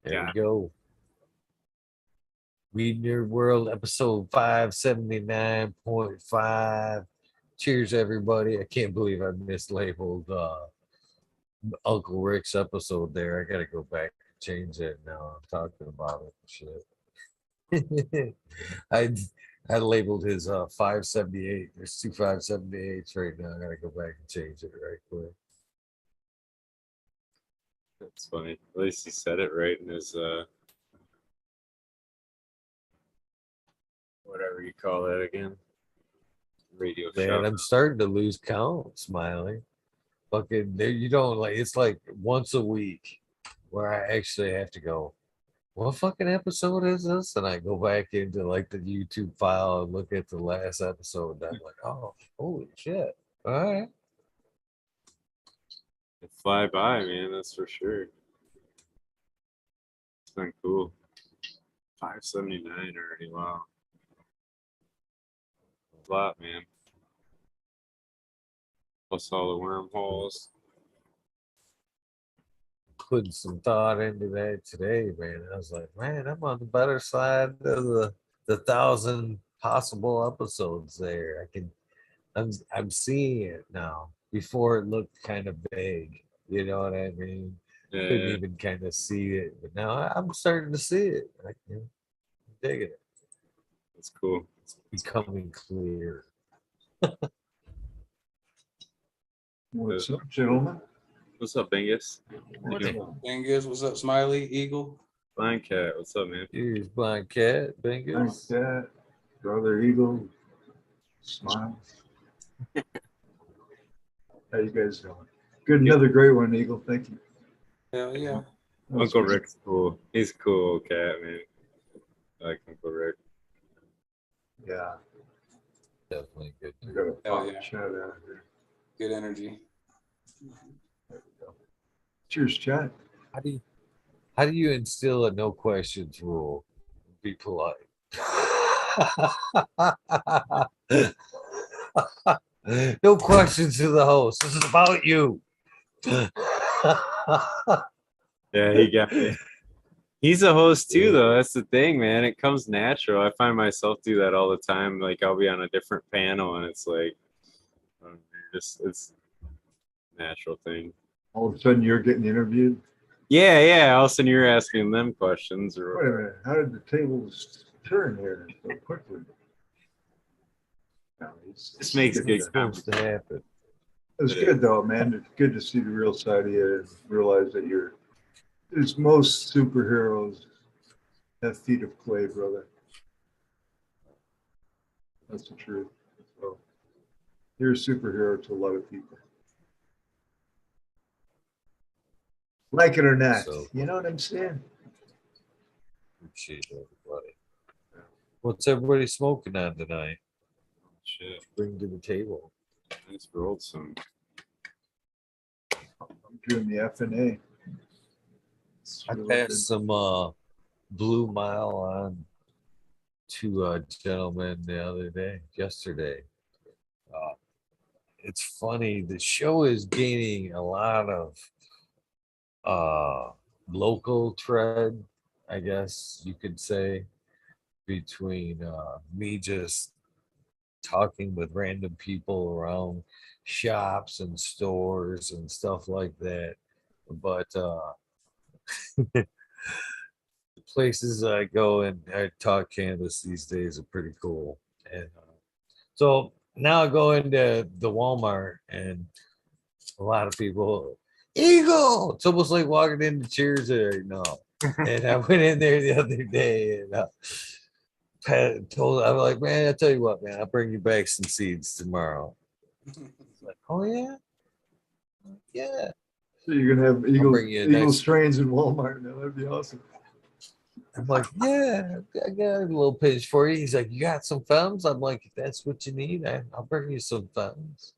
There we go. WEedNerdWorld episode 579.5. Cheers, everybody. I can't believe I mislabeled Uncle Rick's episode there. I got to go back and change that now. I'm talking about it. Shit. I labeled his 578. There's two 578s right now. I got to go back and change it right quick. That's funny. At least he said it right in his whatever you call that again. Radio Man, show. I'm starting to lose count, Smiley. Fucking, there you don't like. It's like once a week where I actually have to go. What fucking episode is this? And I go back into like the YouTube file and look at the last episode. And I'm like, oh, holy shit! All right. They fly by, man. That's for sure. It's been cool. 579 already. Wow. A lot, man. Plus all the wormholes. Putting some thought into that today, man. I was like, man, I'm on the better side of the 1,000 possible episodes there. I'm seeing it now. Before it looked kind of vague. You know what I mean? Yeah, Couldn't even kind of see it, but now I'm starting to see it. I'm digging it. that's cool. It's becoming clear. What's up, gentlemen? What's up, Bingus? What's up, Bingus? What's up, Smiley? Eagle? Blind Cat, what's up, man? Here's Blind Cat, Thanks, Bingus. Dad. Brother Eagle. Smile. How you guys doing? Good, another great one, Eagle. Thank you. Hell yeah. Uncle Rick's cool. He's a cool old cat, man. I like Uncle Rick. Yeah. Definitely good. We got a Hell pop yeah. chat out here. Good energy. There we go. Cheers, chat. How do you instill a no questions rule? Be polite. No questions to the host. This is about you. Yeah, he got me. He's a host too, though. That's the thing, man. It comes natural. I find myself do that all the time. Like I'll be on a different panel, and it's like, it's a natural thing. All of a sudden, you're getting interviewed. Yeah. All of a sudden, you're asking them questions, or Wait a minute. How did the tables turn here so quickly? No, this makes good It's supposed to happen. It's good though, man. It's good to see the real side of you and realize that as most superheroes have feet of clay, brother. That's the truth. So you're a superhero to a lot of people. Like it or not. So- You know what I'm saying? Appreciate everybody. What's everybody smoking on tonight? shit. Bring to the table. Nice rolled some. I'm doing the F&A. I passed some Blue Mile on to a gentleman yesterday. It's funny. The show is gaining a lot of local tread, I guess you could say, between me just talking with random people around shops and stores and stuff like that. But the places I go and I talk canvas these days are pretty cool. And so now I go into the Walmart and a lot of people, Eagle. It's almost like walking into Cheers there, And I went in there the other day and Pat told, I'm like, man, I tell you what, man, I'll bring you back some seeds tomorrow. He's like, oh yeah, yeah. So you're gonna have Eagle bring you next- strains in Walmart now. That'd be awesome. I'm like, yeah, I got a little pinch for you. He's like, you got some thumbs? I'm like, if that's what you need, I'll bring you some thumbs.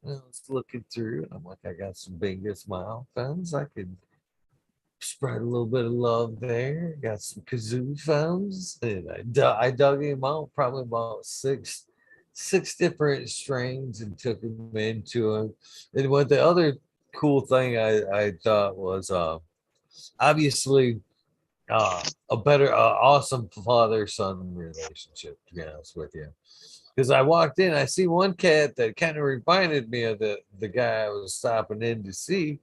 And I was looking through, and I'm like, I got some Bingus Mile thumbs. I could spread a little bit of love there. Got some kazoo thumbs, and I dug him out, probably about six different strains, and took them into him. And what the other cool thing I thought was, obviously, a better, awesome father-son relationship, to be honest with you. Because I walked in, I see one cat that kind of reminded me of the guy I was stopping in to see.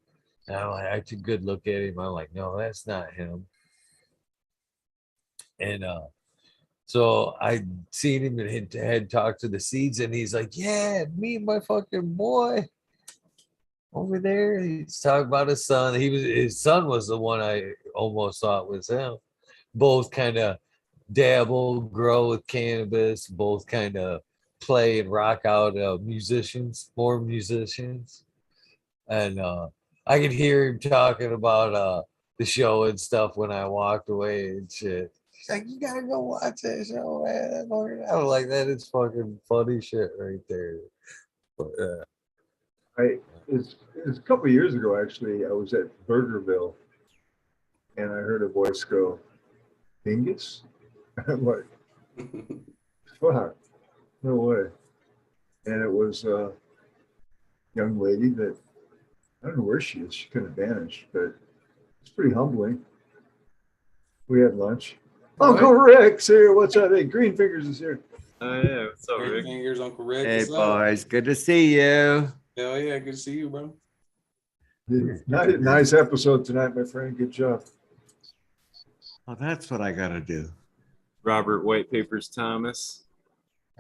And I'm like, I took a good look at him. I'm like, no, that's not him. And so I seen him and had talked to the seeds, and he's like, yeah, me and my fucking boy over there. He's talking about his son. His son was the one I almost thought was him. Both kind of dabble, grow with cannabis, both kind of play and rock out more musicians. And I could hear him talking about the show and stuff when I walked away and shit. He's like, you gotta go watch that show, man. I was like, that is fucking funny shit right there. But, It's a couple of years ago, actually. I was at Burgerville, and I heard a voice go, "Bingus." I'm like, "Fuck, no way!" And it was a young lady that I don't know where she is. She could have vanished, but it's pretty humbling. We had lunch. Uncle Rick's here. What's up? Hey, Greenfingers is here. Oh yeah, what's up, Great Rick? fingers, Uncle Rick. Hey What's up? boys, good to see you. Hell yeah, good to see you, bro. Nice episode tonight, my friend. Good job. Oh, that's what I gotta do. Robert White Papers Thomas.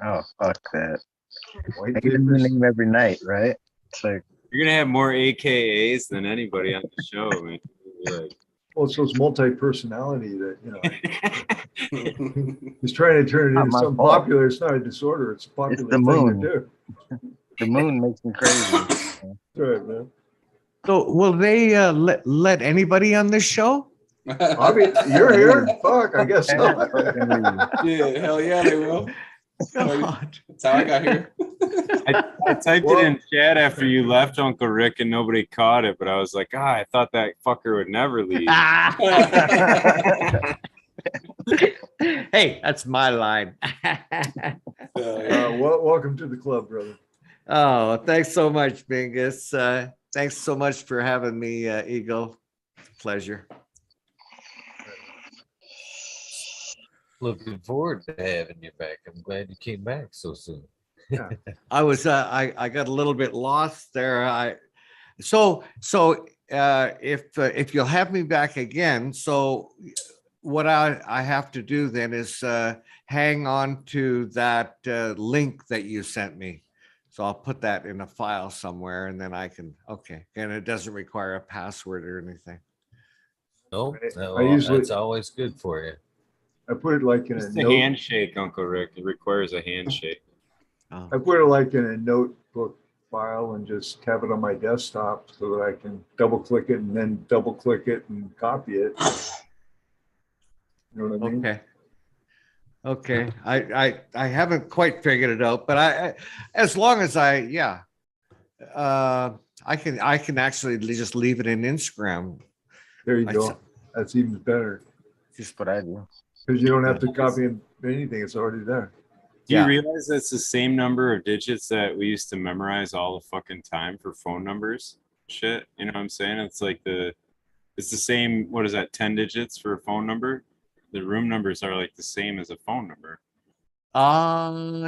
Oh, fuck that. White I give him the papers. name every night, right? It's like, You're gonna have more AKAs than anybody on the show, man. You're like, Well, it's those multi-personality that, he's trying to turn it Not into my something fault. popular. It's not a disorder. It's a popular the thing moon. to do. the moon makes me crazy. That's right, man. So, will they let anybody on this show? I mean, you're here. Fuck, I guess so. Yeah, hell yeah, they will. God. That's how I got here. I typed Well- it in chat after you left, Uncle Rick, and nobody caught it. But I was like, I thought that fucker would never leave. Hey, that's my line. Welcome to the club, brother. Oh, thanks so much, Bingus. Thanks so much for having me, Eagle. Pleasure. looking forward to having you back. I'm glad you came back so soon. I was I got a little bit lost there. If you'll have me back again, so what I have to do then is hang on to that link that you sent me. So I'll put that in a file somewhere, and then I can and it doesn't require a password or anything. No, I usually- that's always good for you. I put it like in a Just a note. handshake, Uncle Rick. It requires a handshake. Oh. I put it like in a notebook file and just have it on my desktop so that I can double click it and then double click it and copy it. You know what I mean? Okay. I haven't quite figured it out, but I as long as I can actually just leave it in Instagram. There you I go. s- That's even better Just what I do. because you don't have to copy anything. It's already there. Do you Yeah. realize that's the same number of digits that we used to memorize all the fucking time for phone numbers? Shit, you know what I'm saying? It's like it's the same. What is that? 10 digits for a phone number. The room numbers are like the same as a phone number. You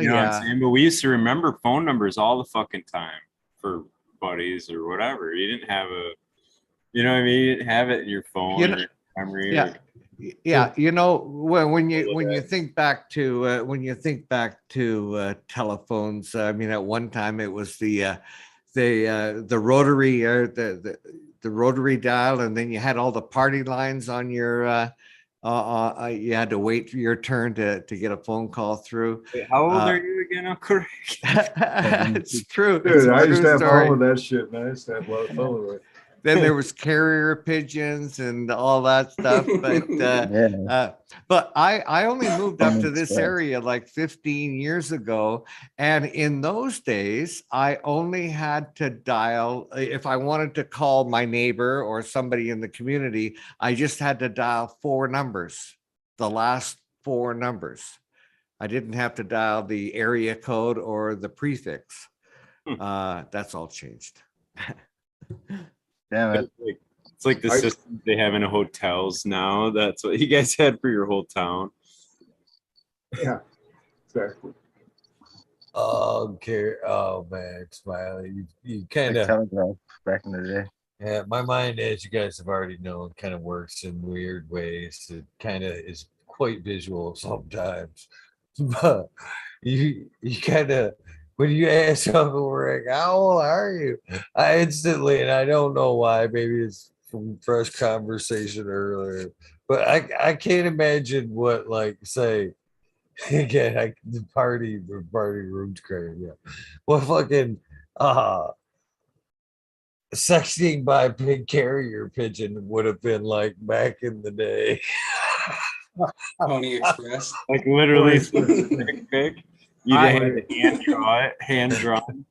know what I'm saying? But we used to remember phone numbers all the fucking time for buddies or whatever. You didn't have you know what I mean? You didn't have it in your phone You or know- your memory. Yeah. Or, Yeah, when you think back to telephones, I mean, at one time it was the rotary the rotary dial, and then you had all the party lines on your. You had to wait for your turn to get a phone call through. Wait, how old are you again, Uncle Rick? It's true. Dude, It's a I used true to have story. fun with that shit, man. I used to have a lot of fun with it. Then there was carrier pigeons and all that stuff, but I only moved up to this Express. area like 15 years ago, and in those days I only had to dial if I wanted to call my neighbor or somebody in the community. I just had to dial 4 numbers, the last 4 numbers. I didn't have to dial the area code or the prefix. That's all changed. Damn it. Like It's like the system they have in hotels now. That's what you guys had for your whole town. Yeah, exactly. Okay. Oh man, Smiley, you kind Like of. telegraph back in the day. Yeah, my mind, as you guys have already known, kind of works in weird ways. It kind of is quite visual sometimes. But you kind of, when you ask Uncle Rick, how old are you? I instantly, and I don't know why, maybe it's from fresh conversation earlier, but I can't imagine what, like, say, again, the party room's crazy. Yeah. What fucking, sexting by pig carrier pigeon would have been like back in the day. Pony Express. Like literally, Right. pick. You I- had to hand draw it, hand drawn.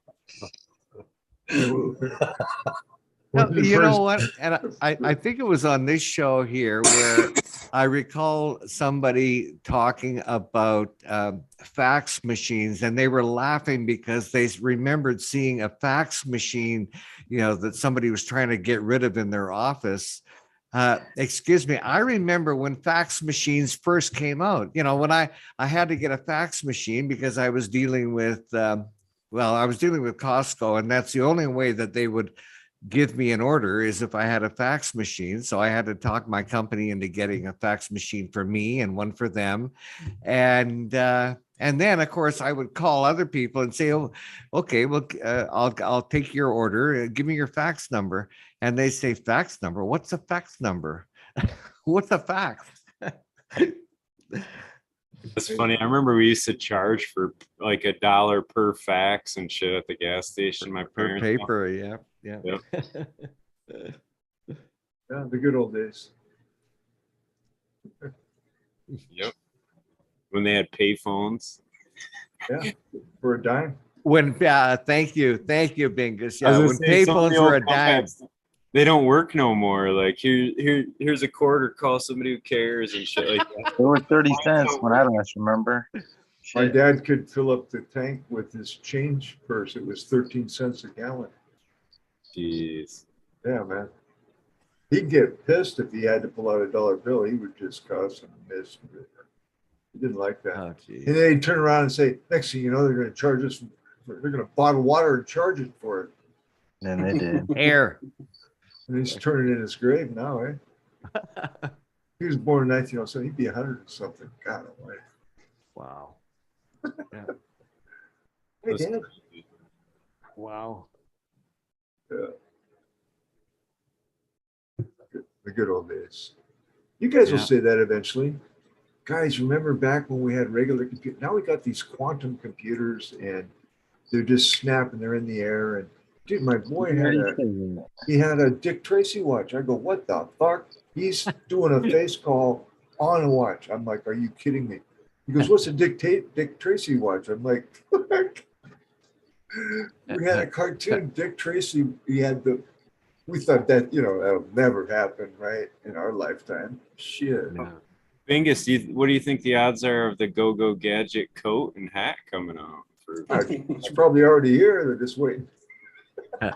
No, When you know first- what? And I think it was on this show here where I recall somebody talking about fax machines, and they were laughing because they remembered seeing a fax machine, that somebody was trying to get rid of in their office. Excuse me. I remember when fax machines first came out, when I had to get a fax machine because I was dealing with, I was dealing with Costco, and that's the only way that they would give me an order is if I had a fax machine. So I had to talk my company into getting a fax machine for me and one for them. And then of course I would call other people and say, oh, okay, well, I'll take your order. Give me your fax number. And they say, fax number? What's a fax number? What's a fax? It's funny. I remember we used to charge for like $1 per fax and shit at the gas station. My Per parents. paper, yeah. Yep. Yeah, the good old days. Yep. When they had pay phones. Yeah, for a dime. When thank you, Bingus. I was Yeah, gonna when say, some of payphones the were old a dime. comebacks, they don't work no more. Like here's a quarter. Call somebody who cares and shit like that. They were 30 cents when I last remember. My Shit. dad could fill up the tank with his change purse. It was 13 cents a gallon. Jeez. Yeah, man. He'd get pissed if he had to pull out a dollar bill. He would just cause some miss. He didn't like that. Oh, geez. And then he'd turn around and say, next thing you know, they're going to charge us. They're going to bottle water and charge it for it. And they did. Air. And he's turning in his grave now, eh? He was born in 1907. He'd be 100 and something. God almighty. Wow. Hey, Dad. Wow. The good old days. You guys will Yeah. say that eventually. Guys, remember back when we had regular computers? Now we got these quantum computers and they're just snapping, they're in the air. And dude, my boy had a Dick Tracy watch. I go, what the fuck? He's doing a face call on a watch. I'm like, are you kidding me? He goes, what's a Dick Tracy watch? I'm like, fuck. We had a cartoon, Dick Tracy. We thought that, that'll never happen, right? In our lifetime. Shit. Yeah. Bingus, what do you think the odds are of the Go-Go Gadget coat and hat coming out? It's probably already here. They're just waiting. I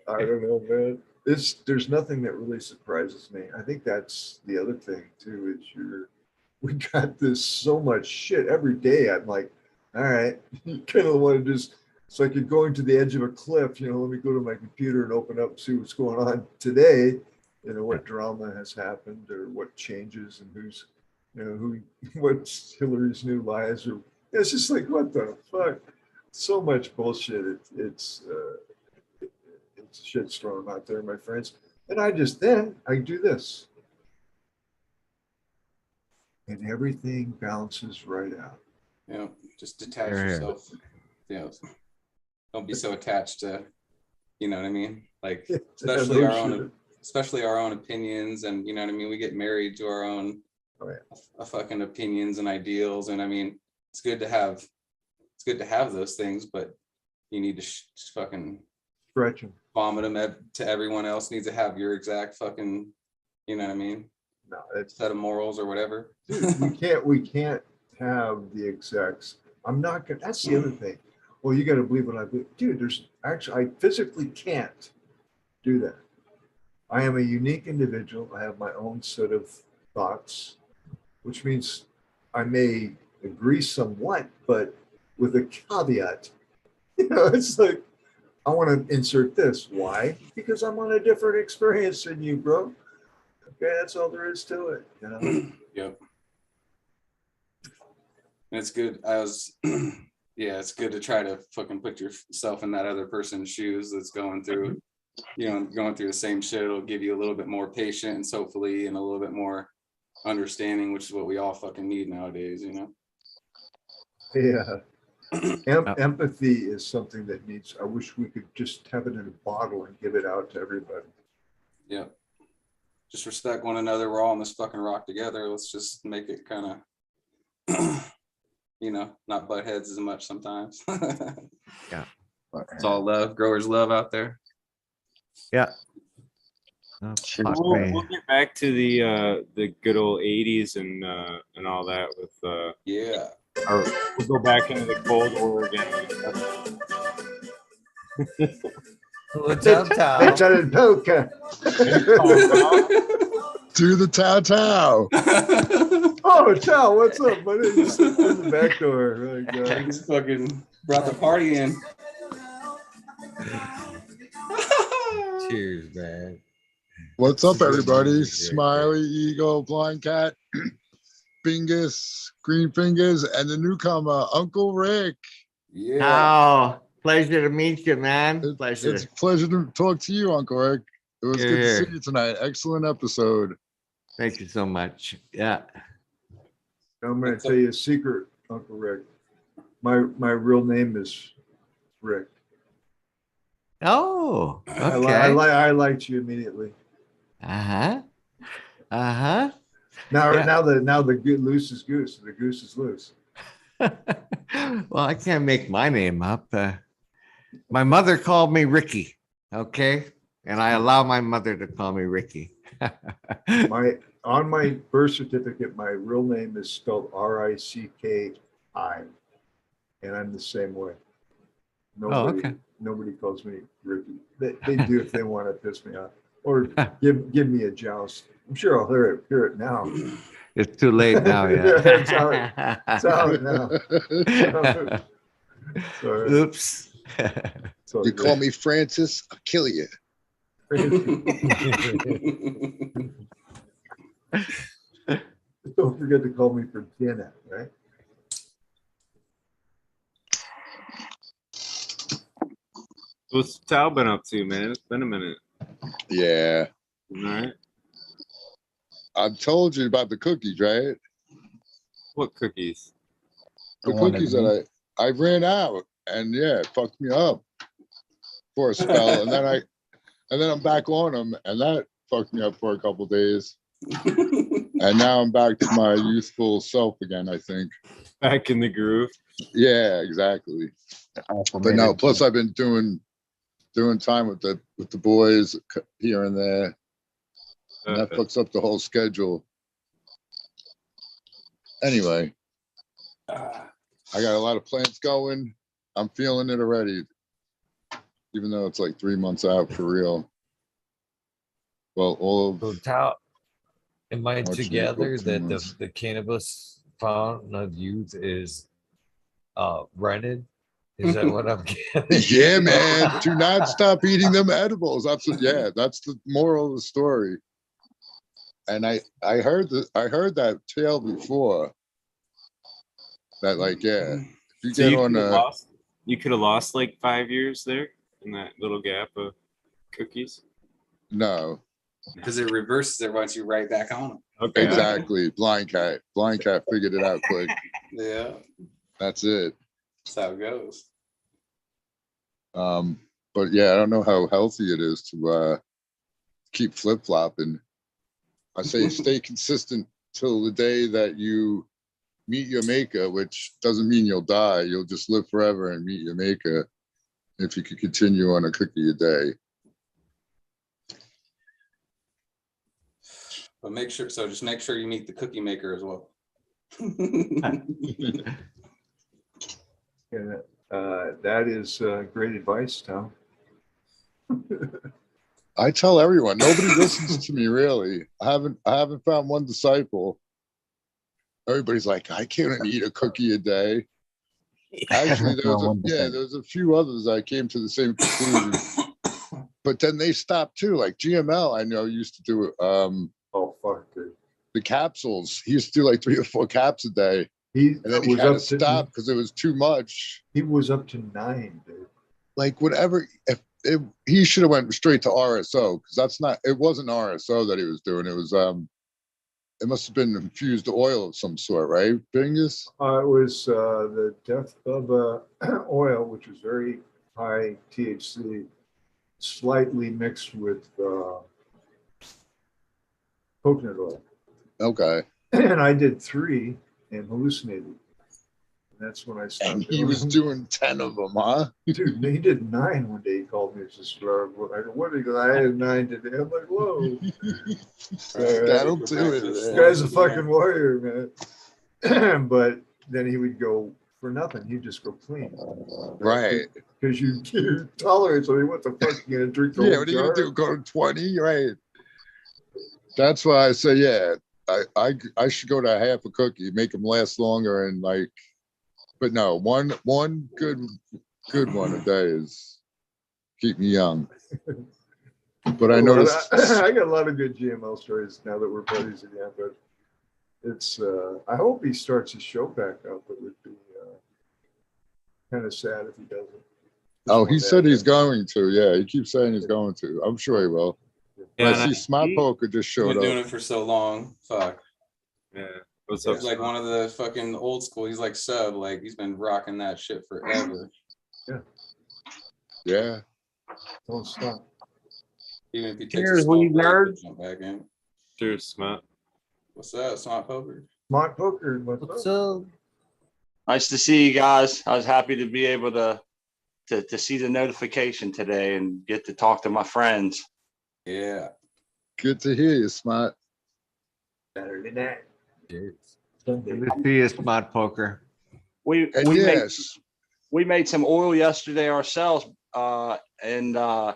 don't know, man. There's nothing that really surprises me. I think that's the other thing too, is we got this so much shit every day. I'm like, all right, you kind of want to just, it's like you're going to the edge of a cliff, let me go to my computer and open up and see what's going on today, what drama has happened or what changes and who's, what's Hillary's new lies, or it's just like, what the fuck? So much bullshit. It's shitstorm out there, my friends. And I do this. And everything balances right out. Just detach Here, here. yourself. Don't be so attached to, you know what I mean? Like, especially our own opinions, and you know what I mean? We get married to our own fucking opinions and ideals. And I mean, it's good to have those things, but you need to fucking Stretch them. vomit them to everyone else. Needs to have your exact fucking, you know what I mean? No, it's Set of morals or whatever. dude, we can't have the execs. I'm not gonna, that's the other thing. Well, you gotta believe what I believe. Dude, I physically can't do that. I am a unique individual. I have my own set of thoughts, which means I may agree somewhat, but with a caveat. You know, it's like, I want to insert this. Why? Because I'm on a different experience than you, bro. Okay, that's all there is to it. You know? Yep. And it's good. Yeah, it's good to try to fucking put yourself in that other person's shoes that's going through, going through the same shit. It'll give you a little bit more patience, hopefully, and a little bit more understanding, which is what we all fucking need nowadays, Yeah. Empathy is something that needs, I wish we could just have it in a bottle and give it out to everybody. Yeah. Just respect one another. We're all on this fucking rock together. Let's just make it kind of, not butt heads as much sometimes. Yeah. It's all love, growers love out there. Yeah. We'll get back to the good old 80s and all that with Yeah. we'll go back into the Cold War again. What's up, Tal? It's a polka. To the Tao. Oh, Chow, what's up, buddy? You slipped in the back door. Like, He's fucking brought the party in. Cheers, man. What's up, everybody? Yeah, Smiley, Eagle, Blind Cat, Bingus, Greenfingers, and the newcomer, Uncle Rick. Yeah. Oh, pleasure to meet you, man. Pleasure. It's a pleasure to talk to you, Uncle Rick. It was good to Here. see you tonight. Excellent episode. Thank you so much. Yeah. I'm going to tell you a secret, Uncle Rick. My real name is Rick. Oh, I okay. liked you immediately. Uh-huh. Uh-huh. Now, Yeah. now the loose is goose. The goose is loose. Well, I can't make my name up. My mother called me Ricky. Okay. And I allow my mother to call me Ricky. On my birth certificate, my real name is spelled R-I-C-K-I, and I'm the same way. Nobody calls me Ricky. They do if they want to piss me off or give me a joust. I'm sure I'll hear it now. It's too late now. Yeah. It's out now. Sorry. Oops. You call me Francis, I'll kill you. Don't forget to call me for dinner, right? What's Tal been up to, man? It's been a minute. Yeah. All right. I've told you about the cookies, right? What cookies? The cookies that I ran out, and yeah, it fucked me up for a spell, and then I'm back on them, and that fucked me up for a couple days. And now I'm back to my youthful self again, I think. Back in the groove. Yeah, exactly. But no, plus I've been doing time with the boys here and there. And that fucks up the whole schedule. Anyway, I got a lot of plans going. I'm feeling it already, even though it's like 3 months out for real. Well, all So of am I March, together April, 2 that months. the cannabis fountain of youth is rented? Is that what I'm getting? Yeah, man. Do not stop eating them edibles. That's the moral of the story. And I heard that tale before. That like, yeah, if you So get you on could have lost like 5 years there in that little gap of cookies. no, Because it reverses it once you right back on them. Okay. exactly. Blind cat figured it out quick. Yeah. That's it. That's how it goes. But yeah, I don't know how healthy it is to keep flip-flopping. I say stay consistent till the day that you meet your maker, which doesn't mean you'll die. You'll just live forever and meet your maker if you could continue on a cookie a day. But just make sure you meet the cookie maker as well. And that is great advice, Tom. I tell everyone, nobody listens to me really. I haven't found one disciple. Everybody's like, I can't eat a cookie a day. Actually, there's a few others I came to the same conclusion. But then they stopped too. Like GML, I know used to do Oh fuck, dude. the capsules. He used to do like 3 or 4 caps a day. And then he was had to up stop because it was too much. He was up to 9, dude. Like whatever, he should have went straight to RSO because it wasn't RSO that he was doing. It was it must have been infused oil of some sort, right, Bingus? It was the Death Bubba oil, which was very high THC, slightly mixed with coconut oil. Okay. And I did 3 and hallucinated. And that's when I stopped. And he was doing 10 of them, huh? Dude, he did 9 one day. He called me. Just, I go, what? He goes, I had 9 today. I'm like, whoa. That'll do it. This Man. guy's a fucking warrior, man. But then he would go for nothing. He'd just go clean. Right. Because you tolerate something. What the fuck? You gonna drink the Yeah, whole what are you jar? gonna do? Go to 20? Right. That's why I say, yeah, I should go to half a cookie, make them last longer, and like, but no, one good one a day is keep me young. But I noticed I got a lot of good GML stories now that we're buddies again. But it's I hope he starts his show back up. It would be kind of sad if he doesn't. Oh, he said he's going to. Yeah, he keeps saying he's going to. I'm sure he will. Yeah, I see Smot Poker just He's showed been doing up. it for so long. Fuck. yeah. What's up? He's like one of the fucking old school. He's like sub. Like he's been rocking that shit forever. Yeah. Don't stop. Even if he takes Cheers, a small weed break, nerd. he'll jump back in. Cheers, Smot. What's up, Smart Poker? Smart Poker. What's up? Nice to see you guys. I was happy to be able to see the notification today and get to talk to my friends. Yeah. Good to hear you, Smot. Saturday night. Cheers. Sunday. Good to see you, Smart Poker. We And yes, we made some oil yesterday ourselves, and I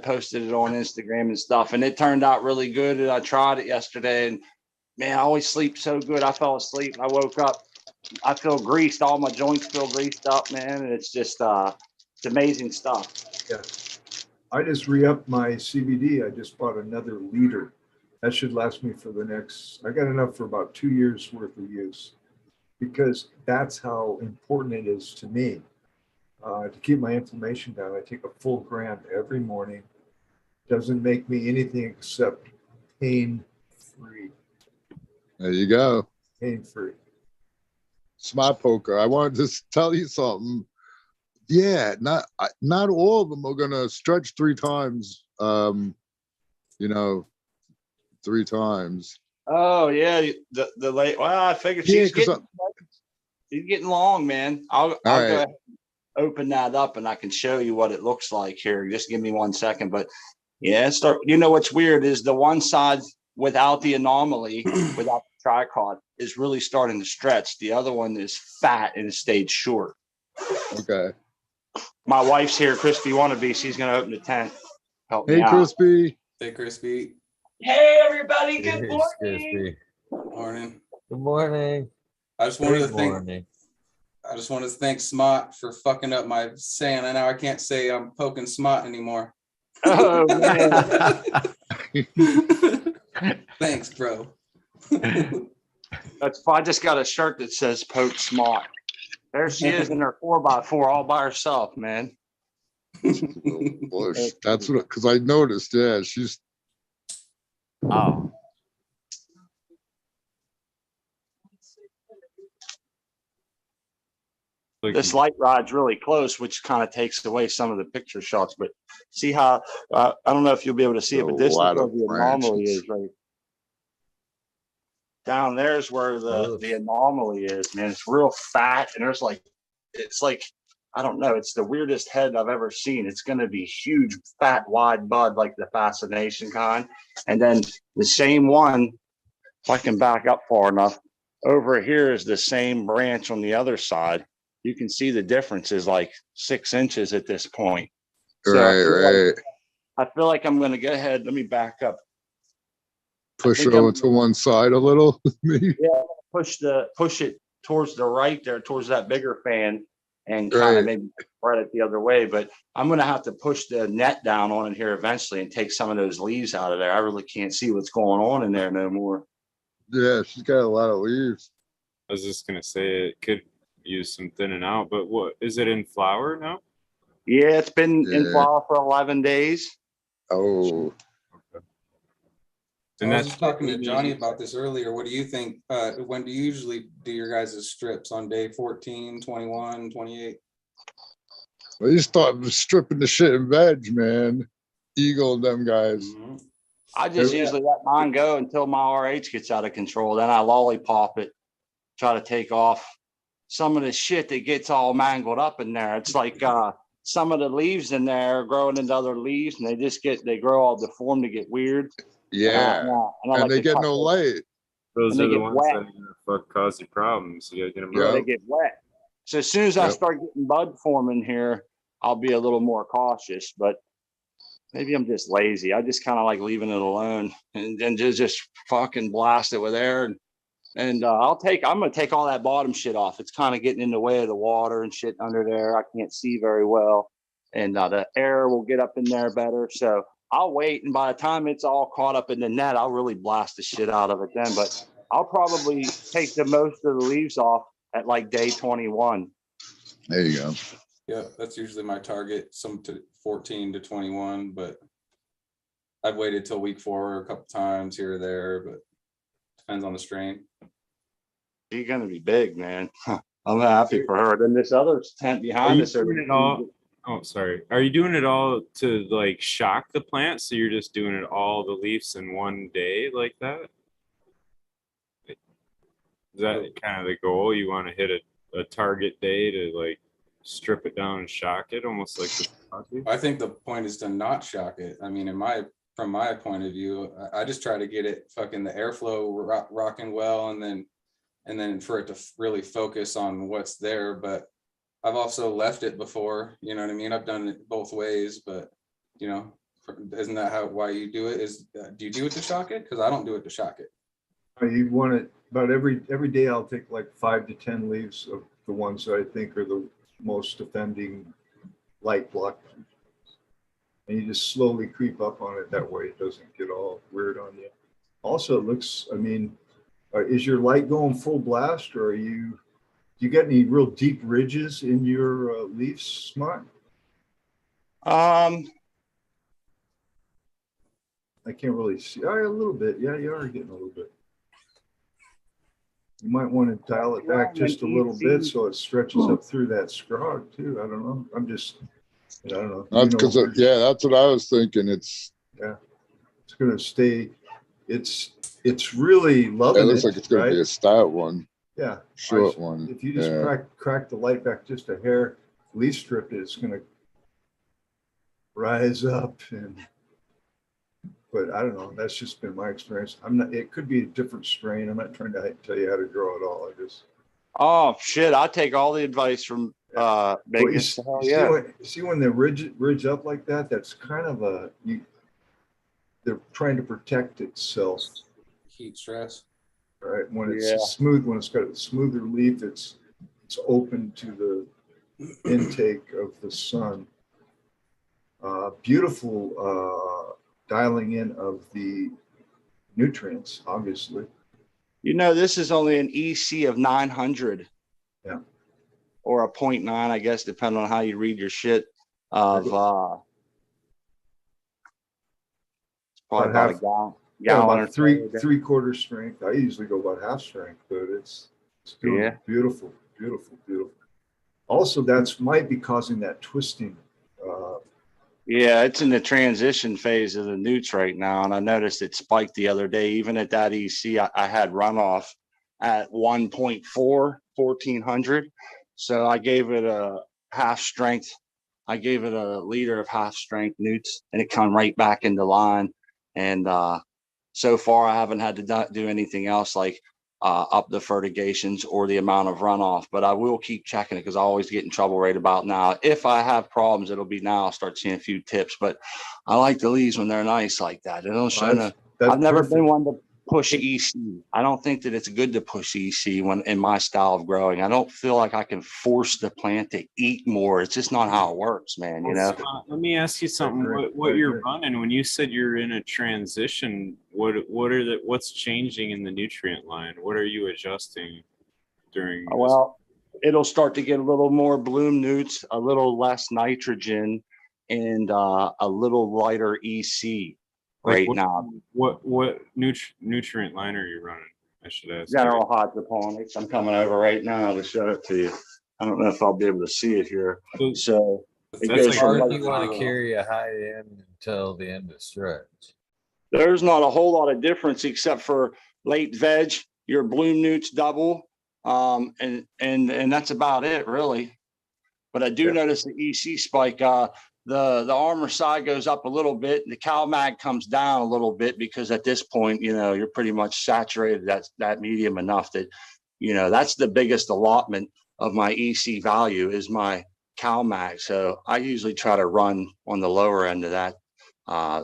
posted it on Instagram and stuff, and it turned out really good. And I tried it yesterday, and man, I always sleep so good. I fell asleep, and I woke up, I feel greased. All my joints feel greased up, man, and it's just it's amazing stuff. Yeah. I just re-upped my CBD. I just bought another liter. That should last me for the next, I got enough for about 2 years worth of use, because that's how important it is to me. To keep my inflammation down, I take a full gram every morning. Doesn't make me anything except pain-free. there you go. Pain-free. Smart Poker. I wanted to tell you something. Yeah, not all of them are gonna stretch 3 times. 3 times. Oh yeah, the late. Well, I figured Yeah, she's getting long, man. I'll right. go ahead and open that up, and I can show you what it looks like here. Just give me 1 second. But yeah, you know what's weird is the one side without the anomaly, without the tricod, is really starting to stretch. The other one is fat and it stayed short. Okay. My wife's here, Crispy Wannabe. She's gonna open the tent. Help me Hey, out. Crispy. Hey, Crispy. Hey everybody, good Cheers, morning. Crispy. Morning. Good morning. I just wanted to Good thank. morning. I just wanted to thank Smot for fucking up my saying. I know I can't say I'm poking Smot anymore. Oh man. Thanks, bro. That's I just got a shirt that says Poke Smart. There she is in her 4x4 all by herself, man. Well, that's what, because I noticed, yeah, she's Oh, This light ride's really close, which kind of takes away some of the picture shots. But see how I don't know if you'll be able to see it, but this is where the anomaly is right down. There's where the anomaly is, man. It's real fat, and there's like it's like I don't know. It's the weirdest head I've ever seen. It's going to be huge, fat, wide bud like the fascination kind, and then the same one. If I can back up far enough, over here is the same branch on the other side. You can see the difference is like 6 inches at this point. So right. I feel like I'm going to go ahead. Let me back up. Push think it over I'm- to one side a little. Maybe. Yeah, push it towards the right there, towards that bigger fan, and kind of Right. maybe spread it the other way. But I'm going to have to push the net down on it here eventually and take some of those leaves out of there. I really can't see what's going on in there no more. Yeah, she's got a lot of leaves. I was just gonna say it could use some thinning out, but what is it in flower now? Yeah, it's been in Yeah. flower for 11 days. Oh, And I was that's just talking to Johnny about this earlier. What do you think? When do you usually do your guys' strips on day 14, 21, 28? well, you start stripping the shit in veg, man. Eagle and them guys. Mm-hmm. I just Yeah. usually let mine go until my RH gets out of control. Then I lollipop it, try to take off some of the shit that gets all mangled up in there. It's like some of the leaves in there are growing into other leaves, and they grow all deformed to get weird. Yeah, And I and like they to get cut no those. light. those and they are the get ones wet. that are gonna cause you problems. You gotta get them Yeah. out. They get wet. So as soon as I Yep. start getting bud forming here, I'll be a little more cautious. But maybe I'm just lazy. I just kind of like leaving it alone and then just fucking blast it with air. And I'm gonna take all that bottom shit off. It's kind of getting in the way of the water and shit under there. I can't see very well, and the air will get up in there better. So I'll wait, and by the time it's all caught up in the net, I'll really blast the shit out of it then. But I'll probably take the most of the leaves off at like day 21. There you go. Yeah, that's usually my target, some to 14 to 21, but I've waited till week 4 a couple times here or there, but depends on the strain. She's gonna be big, man. I'm happy for her. Then this other tent Are behind you us. doing it all? Oh, sorry. Are you doing it all to like shock the plant? So you're just doing it all the leaves in one day like that? Is that kind of the goal? You want to hit a target day to like strip it down and shock it, almost like the coffee? I think the point is to not shock it. I mean, from my point of view, I just try to get it fucking the airflow rocking well, and then for it to really focus on what's there. But I've also left it before, you know what I mean? I've done it both ways, but you know, isn't that why you do it? Do you do it to shock it? Because I don't do it to shock it. You want it about every day. I'll take like 5 to 10 leaves of the ones that I think are the most offending light block, and you just slowly creep up on it. That way it doesn't get all weird on you. Also, it looks, I mean, is your light going full blast, or do you get any real deep ridges in your leaves, Smart? I can't really see. Oh, a little bit. Yeah, you are getting a little bit. You might want to dial it back just a little bit so it stretches up through that scrog too. I don't know. I don't know. That's because, yeah, that's what I was thinking. It's going to stay. It's really loving it looks like it's going right? to be a stout one. Yeah, short one. If you just crack the light back just a hair, leaf strip it, it's going to rise up. But I don't know. That's just been my experience. It could be a different strain. I'm not trying to tell you how to grow it all. Oh shit! I take all the advice from Bingus. See when they ridge up like that? That's kind of they're trying to protect itself. Heat stress. Right. When it's smooth, when it's got a smoother leaf, it's open to the intake of the sun. Beautiful dialing in of the nutrients, obviously. You know, this is only an EC of 900. Yeah. Or a 0.9, I guess, depending on how you read your shit. Of it's probably about a gallon. About three-quarter strength. I usually go about half strength, but it's doing beautiful. Also, might be causing that twisting. Yeah, it's in the transition phase of the newts right now, and I noticed it spiked the other day. Even at that EC, I had runoff at 1.4, 1400. So I gave it a half strength. I gave it a liter of half strength newts, and it come right back into line. And so far, I haven't had to do anything else. Like up the fertigations or the amount of runoff, but I will keep checking it because I always get in trouble right about now. If I have problems, it'll be now. I'll start seeing a few tips, but I like the leaves when they're nice like that. They don't show no. I've never been one to push EC. I don't think that it's good to push EC when in my style of growing. I don't feel like I can force the plant to eat more. It's just not how it works, man. You know. Let me ask you something. What you're running when you said you're in a transition? What's changing in the nutrient line? What are you adjusting during? Well, it'll start to get a little more bloom newts, a little less nitrogen, and a little lighter EC right now. What nutrient line are you running? I should ask. General hydroponics. I'm coming over right now to show it to you. I don't know if I'll be able to see it here. So it goes Or from you want to carry a high end until the end of stretch. There's not a whole lot of difference except for late veg. Your bloom newts double, and that's about it really. But I do notice the EC spike. The armor side goes up a little bit. The Cal Mag comes down a little bit because at this point, you know, you're pretty much saturated that medium enough that, you know, that's the biggest allotment of my EC value is my Cal Mag. So I usually try to run on the lower end of that,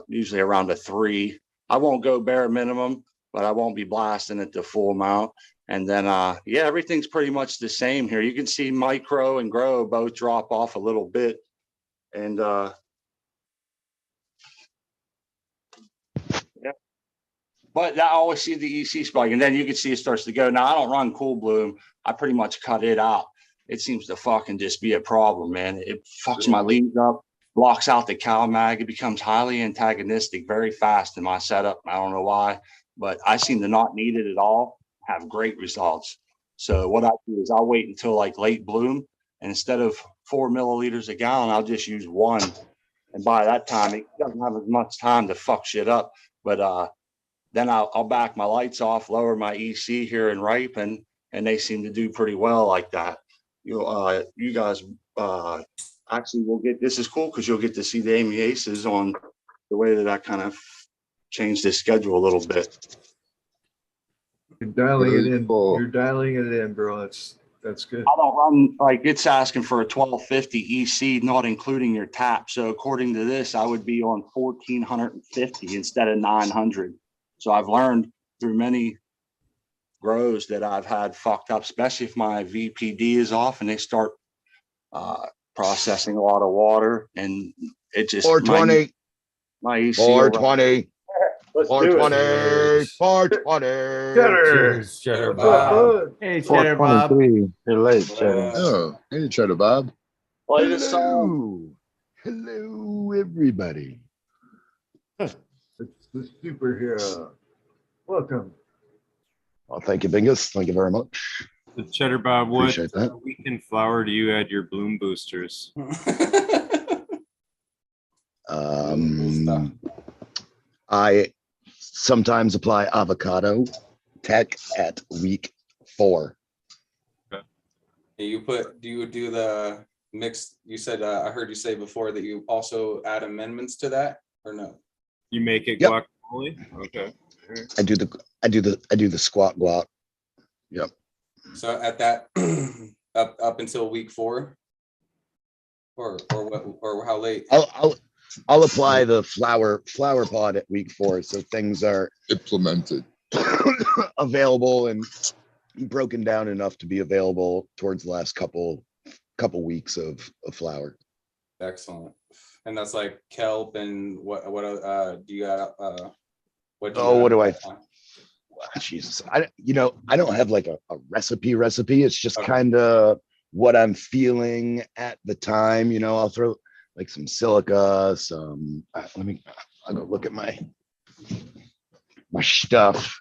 usually around a 3. I won't go bare minimum, but I won't be blasting it to full amount. And then, yeah, everything's pretty much the same here. You can see micro and grow both drop off a little bit. And yeah, but I always see the EC spike, and then you can see it starts to go. Now I don't run Cool Bloom. I pretty much cut it out. It seems to fucking just be a problem, man. It fucks my leaves up, blocks out the Cal Mag. It becomes highly antagonistic very fast in my setup. I don't know why, but I seem to not need it at all. Have great results. So what I do is I'll wait until like late bloom, and instead of 4 milliliters a gallon, I'll just use 1. And by that time, it doesn't have as much time to fuck shit up. But then I'll back my lights off, lower my EC here and ripen, and they seem to do pretty well like that. You guys actually will get, this is cool because you'll get to see the amiaces on the way that I kind of changed the schedule a little bit. You're dialing it in. Cool. You're dialing it in, bro. That's good. I don't run, like, it's asking for a 1250 EC, not including your tap. So according to this, I would be on 1450 instead of 900. So I've learned through many grows that I've had fucked up, especially if my VPD is off and they start processing a lot of water, and it just 420, my EC 420, Let's do it. 420, 420. Cheers, Cheddar Bob. Hey, Cheddar Bob. 423. You're late, Cheddar. Oh, hey, Cheddar Bob. Play the song. Hello, everybody. It's the superhero. Welcome. Well, thank you, Bingus. Thank you very much. The Cheddar Bob, what Appreciate that. weekend flower do you add your bloom boosters? I sometimes apply avocado tech at week 4. do you do the mix? You said, I heard you say before that you also add amendments to that, or no? You make it Yep. guacamole? Okay. I do the squat guac. Yep. So at that up until week 4, or what, or how late? I'll apply the flower pod at week 4, so things are Implemented. available and broken down enough to be available towards the last couple weeks of flower. Excellent. And that's like kelp and what do you add? What do I? Jesus, I don't have like a recipe. It's just Okay. kind of what I'm feeling at the time. I'll throw like some silica, I'll go look at my stuff.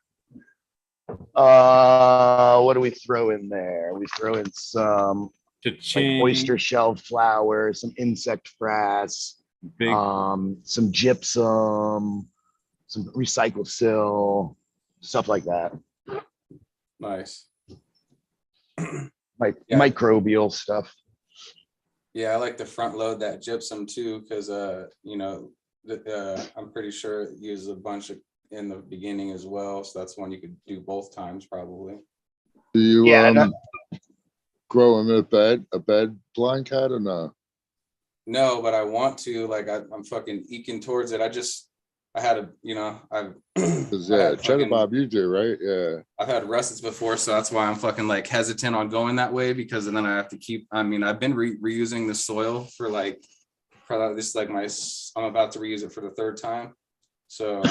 What do we throw in there? We throw in some like oyster shell flour, some insect frass, some gypsum, some recycled sill, stuff like that. Nice. Like Yeah. microbial stuff. Yeah, I like to front load that gypsum too, because I'm pretty sure it uses a bunch of in the beginning as well. So that's one you could do both times probably. Do you Yeah, grow them a bed blind cat or no? No, but I want to. Like I'm fucking eking towards it. I had a, you know, I've Because I yeah, had Cheddar fucking, Bob, you do, right? Yeah. I've had russets before, so that's why I'm fucking like hesitant on going that way, because then I have to keep. I mean, I've been reusing the soil for like, probably this is like I'm about to reuse it for the third time, so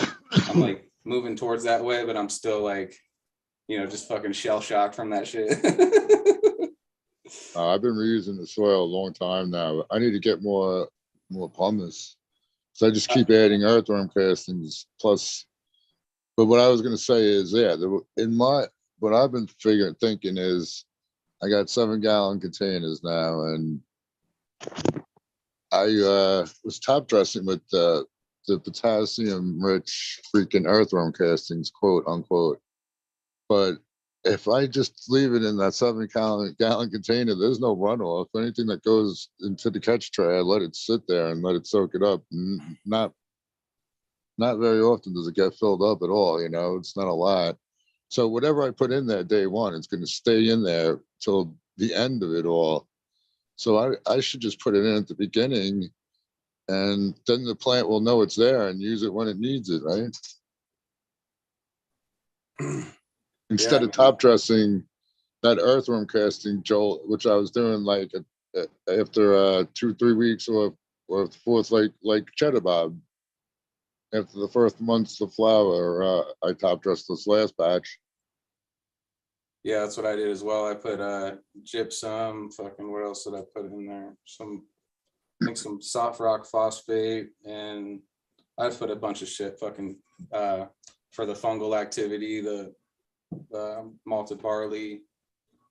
I'm like moving towards that way, but I'm still like, you know, just fucking shell shocked from that shit. I've been reusing the soil a long time now. I need to get more pumice. So I just keep adding earthworm castings plus. But what I was going to say is, yeah, what I've been thinking is, I got 7-gallon containers now, and I was top dressing with the potassium rich freaking earthworm castings, quote unquote. But if I just leave it in that 7-gallon container, there's no runoff. Anything that goes into the catch tray, I let it sit there and let it soak it up. Not very often does it get filled up at all. You know, it's not a lot. So whatever I put in there day one, it's going to stay in there till the end of it all. So I should just put it in at the beginning, and then the plant will know it's there and use it when it needs it, right? Instead of top dressing that earthworm casting, Joel, which I was doing like after 2-3 weeks or fourth, like Cheddar Bob. After the first month's of flower, I top dressed this last batch. Yeah, that's what I did as well. I put gypsum, fucking what else did I put in there? I think some soft rock phosphate, and I put a bunch of shit fucking for the fungal activity, the malted barley,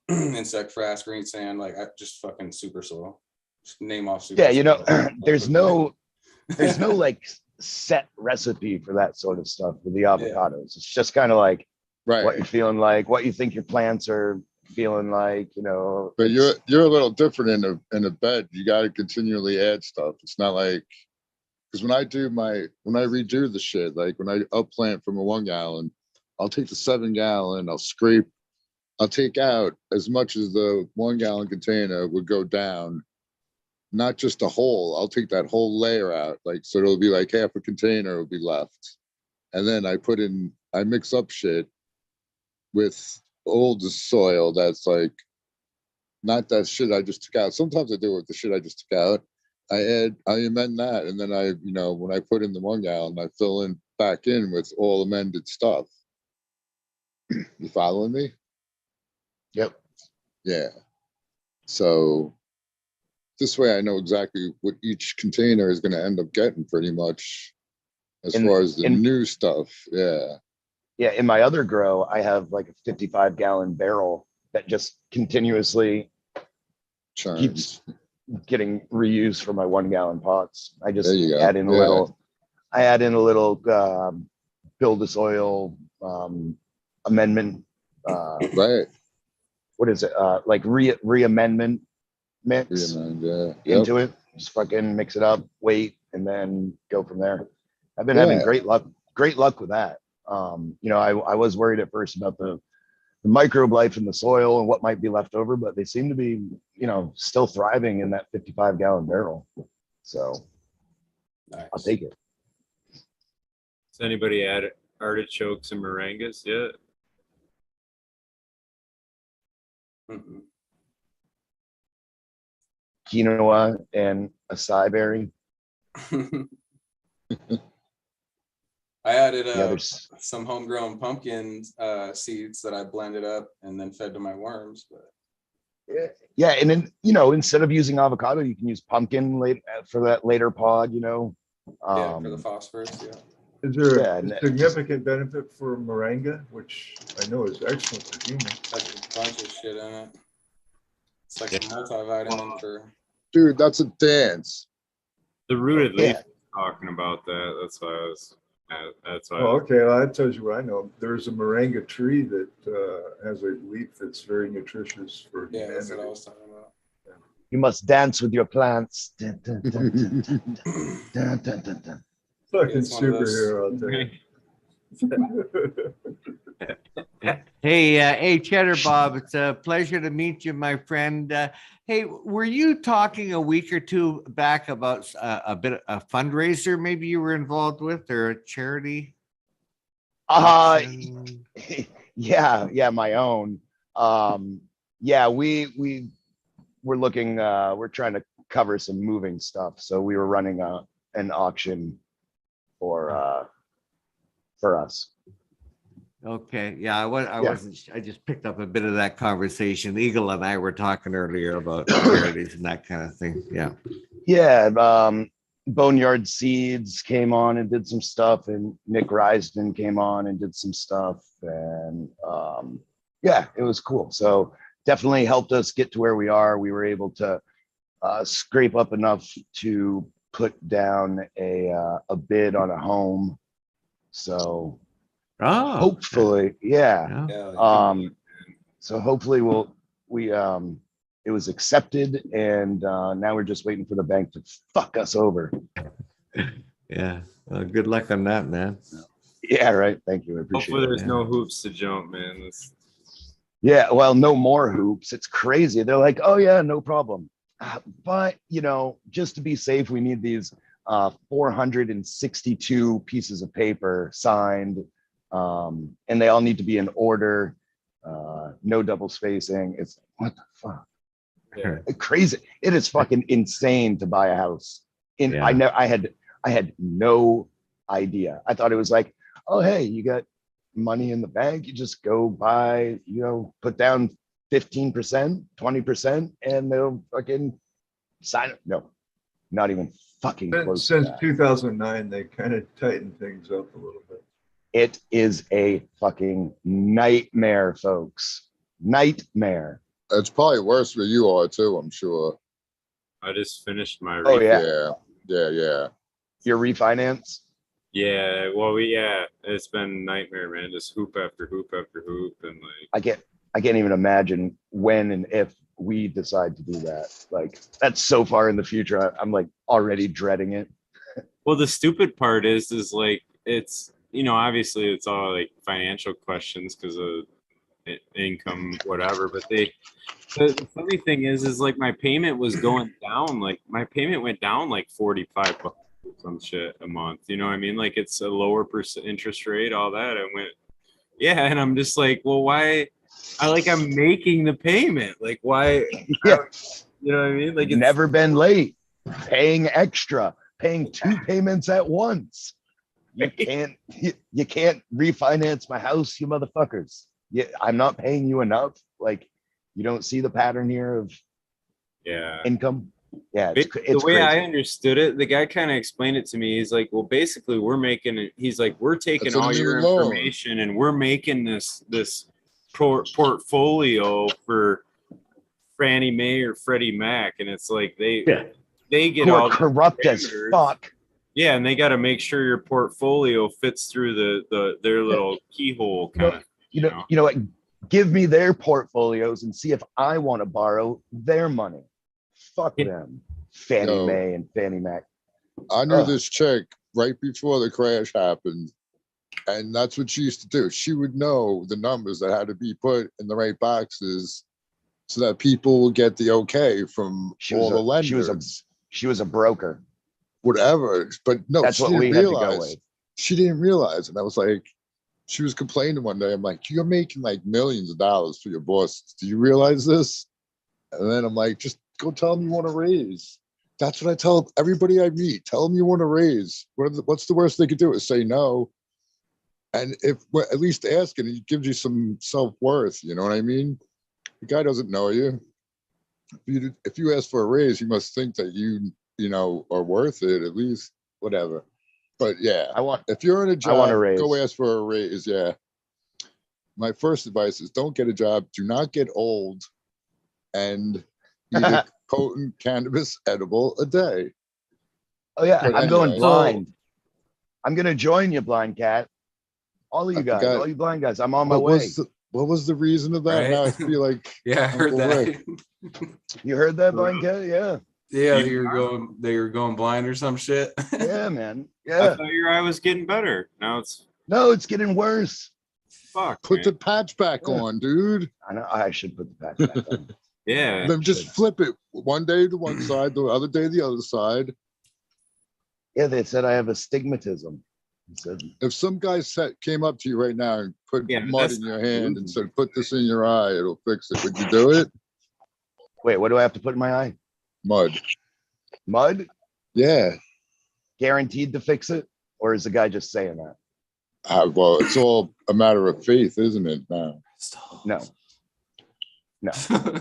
insect frass, green sand, like I just fucking super soil. Just name off super Yeah, you know, soil. there's no like set recipe for that sort of stuff with the avocados. It's just kind of like what you're feeling like, what you think your plants are feeling like, you know. But you're a little different in a bed. You got to continually add stuff. It's not like, because when I redo the shit, like when I upplant from a 1 gallon, I'll take the 7-gallon, I'll take out as much as the 1 gallon container would go down. Not just a whole, I'll take that whole layer out. Like, so it'll be like half a container will be left. And then I mix up shit with old soil that's like, not that shit I just took out. Sometimes I do it with the shit I just took out. I amend that. And then when I put in the 1 gallon, I fill in back in with all amended stuff. You following me? Yep. Yeah. So this way I know exactly what each container is going to end up getting pretty much as far as the new stuff. Yeah. Yeah. In my other grow, I have like a 55-gallon barrel that just continuously keeps getting reused for my 1 gallon pots. I just add in a little build a soil amendment. Right. What is it? Like re-amendment mix into it. Just fucking mix it up, wait, and then go from there. I've been having great luck with that. You know, I was worried at first about the microbe life in the soil and what might be left over, but they seem to be, you know, still thriving in that 55-gallon barrel. So nice. I'll take it. Has anybody added artichokes and moringas yet? Mm-hmm. Quinoa and acai berry. I added some homegrown pumpkin seeds that I blended up and then fed to my worms. But yeah, and then, you know, instead of using avocado, you can use pumpkin for that later pod. You know, for the phosphorus. Yeah. Is there a significant benefit for moringa, which I know is excellent for humans? Has a bunch of shit in it. It's like a multivitamin for. Dude, that's a dance. The rooted leaf talking about that. That's why I was. Oh, okay. Well, that tells you what I know. There's a moringa tree that has a leaf that's very nutritious for humanity. Yeah, that's what I was talking about. Yeah. You must dance with your plants. Dun, dun, dun, dun, dun, dun, dun, dun, dun. Fucking superhero out there. Hey, Cheddar Bob, it's a pleasure to meet you, my friend. Hey, were you talking a week or two back about a fundraiser maybe you were involved with, or a charity? Yeah, my own. Yeah, we were looking, we're trying to cover some moving stuff. So we were running an auction for us. Okay, yeah, I wasn't. I just picked up a bit of that conversation. Eagle and I were talking earlier about charities and that kind of thing. Yeah. Yeah, Boneyard Seeds came on and did some stuff, and Nick Risden came on and did some stuff, and yeah, it was cool. So definitely helped us get to where we are. We were able to scrape up enough to put down a bid on a home. So hopefully, yeah. So hopefully it was accepted, and now we're just waiting for the bank to fuck us over. Yeah. Well, good luck on that, man. Yeah, right. Thank you. I appreciate Hopefully it. there's no hoops to jump, man. Yeah, well, no more hoops. It's crazy. They're like, oh yeah, no problem. But just to be safe, we need these 462 pieces of paper signed, and they all need to be in order. No double spacing. It's what the fuck? Yeah. Crazy. It is fucking insane to buy a house. I had no idea. I thought it was like, oh hey, you got money in the bank, you just go buy, put down 15%, 20%, and they'll fucking sign it. No, not even fucking close. Since 2009, they kind of tightened things up a little bit. It is a fucking nightmare, folks. Nightmare. It's probably worse for you all too, I'm sure. I just finished my yeah. Your refinance? Yeah, well, it's been a nightmare, man. Just hoop after hoop after hoop, and like I can't even imagine when and if we decide to do that. Like, that's so far in the future. I'm like already dreading it. Well, the stupid part is like it's obviously it's all like financial questions because of income, whatever. But the funny thing is like my payment was going down. Like my payment went down like $45 some shit a month. You know what I mean? Like it's a lower interest rate, all that. I went, yeah, and I'm just like, well, why? I'm making the payment. Like why? Yeah. You know what I mean? Like it's never been late. Paying extra. Paying 2 payments at once. You can't refinance my house, you motherfuckers. Yeah, I'm not paying you enough. Like, you don't see the pattern here of income. Yeah, it's the way crazy. I understood it, the guy kind of explained it to me. He's like, well, basically, we're taking all your information and we're making this portfolio for Fannie Mae or Freddie Mac, and it's like they get all corrupt as fuck. Yeah, and they got to make sure your portfolio fits through their little keyhole kind of. You know what? Give me their portfolios and see if I want to borrow their money. Fuck them, Fannie Mae and Fannie Mac. I knew this chick right before the crash happened, and that's what she used to do. She would know the numbers that had to be put in the right boxes so that people would get the okay from all the lenders. She was a broker. Whatever, but no, that's what we had to go with. She didn't realize, and I was like, she was complaining one day. I'm like, you're making like millions of dollars for your boss. Do you realize this? And then I'm like, just go tell them you want to raise. That's what I tell everybody I meet. Tell them you want to raise. What's the worst they could do is say no. And if at least asking, it gives you some self-worth. You know what I mean? The guy doesn't know you. If you ask for a raise, he must think that you are worth it at least. Whatever. But yeah, if you're in a job, go ask for a raise. Yeah. My first advice is don't get a job. Do not get old, and eat a potent cannabis edible a day. Oh yeah, I'm going blind. I'm gonna join you, blind cat. All of you guys, all you blind guys. I'm on my way. What was the reason of that? Right? Now I feel like I heard that. You heard that, blind cat? Yeah. Yeah, you're going blind or some shit. Yeah, man. Yeah. I thought your eye was getting better. Now it's No, it's getting worse. Fuck. Put man. the patch back on, dude. I know I should put the patch back on. Yeah. Then just flip it one day to one side, the other day the other side. Yeah, they said I have astigmatism. He said, If some guy came up to you right now and put Yeah, but mud that's in your not hand moving. and said, "Put this in your eye, it'll fix it," would you do it? wait, what do I have to put in my eye? Mud. Mud? Yeah. Guaranteed to fix it? Or is the guy just saying that? Well, it's all a matter of faith, isn't it? No. No.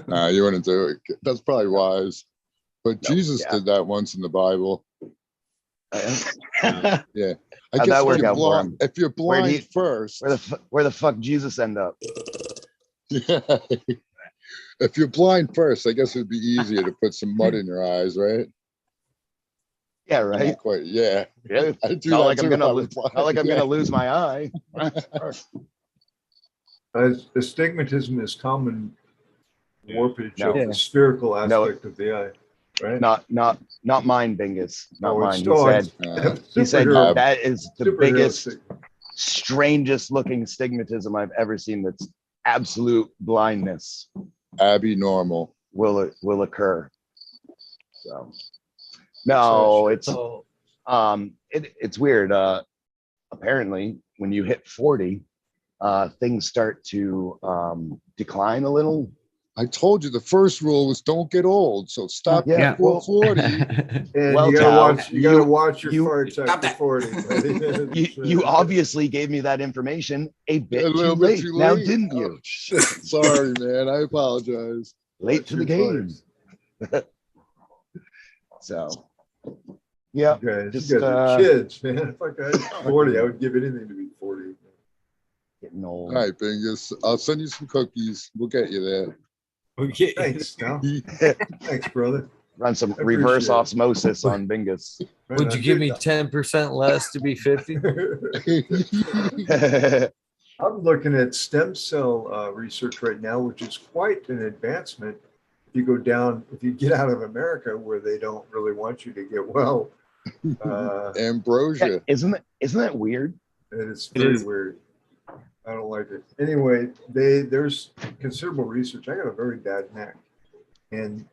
Nah, you wouldn't do it. That's probably wise. But No, Jesus yeah. did that once in the Bible. How'd Yeah. that work out for him? If you're Where'd blind he- first, where the fuck Jesus end up? yeah. If you're blind first, I guess it'd be easier to put some mud in your eyes, right? Yeah, right. Not quite. Yeah. Yeah. I do Not that like I'm too gonna if I lose. was blind. Not like I'm Yeah. gonna lose my eye. Astigmatism is common warpage No. of the spherical No. aspect of the eye, right? Not mine, Bingus. Not Oh, mine. it's- He said superhero- that is the superhero biggest, stigma. strangest looking stigmatism I've ever seen. That's absolute blindness Abby normal. will occur. So no, it's So it's weird. Apparently when you hit 40, things start to decline a little. I told you the first rule was don't get old. So stop Yeah. before 40. And Well, you gotta Cal, watch. You gotta watch your you- farts Stop after that. 40. You obviously gave me that information a bit A too little late. bit too Now, late. didn't Oh, you? shit. Sorry, man. I apologize. Late Watch to the your game. farts. So, yeah. You guys, Just, you guys are kids, man. If I was 40, I would give anything to be 40. Getting old. All right, Bingus. I'll send you some cookies. We'll get you there. Okay. Thanks, Sal. Thanks, brother. Run some I reverse appreciate it. osmosis on Bingus. would you give me 10% less to be 50? I'm looking at stem cell research right now, which is quite an advancement. If you go down, if you get out of America where they don't really want you to get well, Ambrosia. Isn't that weird? and it's It very is. weird. I don't like it. Anyway, there's considerable research. I got a very bad neck, and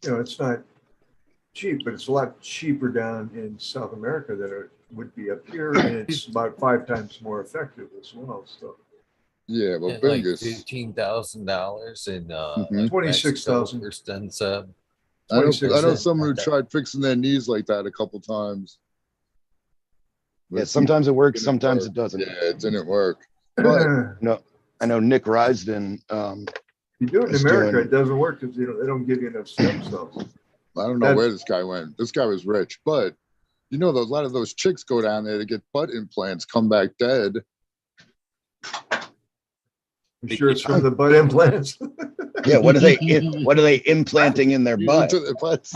it's not cheap, but it's a lot cheaper down in South America than it would be up here, and it's about 5 times more effective as well. So Yeah, well, And like Bingus. $15,000 in Mhm. 26,000. for stem cell. I know 26 someone who tried fixing their knees like that a couple times. Yeah, sometimes it works, Didn't sometimes work. it doesn't. Yeah, it didn't work. if I know Nick Risden. you do it in It's America, doing- it doesn't work because they don't give you enough stem cells. I don't know where this guy went. This guy was rich, but a lot of those chicks go down there to get butt implants, come back dead. I'm sure it's from the butt implants. Yeah, what are they implanting in their butt? Into their butts,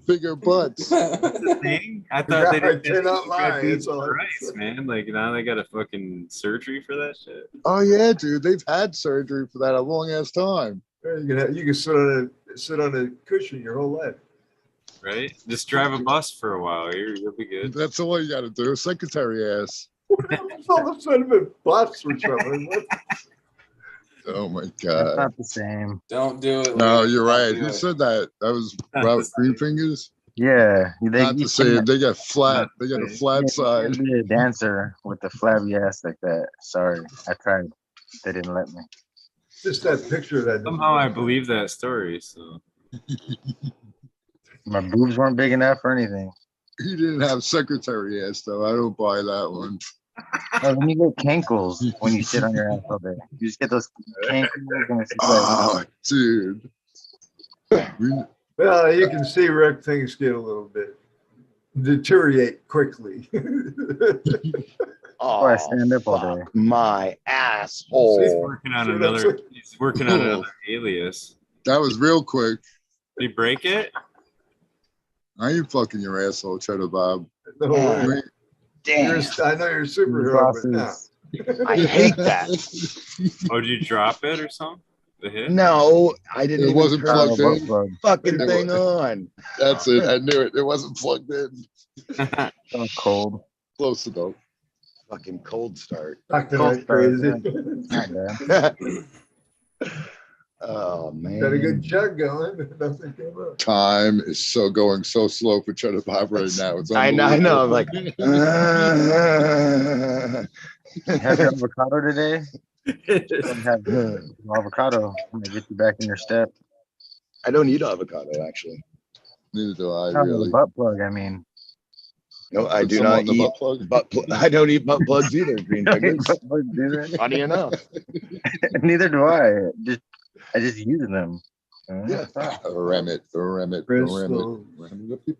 bigger butts. The thing? I thought they I didn't cannot lie. It's all I can Christ, say. man. Like now they got a fucking surgery for that shit. Oh yeah, dude, they've had surgery for that a long ass time. You can sit on a cushion your whole life. Right? Just drive a bus for a while. You'll be good. That's all you got to do. Secretary ass. All of a sudden, a bus or something. What? Oh my That's god. not the same. Don't do it. No, Lee. you're Don't right. do Who it. said that? That was Not Robert the same. Greenfingers. Yeah, Not the same. They got flat. They got a flat you side. can't be a dancer with a flabby ass like that. Sorry, I tried. They didn't let me. Just that picture of that. Somehow I believe that story. So My boobs weren't big enough or anything. He didn't have secretary ass though. I don't buy that one. No, then you get cankles when you sit on your ass all day. You just get those cankles and it's just like, Oh, dude. Well, you can see Rick, things get a little bit deteriorate quickly. Oh, I stand up all day. fuck my he's asshole. working on See what I'm another. saying? He's working on another alias. That was real quick. Did he break it? I ain't fucking your asshole, Cheddar Bob. No Yeah. way. You ain't- Damn, I know you're a superhero, but now. I hate that. Oh, did you drop it or something? The hit? No, I didn't. It even wasn't turn plugged the in. Plug. fucking It thing was- on. That's it. I knew it. It wasn't plugged in. So cold. Close enough. Fucking cold start. Acting Cold like start, crazy. Not bad. Oh man. Got a good chug going. Nothing came up. Time is so going so slow for Cheddar Bob right now. It's I know. I'm like, Have your avocado today? Don't have your avocado. I'm gonna get you back in your step. I don't eat avocado actually. Neither do I Not with a really. butt plug, I mean. No, I Put do some not on the eat butt plug. I don't eat butt plugs either, green fingers. Butt plugs do that? Funny enough. Neither do I. I just use them. Yeah. Remit. Crystal.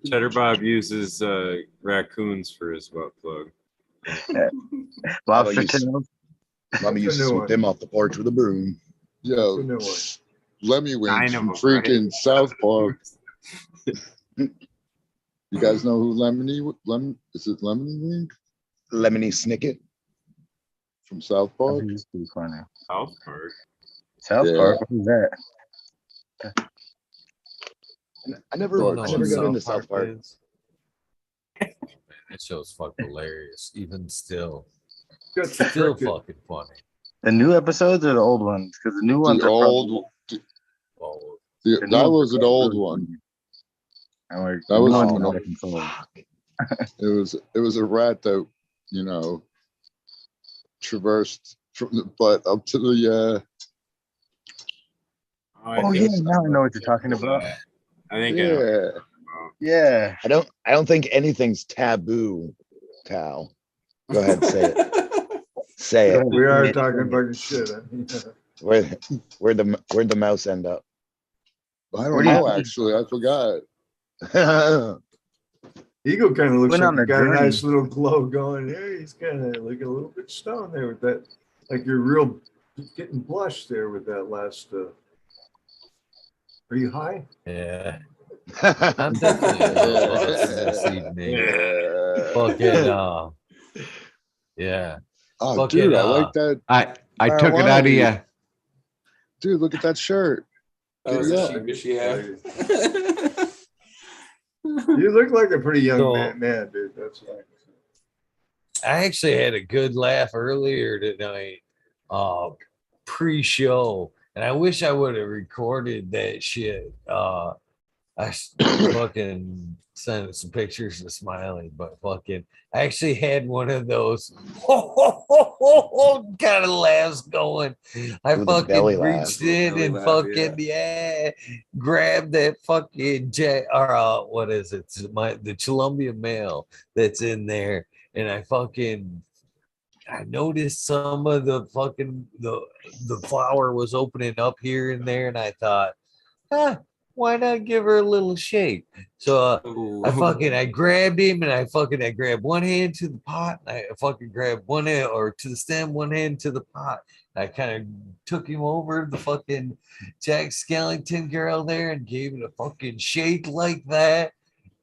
Cheddar Bob uses raccoons for his butt plug. Lobster you- tails. Mommy used to That's a new sweep one. them off the porch with a broom. That's a Yo, new one. Lemmy Wings Nine from of 'em, right? freaking South Park. You guys know who is it Lemony Wing Lemony Snicket. from South Park? That used to be funny. South Park. South Yeah. Park, what is that? I never Don't know got what into South Park. is. Man, that show's fucking hilarious. Even still. Got the Still cricket. fucking funny. The new episodes or the old ones? Because the new ones The are old, Oh, the, the new that ones was are an old really one. funny. And like, That the was new ones an are out old- of control. It was a rat that, traversed from the butt up to the Oh yeah, now I know what you're talking about. I think I know. yeah. Yeah. I don't think anything's taboo, Tal. Go ahead, say it. Say it. We are talking fucking shit. I mean, Where'd the mouse end up? I Where don't do you know think- actually. I forgot. Eagle kind of looks Went like on he a got a journey. nice little glow going. Hey, he's kind of like a little bit stoned there with that. Like you're real getting blushed there with that last. Are you high? yeah. I'm definitely a little buzzed this evening. Fucking yeah. Oh, Fucking, dude, I like that. I took it out of you. Dude, look at that shirt. That was Yeah. a sheepish, yeah. You look like a pretty young So- man, dude. That's right. I actually had a good laugh earlier tonight, pre-show, and I wish I would have recorded that shit. I fucking sent some pictures to Smiley, but fucking, I actually had one of those kind of laughs going. I Ooh, the belly fucking laugh. reached in Belly and laugh, fucking grabbed that fucking jet or what is it? The Columbia Mail that's in there, and I noticed some of the fucking the flower was opening up here and there, and I thought, why not give her a little shake? So I grabbed him and I grabbed one hand to the pot and I fucking grabbed one hand or to the stem, one hand to the pot. I kind of took him over the fucking Jack Skellington girl there and gave it a fucking shake like that.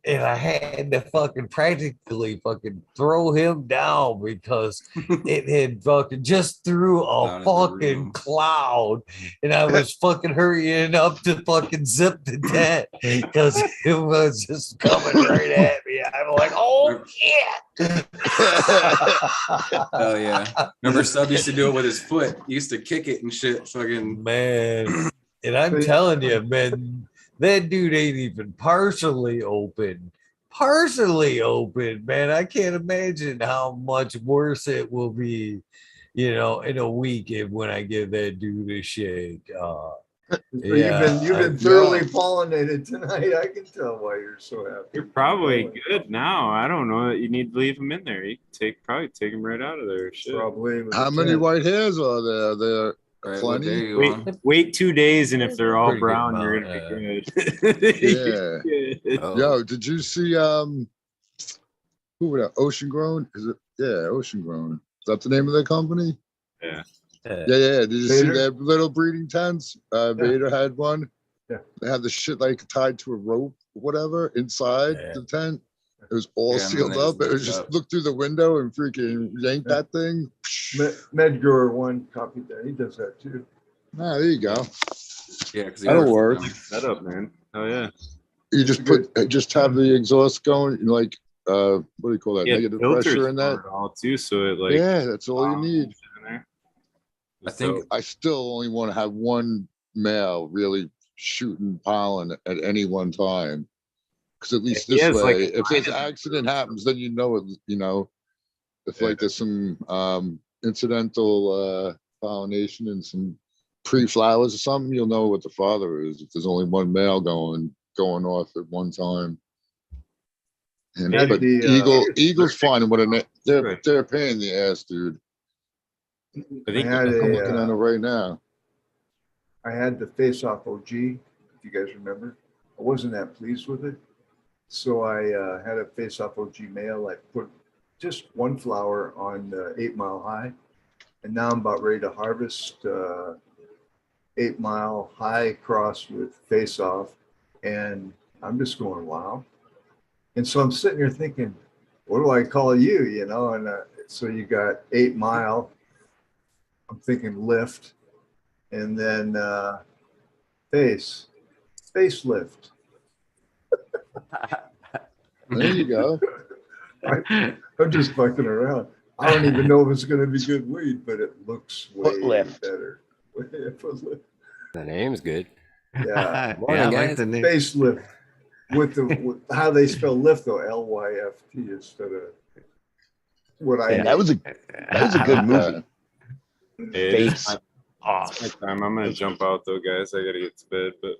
And I had to fucking practically fucking throw him down because it had fucking just threw Out a of the fucking room. cloud. And I was fucking hurrying up to fucking zip the tent because it was just coming right at me. I'm like, oh shit. Hell yeah. Remember Sub used to do it with his foot. He used to kick it and shit. Fucking Man. And I'm telling you, man, that dude ain't even partially open. Man. I can't imagine how much worse it will be, in a week when I give that dude a shake. So Yeah, you've been thoroughly pollinated tonight. I can tell why you're so happy. You're probably good now. I don't know that you need to leave him in there. You can probably take him right out of there. Shit. Probably. with How the many tent. white hairs are there? There right, what day plenty. you Wait, on? wait 2 days, and if they're all Pretty good brown, you're amount, gonna be good. Yeah. Oh. Yo, did you see who was that? Ocean Grown? Is it? Yeah, Ocean Grown. Is that the name of their company? Yeah. Yeah. Did you see Vader? their little breeding tents? Vader had one. Yeah. They had the shit like tied to a rope or whatever inside Yeah. the tent. It was all Yeah, and then sealed they just up. It was lift just up. look through the window and freaking yank that thing. Medgrower one copied that. He does that too. Ah, there you go. Yeah, because That'll work. Set up, man. Oh yeah. You just just have the exhaust going, like what do you call that? Yeah, Negative filters pressure in for that. it all too, so it like Yeah, that's all you need. in there. I think I still only want to have one male really shooting pollen at any one time. Because at least He this has, like, way, a if there's an line of accident happens, then you know it, if Yeah. like there's some incidental pollination and some pre-flowers or something, you'll know what the father is if there's only one male going off at one time. And Had but the, Eagle's fine with it. Good. They're a pain in the ass, dude. I I think had I'm looking at it a, right now. I had the Face Off OG, if you guys remember. I wasn't that pleased with it. So I had a Face Off OG male. I put just one flower on 8 Mile High. And now I'm about ready to harvest 8 Mile High cross with Face Off. And I'm just going, wow. And so I'm sitting here thinking, what do I call you? And so you got 8 Mile. I'm thinking lift. And then facelift. There you go. I'm just fucking around. I don't even know if it's going to be good weed, but it looks way Footlift. better. Footlift. The name's good. Yeah, Morning, Yeah, I like guys. the name. facelift with how they spell lift though, LYFT instead of what I Yeah, that was a good movie. Hey, Face it's off. my time. I'm gonna jump out though, guys. I gotta get to bed, but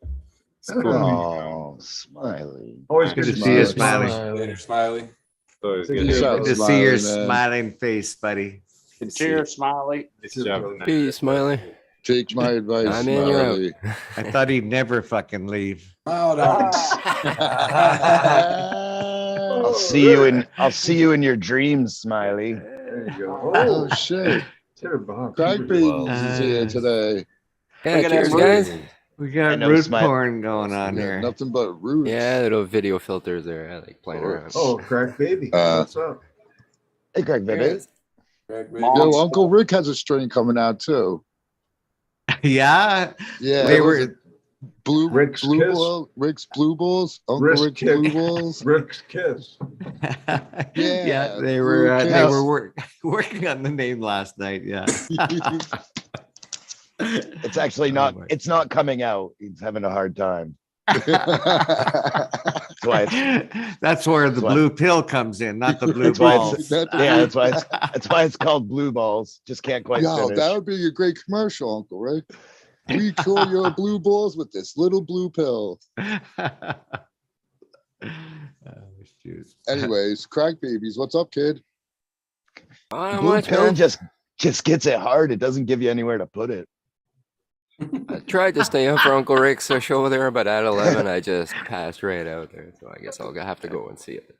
it's cool. Oh, Smiley. always Good good to see you, Smiley. Smiley. Later, Smiley. It's always Take good. care, Shout brother. Good to out see your Smiley, man. smiling face, buddy. Good to see you. Cheers, Smiley. Nice Cheers, job. brother. Peace, Smiley. Take my advice, I'm in, you're out. Smiley. I thought he'd never fucking leave. Oh, no. I'll see you in your dreams, Smiley. There you go. Oh Oh, shit! Bob. Crack Babies is here today. Yeah, Look at cheers, that guys. We I got know, root Smiley. porn going on Yeah, here. nothing but roots. Yeah, little video filters there. I like playing around. Oh, crack baby. Uh, What's up? Hey, Greg, There it baby. is. Greg, baby. Yo, Uncle Rick has a strain coming out too. Yeah, Yeah, they was it were. Rick's Blue Kiss? Ball, Rick's Blue Balls, Uncle Rick's Rick's Kick. Blue Balls. Rick's kiss. Yeah, they Blue were. They Kiss. were working on the name last night. Yeah. It's actually Oh not. my It's not coming out. He's having a hard time. That's why. That's where the That's why- blue pill comes in, not the blue That's why balls. it's- Yeah, that's why it's called Blue Balls. Just can't quite Yo, finish. that would be a great commercial, Uncle Rick. We cure your blue balls with this little blue pill. Oh, shoot. Anyways, Crack Babies, what's up, kid? Oh, not Blue much, pill man. just gets it hard. It doesn't give you anywhere to put it. I tried to stay up for Uncle Rick's show there, but at 11, I just passed right out there. So I guess I'll have to go and see it.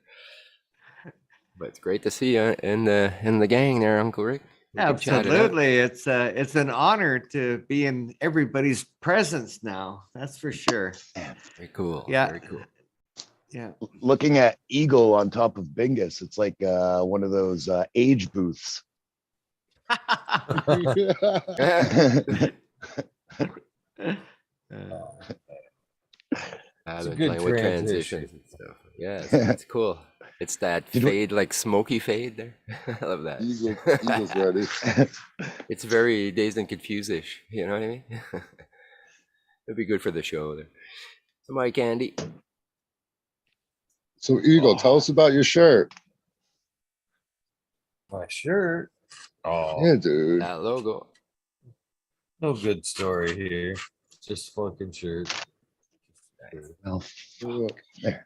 But it's great to see you in the gang there, Uncle Rick. We can chat it out. Absolutely, it's an honor to be in everybody's presence now. That's for sure. Very cool. Yeah. Very cool. Yeah. Looking at Eagle on top of Bingus, it's like one of those age booths. I've It's a been good playing with transition. transitions and stuff. Yeah, it's cool. It's that Did we- fade, like smoky fade there. I love that. Eagles ready. It's very dazed and confused-ish. You know what I mean? It'd be good for the show there. So my candy. So, Eagle, tell us about your shirt. My shirt. Oh, Yeah, dude. That logo. no good story here. Just fucking shirt. Well, Look. there.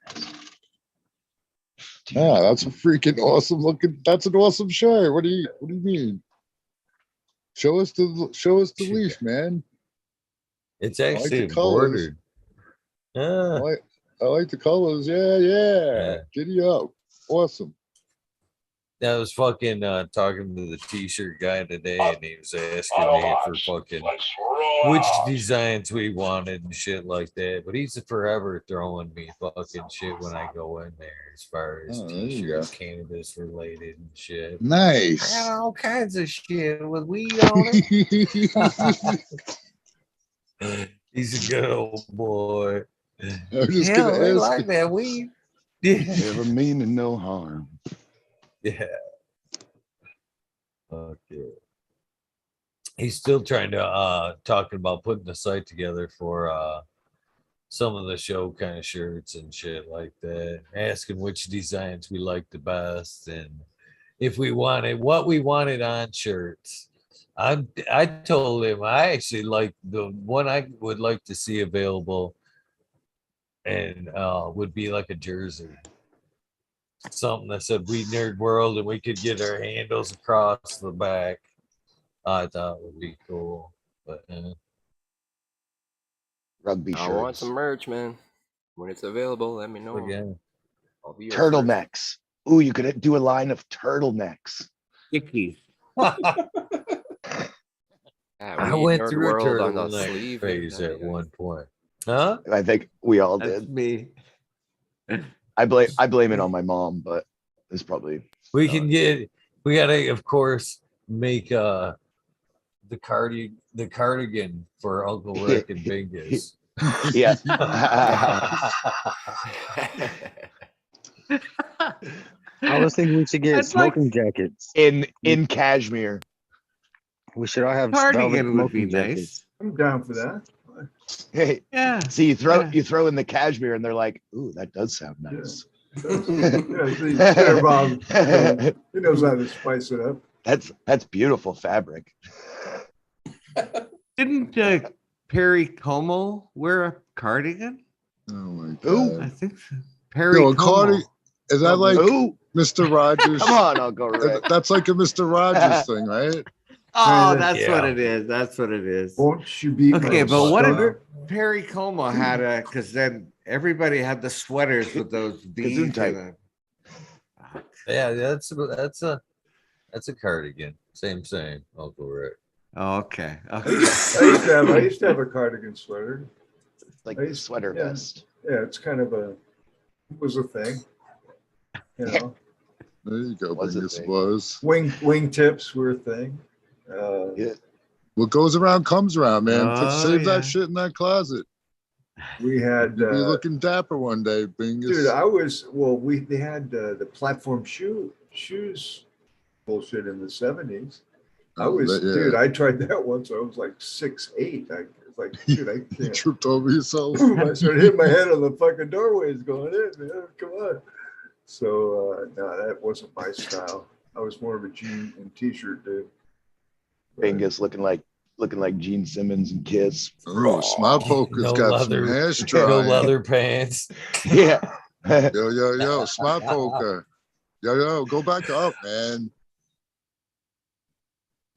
Yeah, that's a freaking awesome looking. That's an awesome shirt. What do you mean? Show us the leaf, man. It's like actually the colors. embroidered. Yeah. I like the colors. Yeah. Yeah. Giddy up. Awesome. I was fucking talking to the t-shirt guy today, and he was asking me for fucking which designs we wanted and shit like that. But he's forever throwing me fucking shit when I go in there, as far as Oh, there you t-shirts, cannabis related and shit. I Nice. got all kinds of shit with weed on it. He's a good old boy. I was just Hell, gonna they ask. like that weed. Never meaning no harm. Yeah. Okay. He's still trying to talking about putting the site together for some of the show kind of shirts and shit like that. Asking which designs we like the best and if we wanted what we wanted on shirts. I told him I actually like the one I would like to see available and would be like a jersey. Something that said "We Nerd World" and we could get our handles across the back. I thought would be cool, but Rugby I want shirts. some merch, man. When it's available, let me know. again, I'll be your first. Turtlenecks. Ooh, you could do a line of turtlenecks. Icky. Yeah, I we went Nerd through a World on the turtleneck sleeve. phase Yeah, at yeah. one point. Huh? I think we all That's did. me. I blame it on my mom, but it's probably We can get. We gotta, of course, make the cardigan for Uncle Rick and Bingus. yeah. I was thinking we should get I'd like- smoking jackets. in cashmere. We should all have Cardigan velvet would be smoking jackets. nice. I'm down for that. Hey, Yeah. see you throw yeah. you throw in the cashmere and they're like, ooh, that does sound nice. Yeah, see, there, Bob, he knows how to spice it up. That's beautiful fabric. Didn't Perry Como wear a cardigan? Oh my Ooh. I god. think so. Perry Yo, a Como. cardi- Is that like Ooh, Mr. Rogers? come on, Uncle Rick. That's like a Mr. Rogers thing, right? Oh, Kinda, that's what yeah. it is. That's what it is. Won't you be Okay, my but what star? if Perry Como had a? Because then everybody had the sweaters with those V's in type. it. Yeah, that's a cardigan. Same, Uncle Rick. Oh, okay. I Okay. used to have a cardigan sweater. It's like I the used- sweater yeah. vest. Yeah, it's kind of it was a thing. You know, There you go, Was it Bingus big? was. wing tips were a thing. Yeah. What goes around comes around, man. Oh, Save yeah. that shit in that closet. We had You'll be looking dapper one day, Bingus. dude, they had the platform shoes bullshit in the 70s. Dude, I tried that once. I was like 6'8". I was like, dude, I You can't. tripped over yourself. I started hitting my head on the fucking doorways going in, man. Come on. So no, that wasn't my style. I was more of a jean and t-shirt dude. Bingus looking like Gene Simmons and Kiss. Oh, Smart Poker's No got leather, some hair no drying. leather pants. Yeah. Yo, Smart Poker. Yo, go back up, man.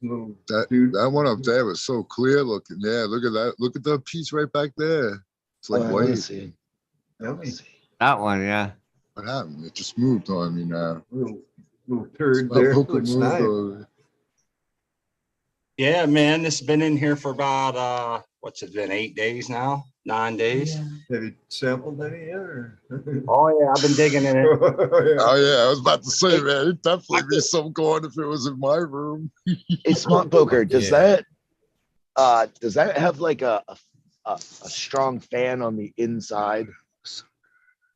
Little That dude. that one up there was so clear looking. Yeah, look at that. Look at the piece right back there. It's like Let me white. see. Yummy. That one, yeah. What happened? It just moved on me now. Little turd Smart there. Poker Looks moved nice. on me. Yeah, man, this has been in here for about what's it been, 8 days now? 9 days? Have you sampled any yet? Or? Oh yeah, I've been digging in it. Oh yeah, I was about to say, man, it'd definitely be some going if it was in my room. Hey, Smart Poker, does Yeah. that have like a strong fan on the inside?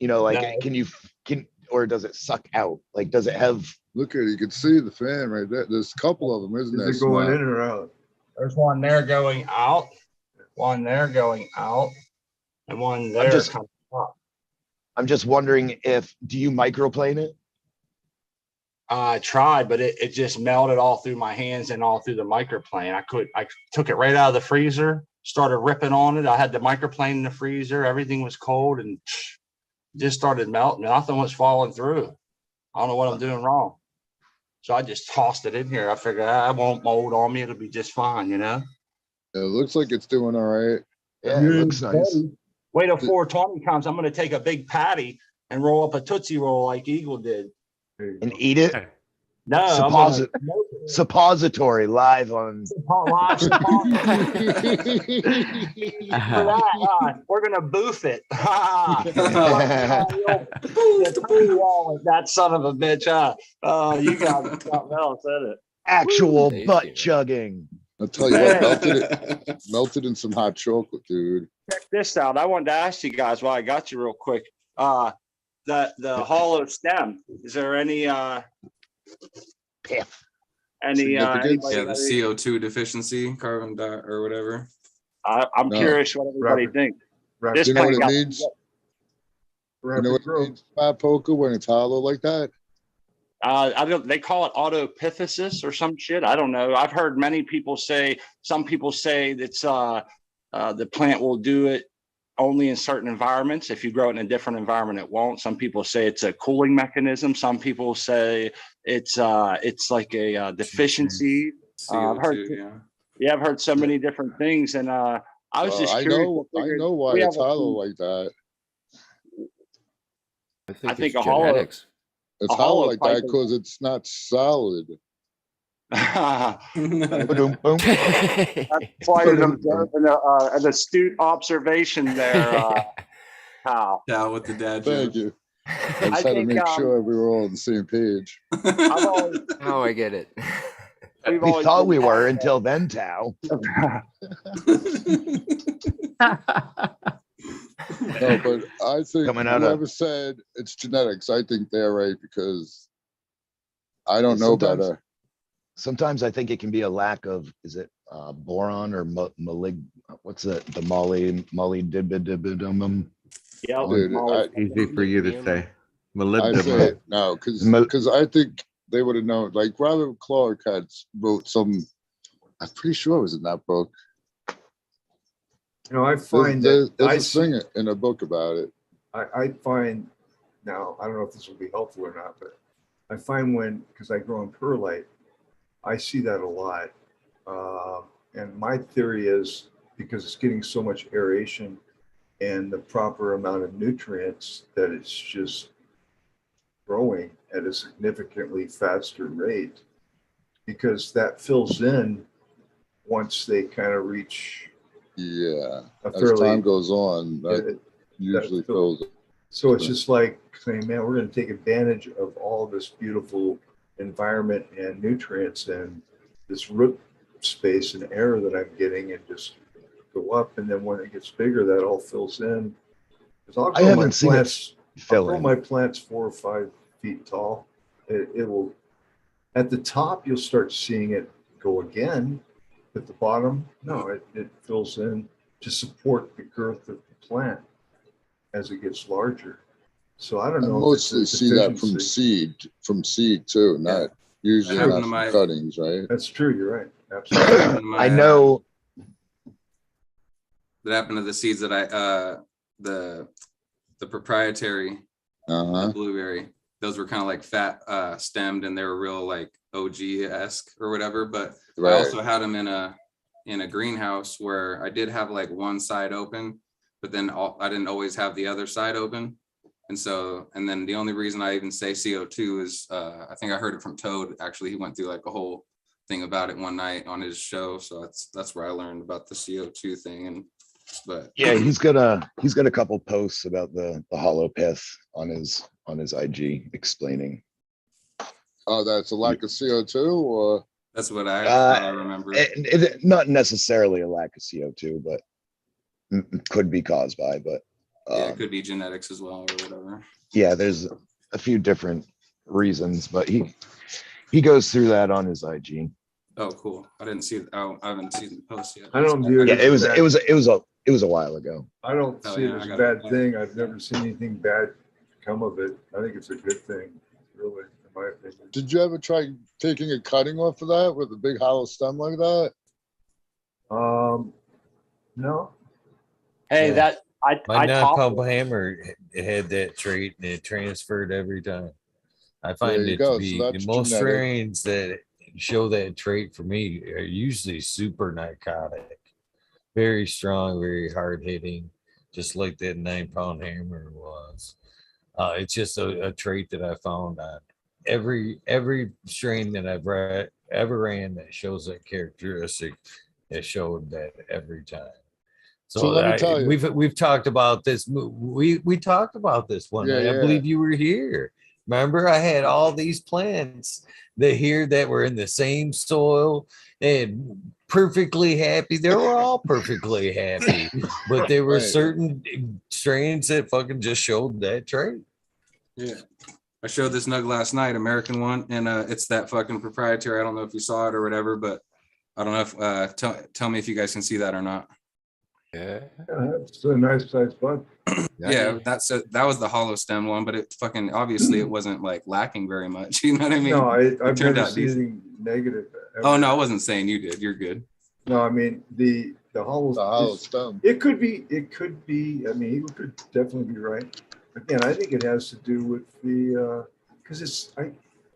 You know, like No. or does it suck out? Like, does it have? Look at it, you can see the fan right there. There's a couple of them, isn't there? Is it going Smart? in or out? There's one there going out, one there going out, and one there just- coming up. I'm just wondering do you microplane it? I tried, but it just melted all through my hands and all through the microplane. I took it right out of the freezer, started ripping on it. I had the microplane in the freezer. Everything was cold and just started melting. Nothing was falling through. I don't know what I'm doing wrong. So I just tossed it in here. I figured I won't mold on me. It'll be just fine, you know? It looks like it's doing all right. Yeah, it looks nice. Wait till 420 comes. I'm going to take a big patty and roll up a Tootsie Roll like Eagle did. And eat it. No, Suppository live on. We're going to boof it. That son of a bitch. You got something else, isn't it? Actual Tasty, butt man. chugging. I'll tell you what, melted in some hot chocolate, dude. Check this out. I wanted to ask you guys while I got you real quick. the hollow stem. Is there any Piff. anybody Significance? Yeah, the got any- CO2 deficiency, carbon or whatever. I'm No. curious what everybody Rapid- thinks. Rapid- This You know what plant it got- means? You know what it growth. means, Fat Poker, when it's hollow like that? I don't. They call it autoepiphysis or some shit. I don't know. I've heard many people say. Some people say it's the plant will do it only in certain environments. If you grow it in a different environment, it won't. Some people say it's a cooling mechanism. Some people say it's like a deficiency. I've CO2, heard. yeah. I've heard so many different things, and I was just I curious. know why we it's have a hollow few- like that. I think think it's a hollow- genetics. It's A hollow hollow like pipe that because it's not solid. Boom, boom. Quite an astute observation there, Kyle. Down with the dad Thank joke. you. I I just had to think, make sure we were all on the same page. I've always, Now I get it. we've We always thought been we were taught until then, Tao. No, but I think Coming out of- whoever said it's genetics, I think they're right because I don't know Sometimes- better. Sometimes I think it can be a lack of, is it boron or malig? What's it? The molybdenum. Yeah, Dude, Easy for you to say. I'd Molybdenum. say no, because I think they would have known. Like Robert Clark wrote some. I'm pretty sure it was in that book. You know, I find that There's a thing in a book about it. I find now, I don't know if this will be helpful or not, but I find because I grow in perlite, I see that a lot. And my theory is because it's getting so much aeration and the proper amount of nutrients that it's just growing at a significantly faster rate because that fills in once they kind of reach Yeah, a as fairly time goes on, that it- usually fills- fills. So it's just like saying, man, we're going to take advantage of all this beautiful environment and nutrients and this root space and air that I'm getting and just go up. And then when it gets bigger, that all fills in. 'Cause I'll I grow haven't my seen it plants, I'll fill grow in. my plants 4 or 5 feet tall. It will, at the top, you'll start seeing it go again. At the bottom, no, it fills in to support the girth of the plant as it gets larger. So I don't I know. if it's a mostly see that deficiency. from seed too, not usually That not happened from to my- cuttings, right? That's true. You're right. Absolutely. I know. That happened to the seeds that the proprietary Uh-huh. blueberry. Those were kind of like fat stemmed and they were real like OG-esque or whatever. But I Right. also had them in a greenhouse where I did have like one side open, but then I didn't always have the other side open. And then the only reason I even say CO2 is I think I heard it from Toad. Actually, he went through like a whole thing about it one night on his show. So that's where I learned about the CO2 thing. But Yeah, he's got a couple posts about the hollow pith on his IG explaining. Oh, that's a lack of CO2 or that's what I remember. Not necessarily a lack of CO2, but could be caused by. But Yeah, it could be genetics as well or whatever. yeah, there's a few different reasons, but he goes through that on his IG. Oh, cool. I didn't see it. I haven't seen the post yet. I don't view it. Yeah, as it was a while ago. I don't Oh, see yeah, it as I a got bad it. thing. I've never seen anything bad come of it. I think it's a good thing, really, in my opinion. did you ever try taking a cutting off of that with a big hollow stem like that? No. Hey, Yeah. that My I non-pump topped hammer had that trait and it transferred every time. I There find you it go. to So be the that's most genetic. strains that show that trait for me are usually super narcotic, very strong, very hard hitting, just like that 9-pound hammer was. It's just a trait that I found on every strain that I've ever ran that shows that characteristic. It showed that every time. So let me tell you. We've talked about this. We talked about this one. Yeah, night. I yeah. believe you were here. Remember, I had all these plants that were in the same soil and perfectly happy. They were all perfectly happy, but there were Right. certain strains that fucking just showed that trait. Yeah. I showed this nug last night, American one, and it's that fucking proprietary. I don't know if you saw it or whatever, but I don't know if tell me if you guys can see that or not. Yeah. It's a nice size bud. Yeah, that was the hollow stem one, but it fucking obviously it wasn't like lacking very much. You know what I mean? No, I've turned never out seen decent. anything negative. Oh no, I wasn't saying you did. You're good. No, I mean the hollow stem. It could be. I mean, he could definitely be right. Again, I think it has to do with the because it's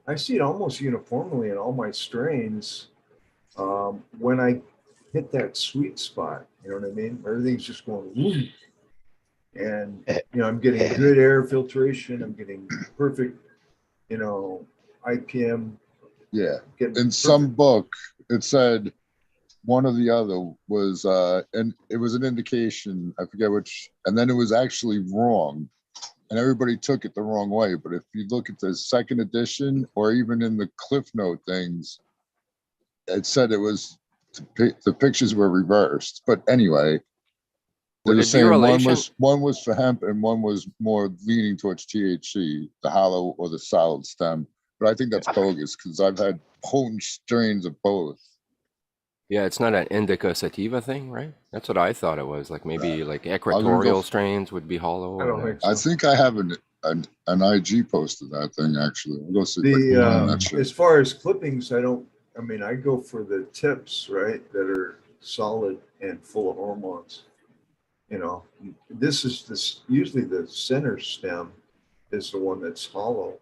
I see it almost uniformly in all my strains. When I hit that sweet spot, you know what I mean? Everything's just going woo. And I'm getting good air filtration. I'm getting perfect, IPM. Yeah. In some book, it said one or the other was, and it was an indication, I forget which, and then it was actually wrong. And everybody took it the wrong way. But if you look at the second edition or even in the Cliff Note things, it said it was the pictures were reversed. But anyway, they were saying one was for hemp and one was more leaning towards THC, the hollow or the solid stem. But I think that's bogus because I've had potent strains of both. Yeah, it's not an indica sativa thing, right? That's what I thought it was. Like maybe like equatorial strains would be hollow. I don't think so. I think I have an IG post of that thing actually. We'll go see if I can find that shit. As far as clippings, I go for the tips, right, that are solid and full of hormones. Usually the center stem is the one that's hollow,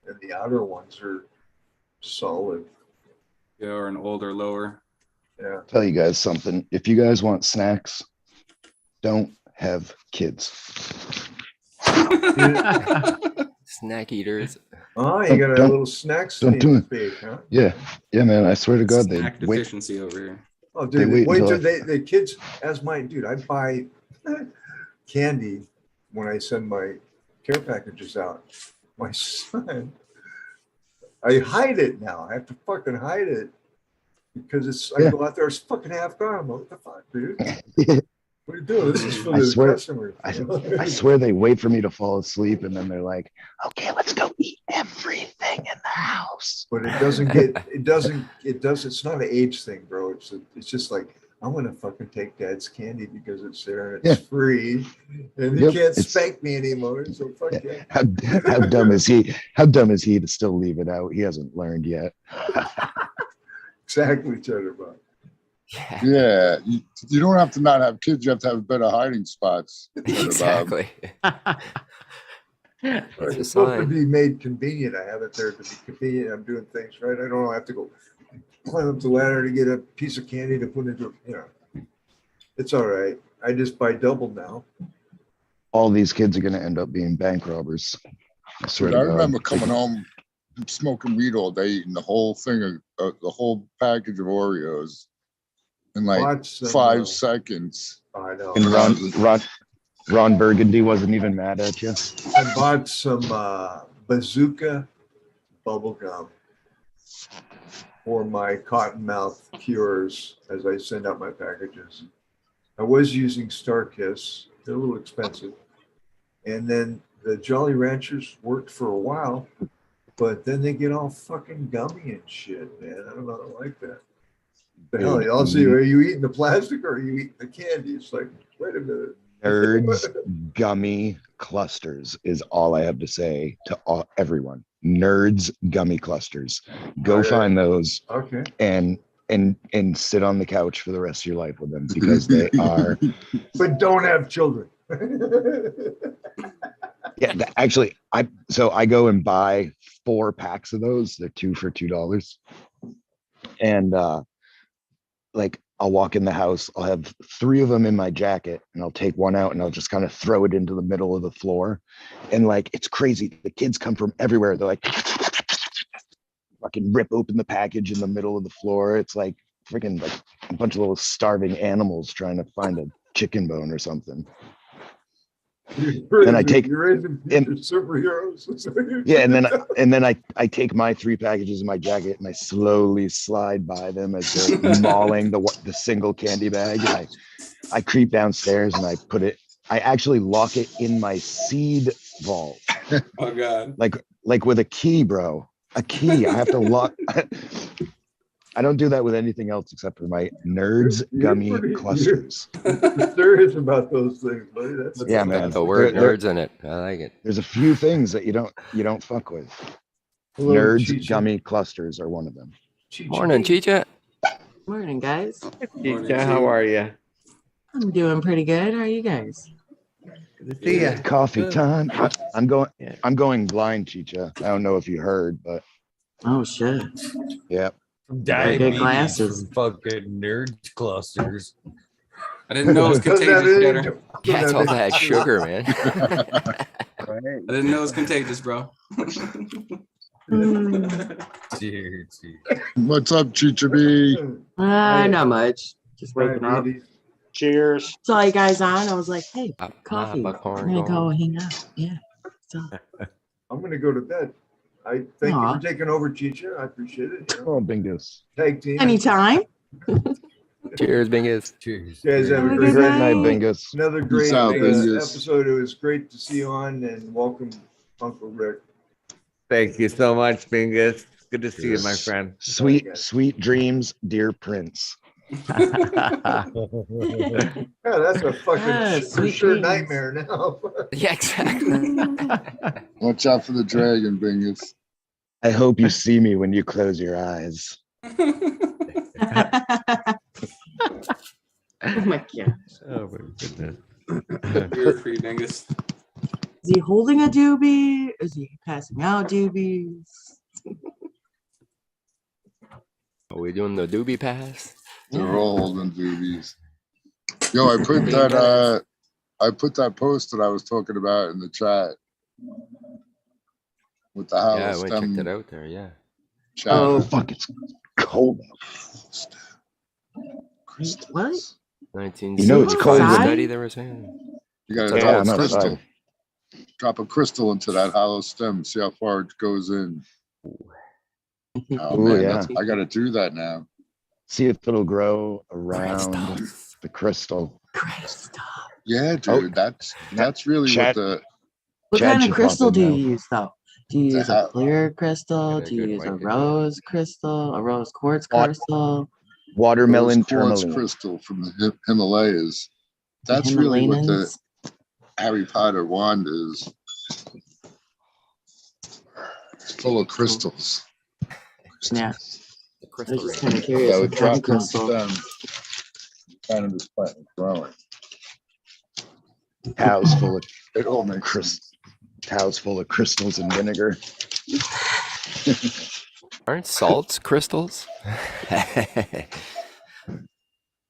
and the outer ones are solid. Yeah, or an older lower. Yeah. Tell you guys something. If you guys want snacks, don't have kids. Snack eaters. Oh, you got a little snack bake, huh? Yeah, man. I swear to God, snack deficiency over here. Oh, dude, wait till the kids, as mine, dude. I buy candy when I send my care packages out. My son, I hide it now. I have to fucking hide it because I go out there, it's fucking half gone. I'm like, what the fuck, dude? What are you doing? This is for the customers. I swear they wait for me to fall asleep and then they're like, okay, let's go eat everything in the house. But it's not an age thing, bro. It's just like, I'm going to fucking take dad's candy because it's there and it's free and he can't spank me anymore. So fuck yeah. How dumb is he? How dumb is he to still leave it out? He hasn't learned yet. Exactly, Chatterbot. Yeah, you don't have to not have kids. You have to have better hiding spots. Exactly. It's supposed to be made convenient. I have it there to be convenient. I'm doing things right. I don't have to go climb up the ladder to get a piece of candy to put into. It's all right. I just buy double now. All these kids are going to end up being bank robbers. I remember coming home, smoking weed all day, eating the whole thing of the whole package of Oreos in like 5 seconds. I know. And Ron Burgundy wasn't even mad at you. I bought some Bazooka bubble gum for my cottonmouth cures as I send out my packages. I was using Star Kiss. They're a little expensive. And then the Jolly Ranchers worked for a while, but then they get all fucking gummy and shit, man. I don't know. I don't like that. The hell, I'll see, are you eating the plastic or are you eating the candy? It's like, wait a minute. Nerds gummy clusters is all I have to say to everyone. Nerds gummy clusters. Go find those. Okay. And sit on the couch for the rest of your life with them because they are. But don't have children. Yeah, actually, I go and buy 4 packs of those. They're 2 for $2, and I'll walk in the house. I'll have 3 of them in my jacket, and I'll take one out and I'll just kind of throw it into the middle of the floor, and it's crazy. The kids come from everywhere. They're like, fucking rip open the package in the middle of the floor. It's like freaking like a bunch of little starving animals trying to find a chicken bone or something. And I take superheroes. Yeah, and then I take my 3 packages in my jacket and I slowly slide by them as they're mauling the single candy bag. And I creep downstairs and I actually lock it in my seed vault Oh God. Like with a key, bro. A key. I have to lock. I don't do that with anything else except for my nerds gummy clusters. You're serious about those things, buddy. That's Yeah, Got man. the word There- nerds in it. I like it. There's a few things that you don't fuck with. Hello, Nerds Chicha. gummy clusters are one of them. Chicha. Morning, Chicha. Morning, guys. Chicha, how are you? I'm doing pretty good. How are you guys? Good to see ya. Coffee Good. time. I'm going. Yeah. I'm going blind, Chicha. I don't know if you heard, but Oh shit. yeah. From Gotta get diabetes, glasses. from fucking nerd clusters. I didn't know it was Does that contagious, mean- Gator. Yeah, it's all that sugar, man. I didn't know it was contagious, bro. Cheers. What's up, Chicha B? Not much. Just waking up. Diabetes. Cheers. Saw you guys on. I was like, hey, My coffee. I'm popcorn gonna go going. hang out. Yeah. So I'm gonna go to bed. I thank Aw. you for taking over, Chicha. I appreciate it. You know, Oh, Bingus. tag team. anytime. Cheers, Bingus. Cheers. You guys have a Have a great good Great night, night. Bingus. Another great out, Bingus. episode. It was great to see you on, and welcome, Uncle Rick. Thank you so much, Bingus. Good to see you, my Yes. friend. Sweet dreams, dear Prince. Yeah, that's a fucking Ah, for sweet sure dreams. nightmare now. Yeah, exactly. Watch out for the dragon, Bingus. I hope you see me when you close your eyes. Oh my god. Oh my goodness. Beer free Bingus. Is he holding a doobie? Is he passing out doobies? Are we doing the doobie pass? They're all holding doobies. Yo, I put that post that I was talking about in the chat with the hollow Yeah, we stem checked it out there. Yeah. chat. Oh. Fuck, it's cold. What? 19 You know it's cold when- study they were saying. You gotta Yeah, drop I'm a outside. crystal. Drop a crystal into that hollow stem. See how far it goes in. Oh Ooh, man, yeah. I gotta do that now. See if it'll grow around the crystal. Crystal. Yeah, Oh. dude, that's really Chat. what the What Chad kind of should crystal pop do in you use though? Do you use a how- clear crystal? Get a Do you good use a mic in rose crystal? A rose quartz Wat- crystal? Watermelon rose quartz tourmaline. crystal from the Himalayas. That's really what the Himalayans? Harry Potter wand is. It's full of crystals. Yeah. The I crystal was just ring. kind of curious. Yeah, What with kind of dropping crystal? stem, kind of just plant growing. Towels full of It all makes towels full of crystals and vinegar. Aren't salts crystals?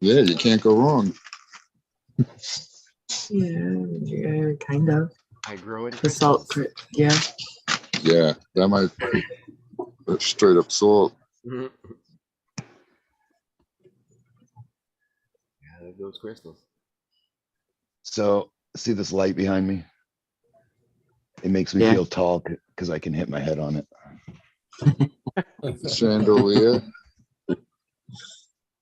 Yeah, you can't go wrong. Yeah, kind of. I grow in The salt, crystals. yeah. Yeah, that might that's straight up salt. Mhm. Yeah, those crystals. So see this light behind me? It makes me Yeah. feel tall because I can hit my head on it. Chandelier.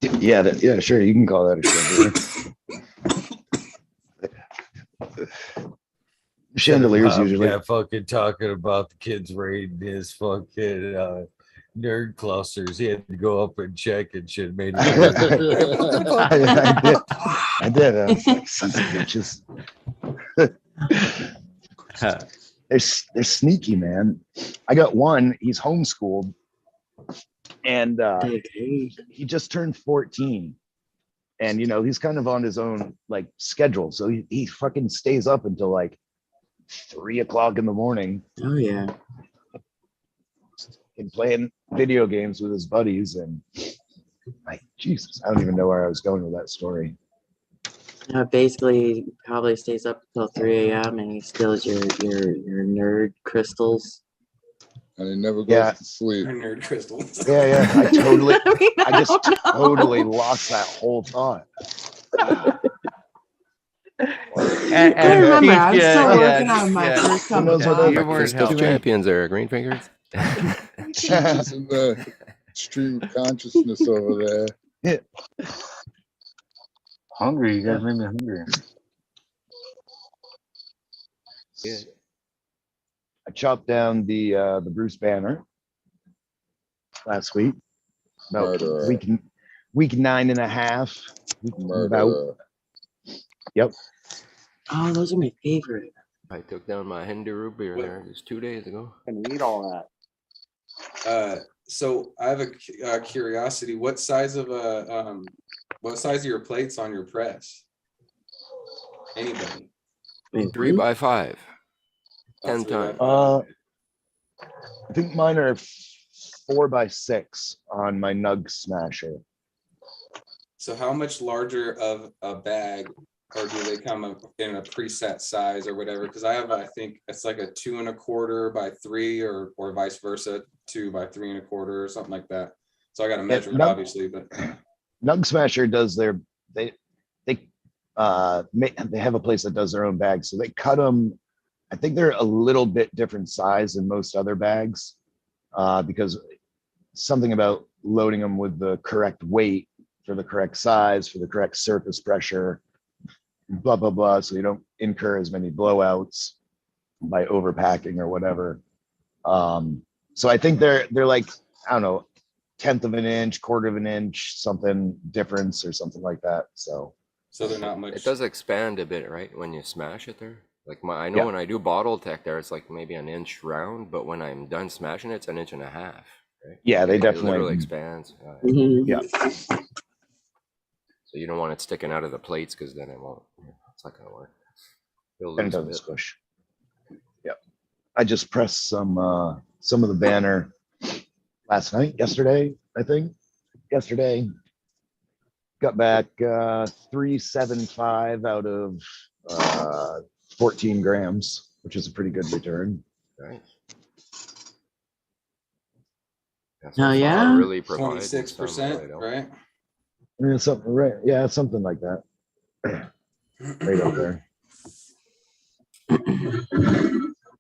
Yeah, yeah, sure. You can call that a chandelier. Chandeliers usually. Yeah, fucking talking about the kids raiding his fucking nerd clusters. He had to go up and check and shit. Made it. I did. I was like, sons of bitches. They're sneaky, man. I got one. He's homeschooled, and he just turned 14. And he's kind of on his own like schedule, so he fucking stays up until like 3 o'clock in the morning Oh yeah. and playing video games with his buddies. And like, Jesus, I don't even know where I was going with that story. Basically, probably stays up till 3 a.m. and he steals your nerd crystals. And he never goes Yeah. to sleep. Nerd crystals. Yeah. I totally, I just don't know. totally lost that whole thought. I remember. I'm still working on my first Who knows couple what of that- Crystal champions are greenfingers. She's in the stream of consciousness over there. Hungry. You guys made me hungry. Yeah. I chopped down the Bruce banner last week. About Murderer. week 9.5. About. Murderer. Yep. Oh, those are my favorite. I took down my Hindu root beer there just 2 days ago. And eat all that. So I have a curiosity. What size of your plates on your press? Anybody? 3 by 5. 10 3 by times. 5. I think mine are 4x6 on my Nug Smasher. So how much larger of a bag, or do they come in a preset size or whatever? Because I think it's like a 2 1/4 by 3, or vice versa, 2 by 3 1/4 or something like that. So I got to measure it, obviously, but Nug Smasher does they have a place that does their own bags, so they cut them. I think they're a little bit different size than most other bags, because something about loading them with the correct weight for the correct size, for the correct surface pressure, blah, blah, blah. So you don't incur as many blowouts by overpacking or whatever. So I think they're like, I don't know, 1/10 of an inch, 1/4 of an inch, something difference or something like that. So they're not much. It does expand a bit, right? When you smash it there. Like I know when I do bottle tech there, it's like maybe 1 inch round, but when I'm done smashing it, it's 1.5 inches, right? yeah, they It definitely literally expands. Yeah. So you don't want it sticking out of the plates because then it won't. It's not gonna work. And it doesn't squish. Yep. I just pressed some of the banner yesterday, I think. Yesterday. Got back 375 out of 14 grams, which is a pretty good return. Right. Oh, yeah? Really 26%, right? Yeah, something like that. Right up there.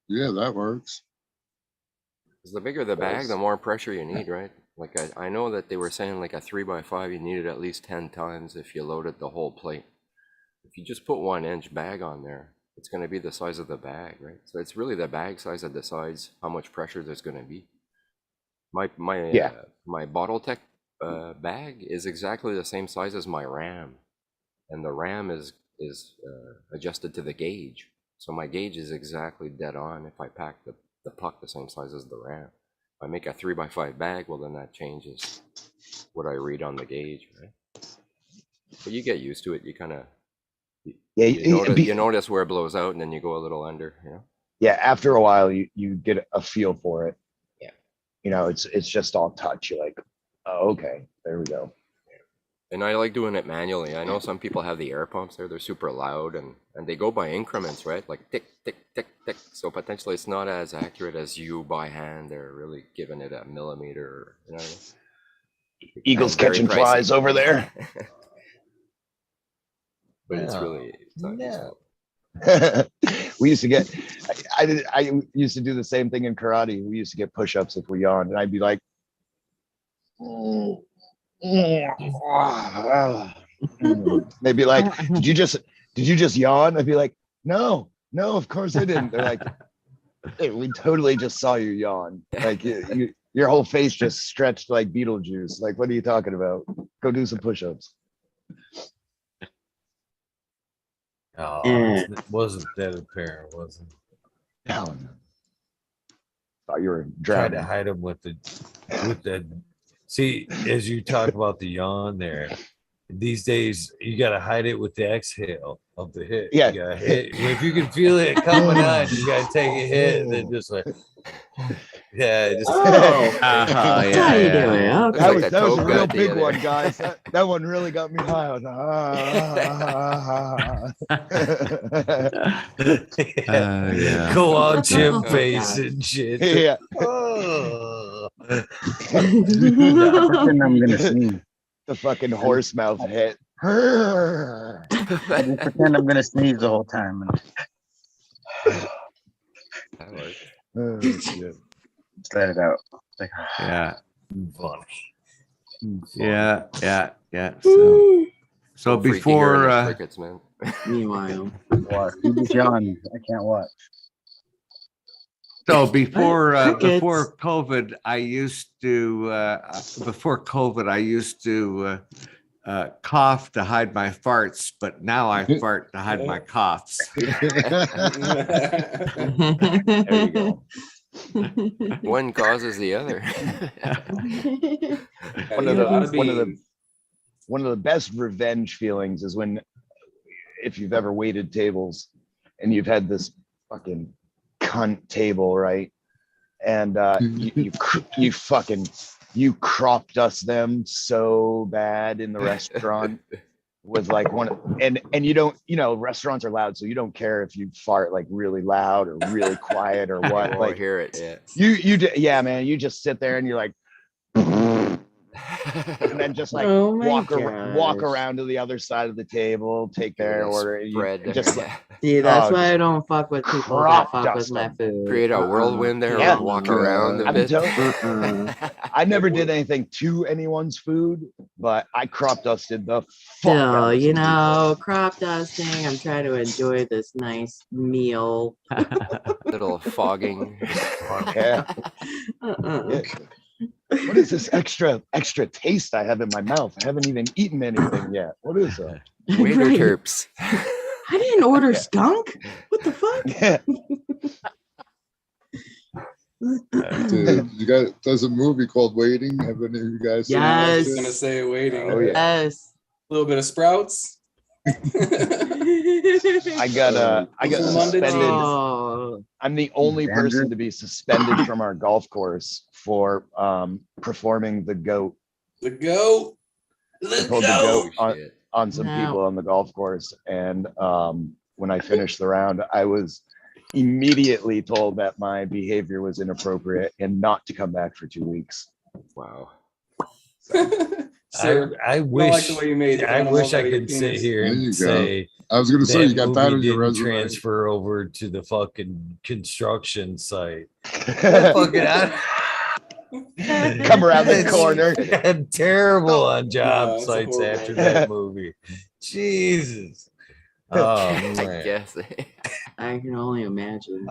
Yeah, that works. Because the bigger the bag, the more pressure you need, right? Like I know that they were saying like a 3 by 5, you need it at least 10 times if you loaded the whole plate. If you just put 1 inch bag on there, it's going to be the size of the bag, right? So it's really the bag size that decides how much pressure there's going to be. My bottle tech bag is exactly the same size as my ram, and the ram is adjusted to the gauge. So my gauge is exactly dead on if I pack the puck the same size as the ram. If I make a 3 by 5 bag, well then that changes what I read on the gauge, right? But you get used to it. You kind of you notice where it blows out, and then you go a little under, you know. Yeah, after a while, you get a feel for it. Yeah, you know, it's just all touch. You're like, oh, okay, there we go. And I like doing it manually. I know some people have the air pumps there; they're super loud, and they go by increments, right? Like tick, tick, tick, tick. So potentially, it's not as accurate as you by hand. They're really giving it a millimeter. You know what I mean? Eagles catching flies over there. But it's really we used to get. I used to do the same thing in karate. We used to get push-ups if we yawned, and I'd be like, they'd be like, did you just yawn? I'd be like, no, of course I didn't. They're like, hey, we totally just saw you yawn. Like your whole face just stretched like Beetlejuice. Like, what are you talking about? Go do some push-ups. Oh, it wasn't that apparent, was it? No. Thought you were trying driving. to hide them with the. See, as you talk about the yawn there, these days you gotta hide it with the exhale of the hit. Yeah. You gotta hit. If you can feel it coming on, you gotta take a hit and then just like. Yeah, just That's how you do it. Okay. That was a real big one, guys. That one really got me high on. Yeah. Go on, chimp face and shit. Yeah. Oh. Pretend I'm gonna sneeze. The fucking horse mouth hit. I just pretend I'm gonna sneeze the whole time. Oh, shit. Just let it out. Like, Yeah. Funny. Yeah. So Go freaking hear before those crickets, man. Meanwhile, what? You just yawned. I can't watch. So before Crickets. COVID, I used to cough to hide my farts, but now I fart to hide my coughs. There you go. One causes the other. One of the best revenge feelings is when, if you've ever waited tables and you've had this fucking cunt table, right? And you crop dust them so bad in the restaurant with like and you don't, restaurants are loud, so you don't care if you fart like really loud or really quiet or what. Like hear it, yeah, man, you just sit there and you're like, and then just like walk around to the other side of the table, take their order, See, that's why I don't fuck with people that fuck with my food. Create a whirlwind there, and walk around a bit. I never did anything to anyone's food, but I crop dusted the fuck Still, crop dusting. I'm trying to enjoy this nice meal. Little fogging. Yeah. What is this extra taste I have in my mouth? I haven't even eaten anything yet. What is that? Waiter terps. I didn't order skunk. What the fuck? Yeah. Dude, there's a movie called Waiting. Have any of you guys seen I was Yes. gonna say Waiting. Oh, yeah. Yes. A little bit of Sprouts. I got suspended. Oh. I'm the only person to be suspended from our golf course for performing the goat. The goat. I pulled the goat on some people on the golf course, and when I finished the round, I was immediately told that my behavior was inappropriate and not to come back for 2 weeks. Wow. Sir, I wish like the way you made it. I wish I could Penis. sit here There and you go. say I was gonna say you got that movie on your didn't resume. transfer over to the fucking construction site. Fucking Come around the corner. I'm terrible on job it's a sites horrible after movie. that movie. Jesus. Oh I man. guess. I can only imagine.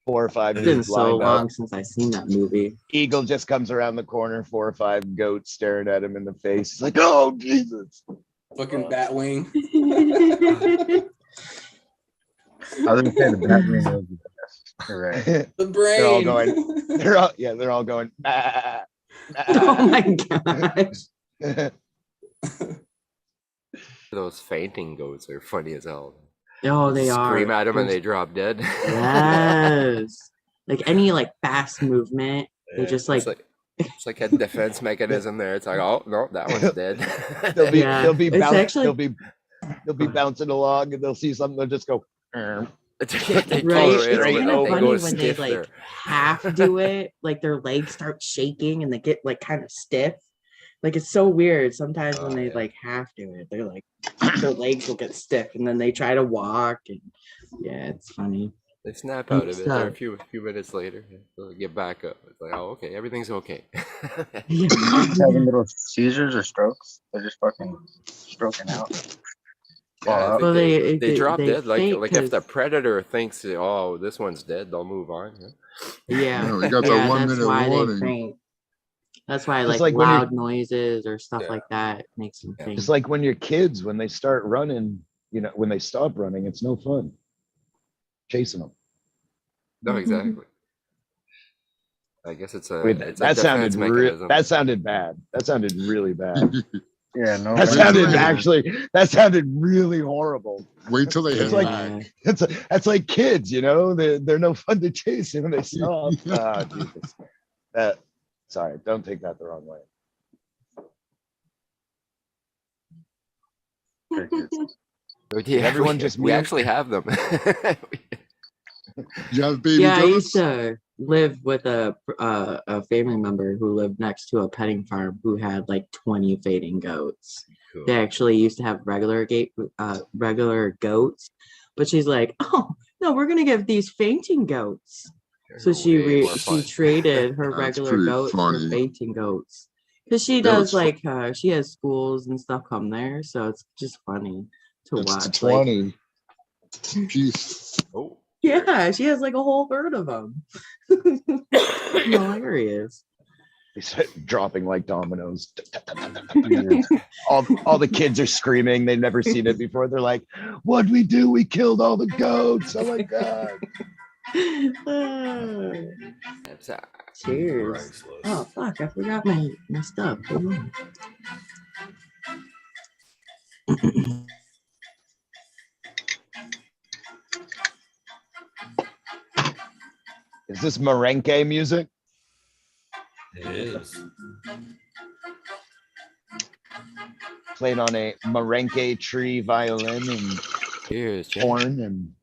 4 or 5 It's been dudes so lined long up. since I've seen that movie. Eagle just comes around the corner, 4 or 5 goats staring at him in the face. He's like, oh, Jesus. Fucking Batwing. I was gonna say the Batman was the best. Correct. The brain. They're all going, they're all going, ah, Oh my gosh. Those fainting goats are funny as hell. Oh, they Scream are. at them and they drop dead. Yes. Like any fast movement, they just It's like a defense mechanism there. It's like, oh no, that one's dead. they'll be Yeah, they'll be it's bouncing, actually- they'll be bouncing along and they'll see something, they'll just go, They Right? tolerate It's it, kind they of go funny when stiff they there. half do it, like their legs start shaking and they get kind of stiff. Like it's so weird. Sometimes when they half do it, they're their legs will get stiff and then they try to walk and yeah, it's funny. They snap out of It's, it there a few minutes later. They'll get back up. It's like, oh, okay, everything's okay. Having little seizures or strokes. They're just fucking stroking out. Yeah, I think Well, they they- drop they dead. Like faint if the 'cause- predator thinks, oh, this one's dead, they'll move on. Yeah, No, we got that 1 that's minute why warning. they faint. That's why Just like when you're- loud noises or stuff like that makes them faint. it's like when your kids, when they start running, when they stop running, it's no fun chasing them. No, exactly. I guess it's a Wait, it's a that sounded defense mechanism. that sounded bad. That sounded really bad. Yeah, no. That sounded really horrible. Wait till they hit It's like back. that's like kids, they're no fun to chase when they stop. Ah, Jesus. Sorry, don't take that the wrong way. Yeah, Everyone just we mute. actually have them. You have baby Yeah, I goats? used to live with a family member who lived next to a petting farm who had 20 fainting goats. Cool. They actually used to have regular goats, but she's like, oh no, we're gonna give these fainting goats. So They're way more she fun. traded her That's regular pretty goats funny. for fainting goats because she That does was she has schools and stuff come there, so it's just funny to It's watch. 20. Peace. Oh, Yeah, she has like a whole herd of them. Hilarious. They start dropping like dominoes. All the kids are screaming. They've never seen it before. They're like, "What'd we do? We killed all the goats! Oh my god!" That's Cheers. Priceless. Oh fuck! I forgot my stuff. Hold on. Is this merengue music? It is. Played on a merengue tree violin and cheers, Jay. horn and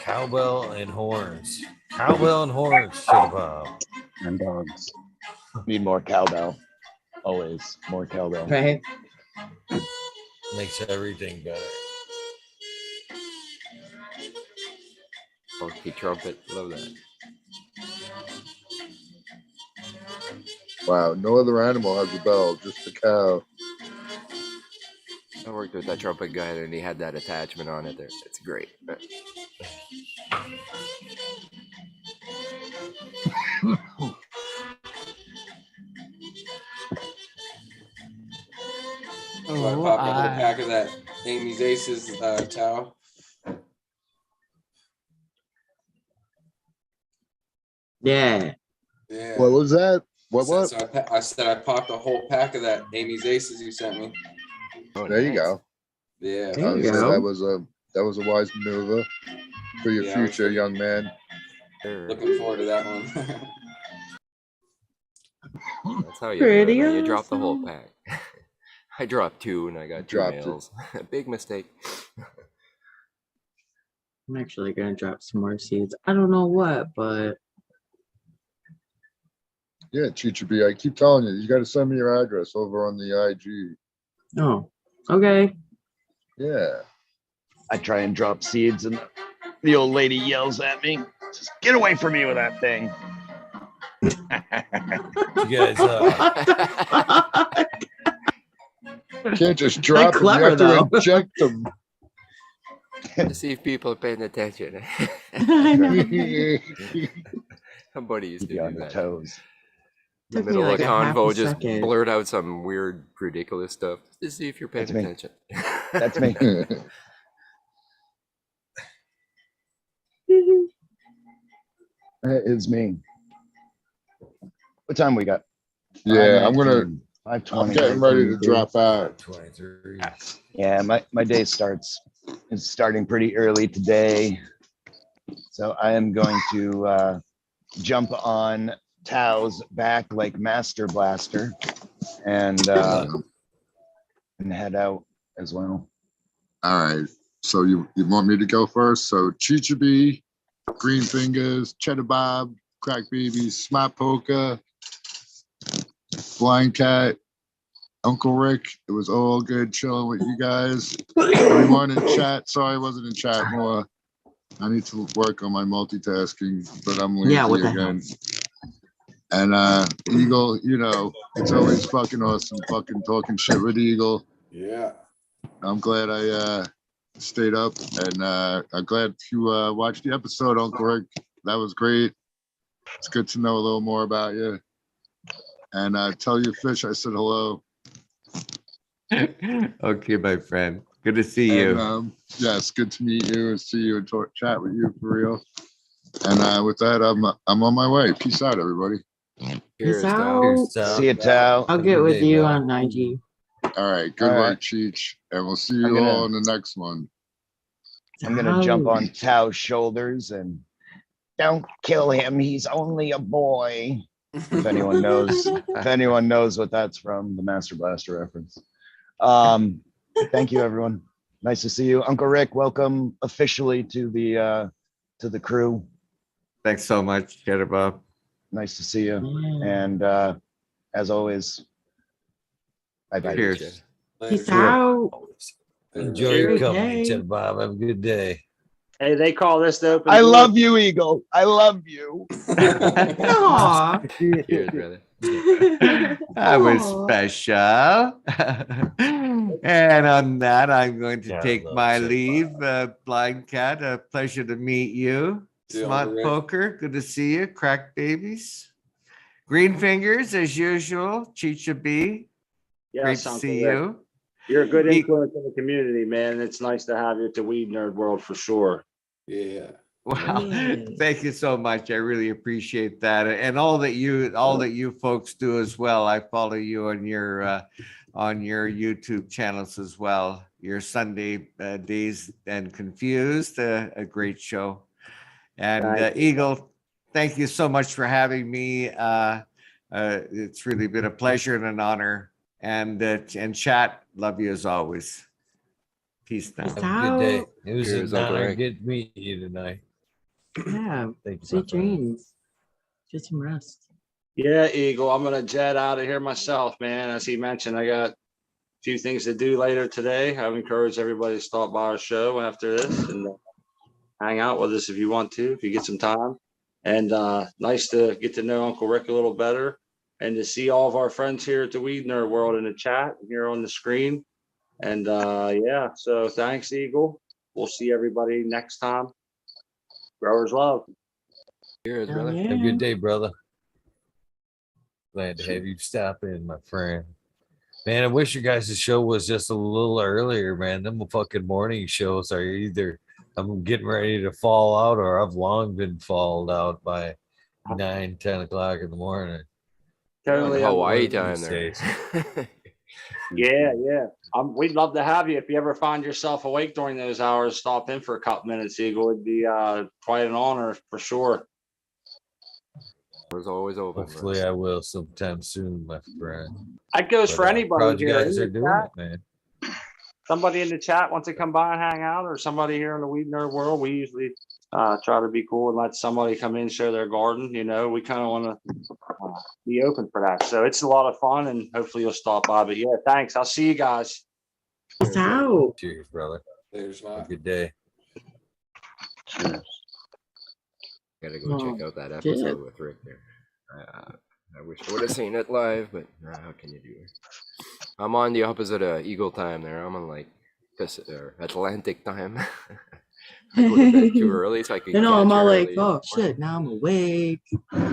Cowbell and horns. Cowbell and horns, Shittabah. And dogs. need more cowbell. Always more cowbell. Right. Makes everything better. Funky trumpet, love that. Wow, no other animal has a bell, just the cow. I worked with that trumpet guy and he had that attachment on it there. It's great. So I popped a whole pack of that Amy's Aces towel. Yeah. Yeah. What was that? What? So I said I popped a whole pack of that Amy's Aces you sent me. Oh, There you nice. go. Yeah. There you So go. that was a wise maneuver for your Yeah, future, young man. Sure. Looking forward to that one. That's how you Pretty do it, man. You drop the whole awesome. pack. I dropped two and I got two Dropped it. males. Big mistake. I'm actually gonna drop some more seeds. I don't know what, but Yeah, Chicha B, I keep telling you, you got to send me your address over on the IG. oh, okay. Yeah. I try and drop seeds and the old lady yells at me, "Just get away from me with that thing." You guys, You can't just drop them. You clever, have to though. inject them. To see if people are paying attention. I know. Somebody used Keep to you do on your that. toes. In the Took me middle like of a half convo, a just second. blurt out some weird, ridiculous stuff to see if you're paying That's me. attention. That's me. That is me. What time we got? Yeah, I'm 5:20. getting ready to drop out. 23. Yeah, my day is starting pretty early today. So I am going to jump on Tao's back like Master Blaster and head out as well. All right. So you want me to go first? So Chicha B, Greenfingers, Cheddar Bob, Crackbabies, Smot Polka, Blind Cat, Uncle Rick. It was all good chilling with you guys. Everyone in chat. Sorry I wasn't in chat more. I need to work on my multitasking, but I'm lazy Yeah, what the again. And Eagle, you know, it's always fucking awesome fucking talking shit with Eagle. Yeah. I'm glad I stayed up, and I'm glad you watched the episode, Uncle Rick. That was great. It's good to know a little more about you. And tell your fish I said hello. Okay, my friend. Good to see And, you. yes, good to meet you and see you and chat with you for real. And with that, I'm on my way. Peace out, everybody. Peace Tao. out. See you, Tao. I'll get with you on IG. All right, good All work, right. Cheech, and we'll see you I'm gonna- all in the next one. I'm gonna jump on Tao's shoulders and don't kill him. He's only a boy. If anyone knows what that's from, the Master Blaster reference. Thank you, everyone. Nice to see you, Uncle Rick. Welcome officially to the crew. Thanks so much, Cheddar Bob. Nice to see you. Mm. And as always, bye-bye. Cheers. Peace out. Enjoy your Great company, day. Cheddar Bob. Have a good day. Hey, they call this the open. I door. love you, Eagle. I love you. Aw. Cheers, brother. That was Aw. special. And on that, I'm going to Yeah, I take love my Chip leave. Blind Cat, a pleasure to meet you. See you, Smart Uncle Rick. Poker, good to see you. Crack Babies. Green Fingers, as usual. Chicha B, great Yes, to Uncle see Rick. you. You're a good E- influence in the community, man. And it's nice to have you at the Weed Nerd World for sure. Yeah. Wow, Yeah. thank you so much. I really appreciate that, and all that you folks do as well. I follow you on your YouTube channels as well. Your Sunday Days and Confused, a great show. And Thank you. Eagle, thank you so much for having me. It's really been a pleasure and an honor. And chat, love you as always. Peace now. Peace Have a good day. out. It was Cheers, an Uncle honor to Rick. get meet you tonight. Yeah. Thank you, my Sweet friend. dreams. Get some rest. Yeah, Eagle. I'm gonna jet out of here myself, man. As he mentioned, I got a few things to do later today. I've encouraged everybody to stop by our show after this and hang out with us if you want to, if you get some time. And nice to get to know Uncle Rick a little better and to see all of our friends here at the Weed Nerd World in the chat here on the screen. And yeah, so thanks, Eagle. We'll see everybody next time. Growers love. Cheers, Hell brother. yeah. Have a good day, brother. Glad to have you stop in, my friend. Man, I wish your guys' show was just a little earlier, man. Them fucking morning shows are either I'm getting ready to fall out or I've long been falled out by 9-10 o'clock in the morning. Totally. Hawaii One of time these there. days. Yeah. We'd love to have you. If you ever find yourself awake during those hours, stop in for a couple minutes, Eagle. It'd be quite an honor for sure. Was always open. bro. Hopefully I will sometime soon, my friend. That goes But, for anybody proud you here. guys in are the doing chat. it, man. Somebody in the chat wants to come by and hang out, or somebody here in the Weed Nerd World. We usually try to be cool and let somebody come in and share their garden. You know, we kind of want to be open for that. So it's a lot of fun, and hopefully you'll stop by. But yeah, thanks. I'll see you guys. Peace out. Cheers, brother. There's Have a not. good day. Cheers. Gotta go check Oh, out that shit. episode with Rick there. I wish I would have seen it live, but how can you do it? I'm on the opposite of Eagle time there. I'm on like Atlantic time. I go to bed too early so I can You know, catch I'm all early like, in the oh morning. shit, now I'm awake.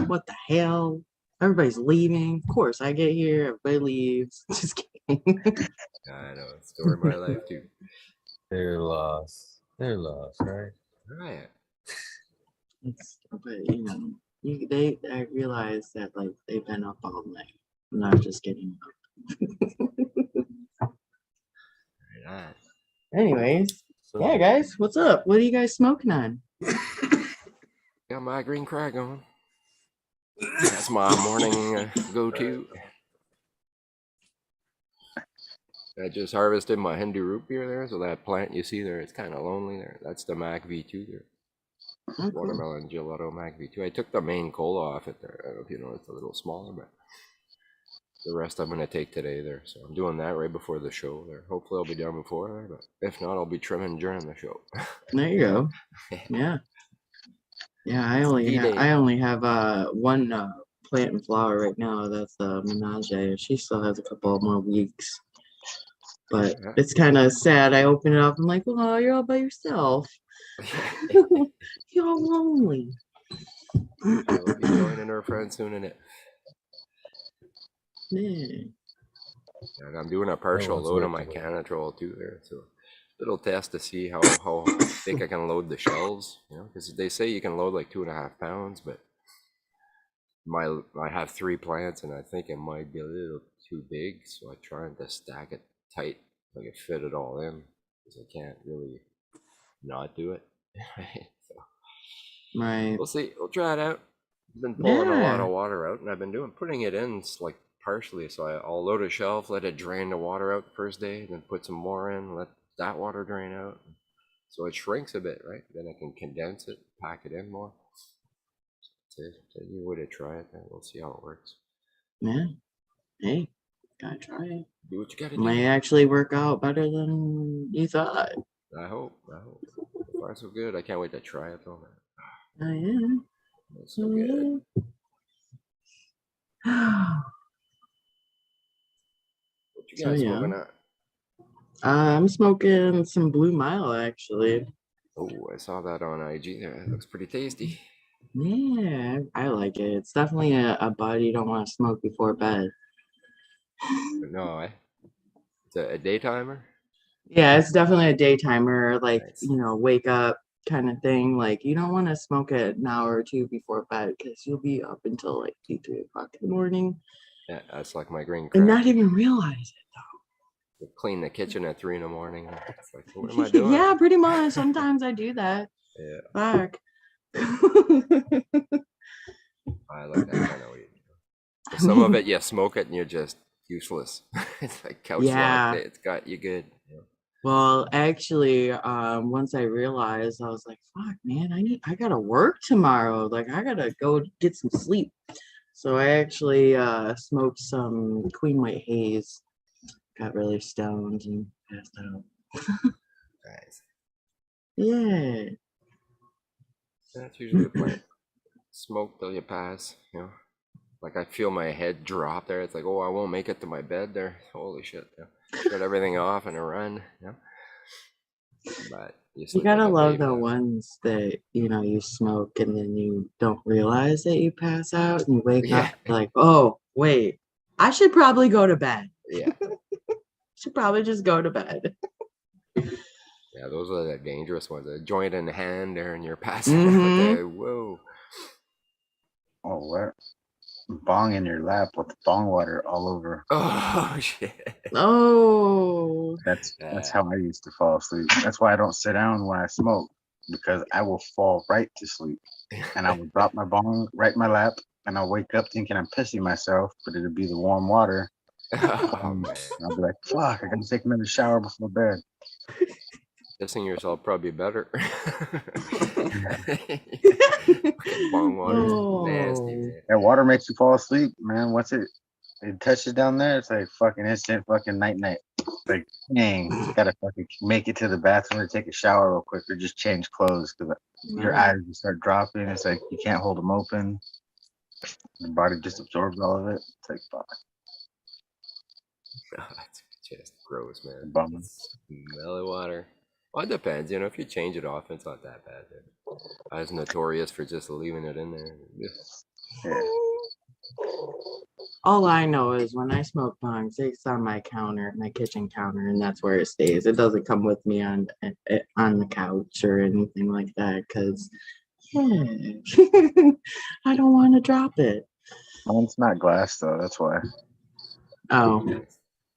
What the hell? Everybody's leaving. Of course, I get here, everybody leaves. Just kidding. I know, it's story of my life too. They're lost. They're lost, right? Right. But you know, I realize that like they've been up all night, not just getting up. Right. Anyways, So, yeah, guys, what's up? What are you guys smoking on? Got my green crack on. That's my morning go-to. I just harvested my Hindu root beer there, so that plant you see there, it's kind of lonely there. That's the Mac V2 there. Oh, cool. Watermelon gelato Mac V2. I took the main cola off it there. I don't know if you know, it's a little smaller, but the rest I'm going to take today there. So I'm doing that right before the show there. Hopefully I'll be done before there, but if not, I'll be trimming during the show. There you go. Yeah. Yeah, I only have one plant and flower right now. That's Menage. She still has a couple more weeks. But Yeah. it's kind of sad. I open it up. I'm like, oh, you're all by yourself. You're all lonely. We'll be joining our friend soon in it. Yeah. And I'm doing a partial one's load on working my with it. Canatrol too there. So little test to see how thick I can load the shelves, you know, because they say you can load like 2.5 pounds, but I have 3 plants and I think it might be a little too big, so I'm trying to stack it tight so I can fit it all in, because I can't really not do it. So Right. we'll see. We'll try it out. I've been pulling a lot Yeah. of water out, and I've been putting it in like partially. So I'll load a shelf, let it drain the water out the first day, then put some more in, let that water drain out. So it shrinks a bit, right? Then I can condense it, pack it in more. So you would try it, then we'll see how it works. Yeah. Hey, gotta try it. Do what you gotta Might do. actually work out better than you thought. I hope. So far so good. I can't wait to try it though. Oh, yeah. It's so good. Yeah. What you So, guys yeah. smoking on? I'm smoking some Blue Mile actually. Oh, I saw that on IG there. It looks pretty tasty. Yeah, I like it. It's definitely a bud you don't want to smoke before bed. No, it's a daytimer. Yeah, it's definitely a daytimer, like, Nice. wake up kind of thing. Like, you don't want to smoke it an hour or two before bed because you'll be up until like 2, 3 o'clock in the morning Yeah, that's like my green and crack. not even realize Clean the kitchen at 3 in the morning. It's like, what am I it. doing? Yeah, pretty much. Sometimes I do that. Yeah, Fuck. I like that kind of weed. But some of it, you smoke it and you're just useless. It's like couch Yeah. locked. It's got you good. Yeah. Well, actually, once I realized, I was like, fuck, man, I gotta work tomorrow. Like, I gotta go get some sleep. So I actually smoked some Queen White Haze, got really stoned and passed out. Nice. Yeah. That's usually the plan. Smoke till you pass, you know. Like I feel my head drop there. It's like, oh, I won't make it to my bed there. Holy shit. Yeah. Shut everything off and a run. Yeah. But you sleep gotta like a love baby the after. ones that, you smoke and then you don't realize that you pass out and you wake Yeah. up like, oh, wait, I should probably go to bed. Yeah. Should probably just go to bed. Yeah, those are the dangerous ones. A joint in the hand there and you're passing out Mhm. there. Whoa. Oh, what? Bong in your lap with bong water all over. Oh shit. Oh. That's how I used to fall asleep. That's why I don't sit down when I smoke, because I will fall right to sleep. And I will drop my bong right in my lap, and I'll wake up thinking I'm pissing myself, but it'll be the warm water. Oh man. I'll be like, fuck, I gotta take another shower before bed. Pissing yourself probably better. Bong water is nasty, Oh. man. That water makes you fall asleep, man. Once it touches down there, it's like fucking instant fucking night night. Like, dang, gotta fucking make it to the bathroom or take a shower real quick or just change clothes because your eyes just start dropping. It's like you can't hold them open. Your body just absorbs all of it. It's like, fuck. It's just gross, man. Bummer. Mellow water. Well, it depends. If you change it off, it's not that bad. I was notorious for just leaving it in there. Yeah. All I know is when I smoke bongs, it's on my counter, my kitchen counter, and that's where it stays. It doesn't come with me on the couch or anything like that, because I don't want to drop it. Mine's not glass though. That's why. Oh,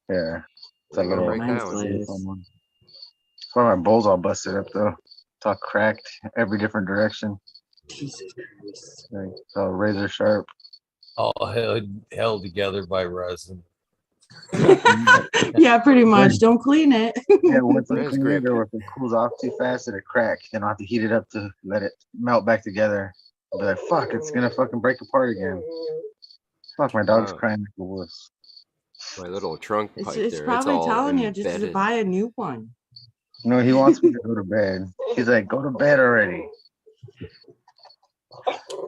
Yeah. It's I a gotta little break that mine's one. glass. That's why my bowl's all busted up though. It's all cracked every different direction. Jesus Christ. Like, it's all razor sharp. All held together by resin. Yeah, pretty much. Don't clean it. Yeah, once you Where's clean it grip? or if it cools off too fast, it'll crack. Then I'll have to heat it up to let it melt back together. I'll be like, fuck, it's gonna fucking break apart again. Fuck, my dog's Wow. crying like a wuss. My little trunk pipe It's there. It's probably all telling you just to embedded. buy a new one. No, he wants me to go to bed. He's like, go to bed already. He's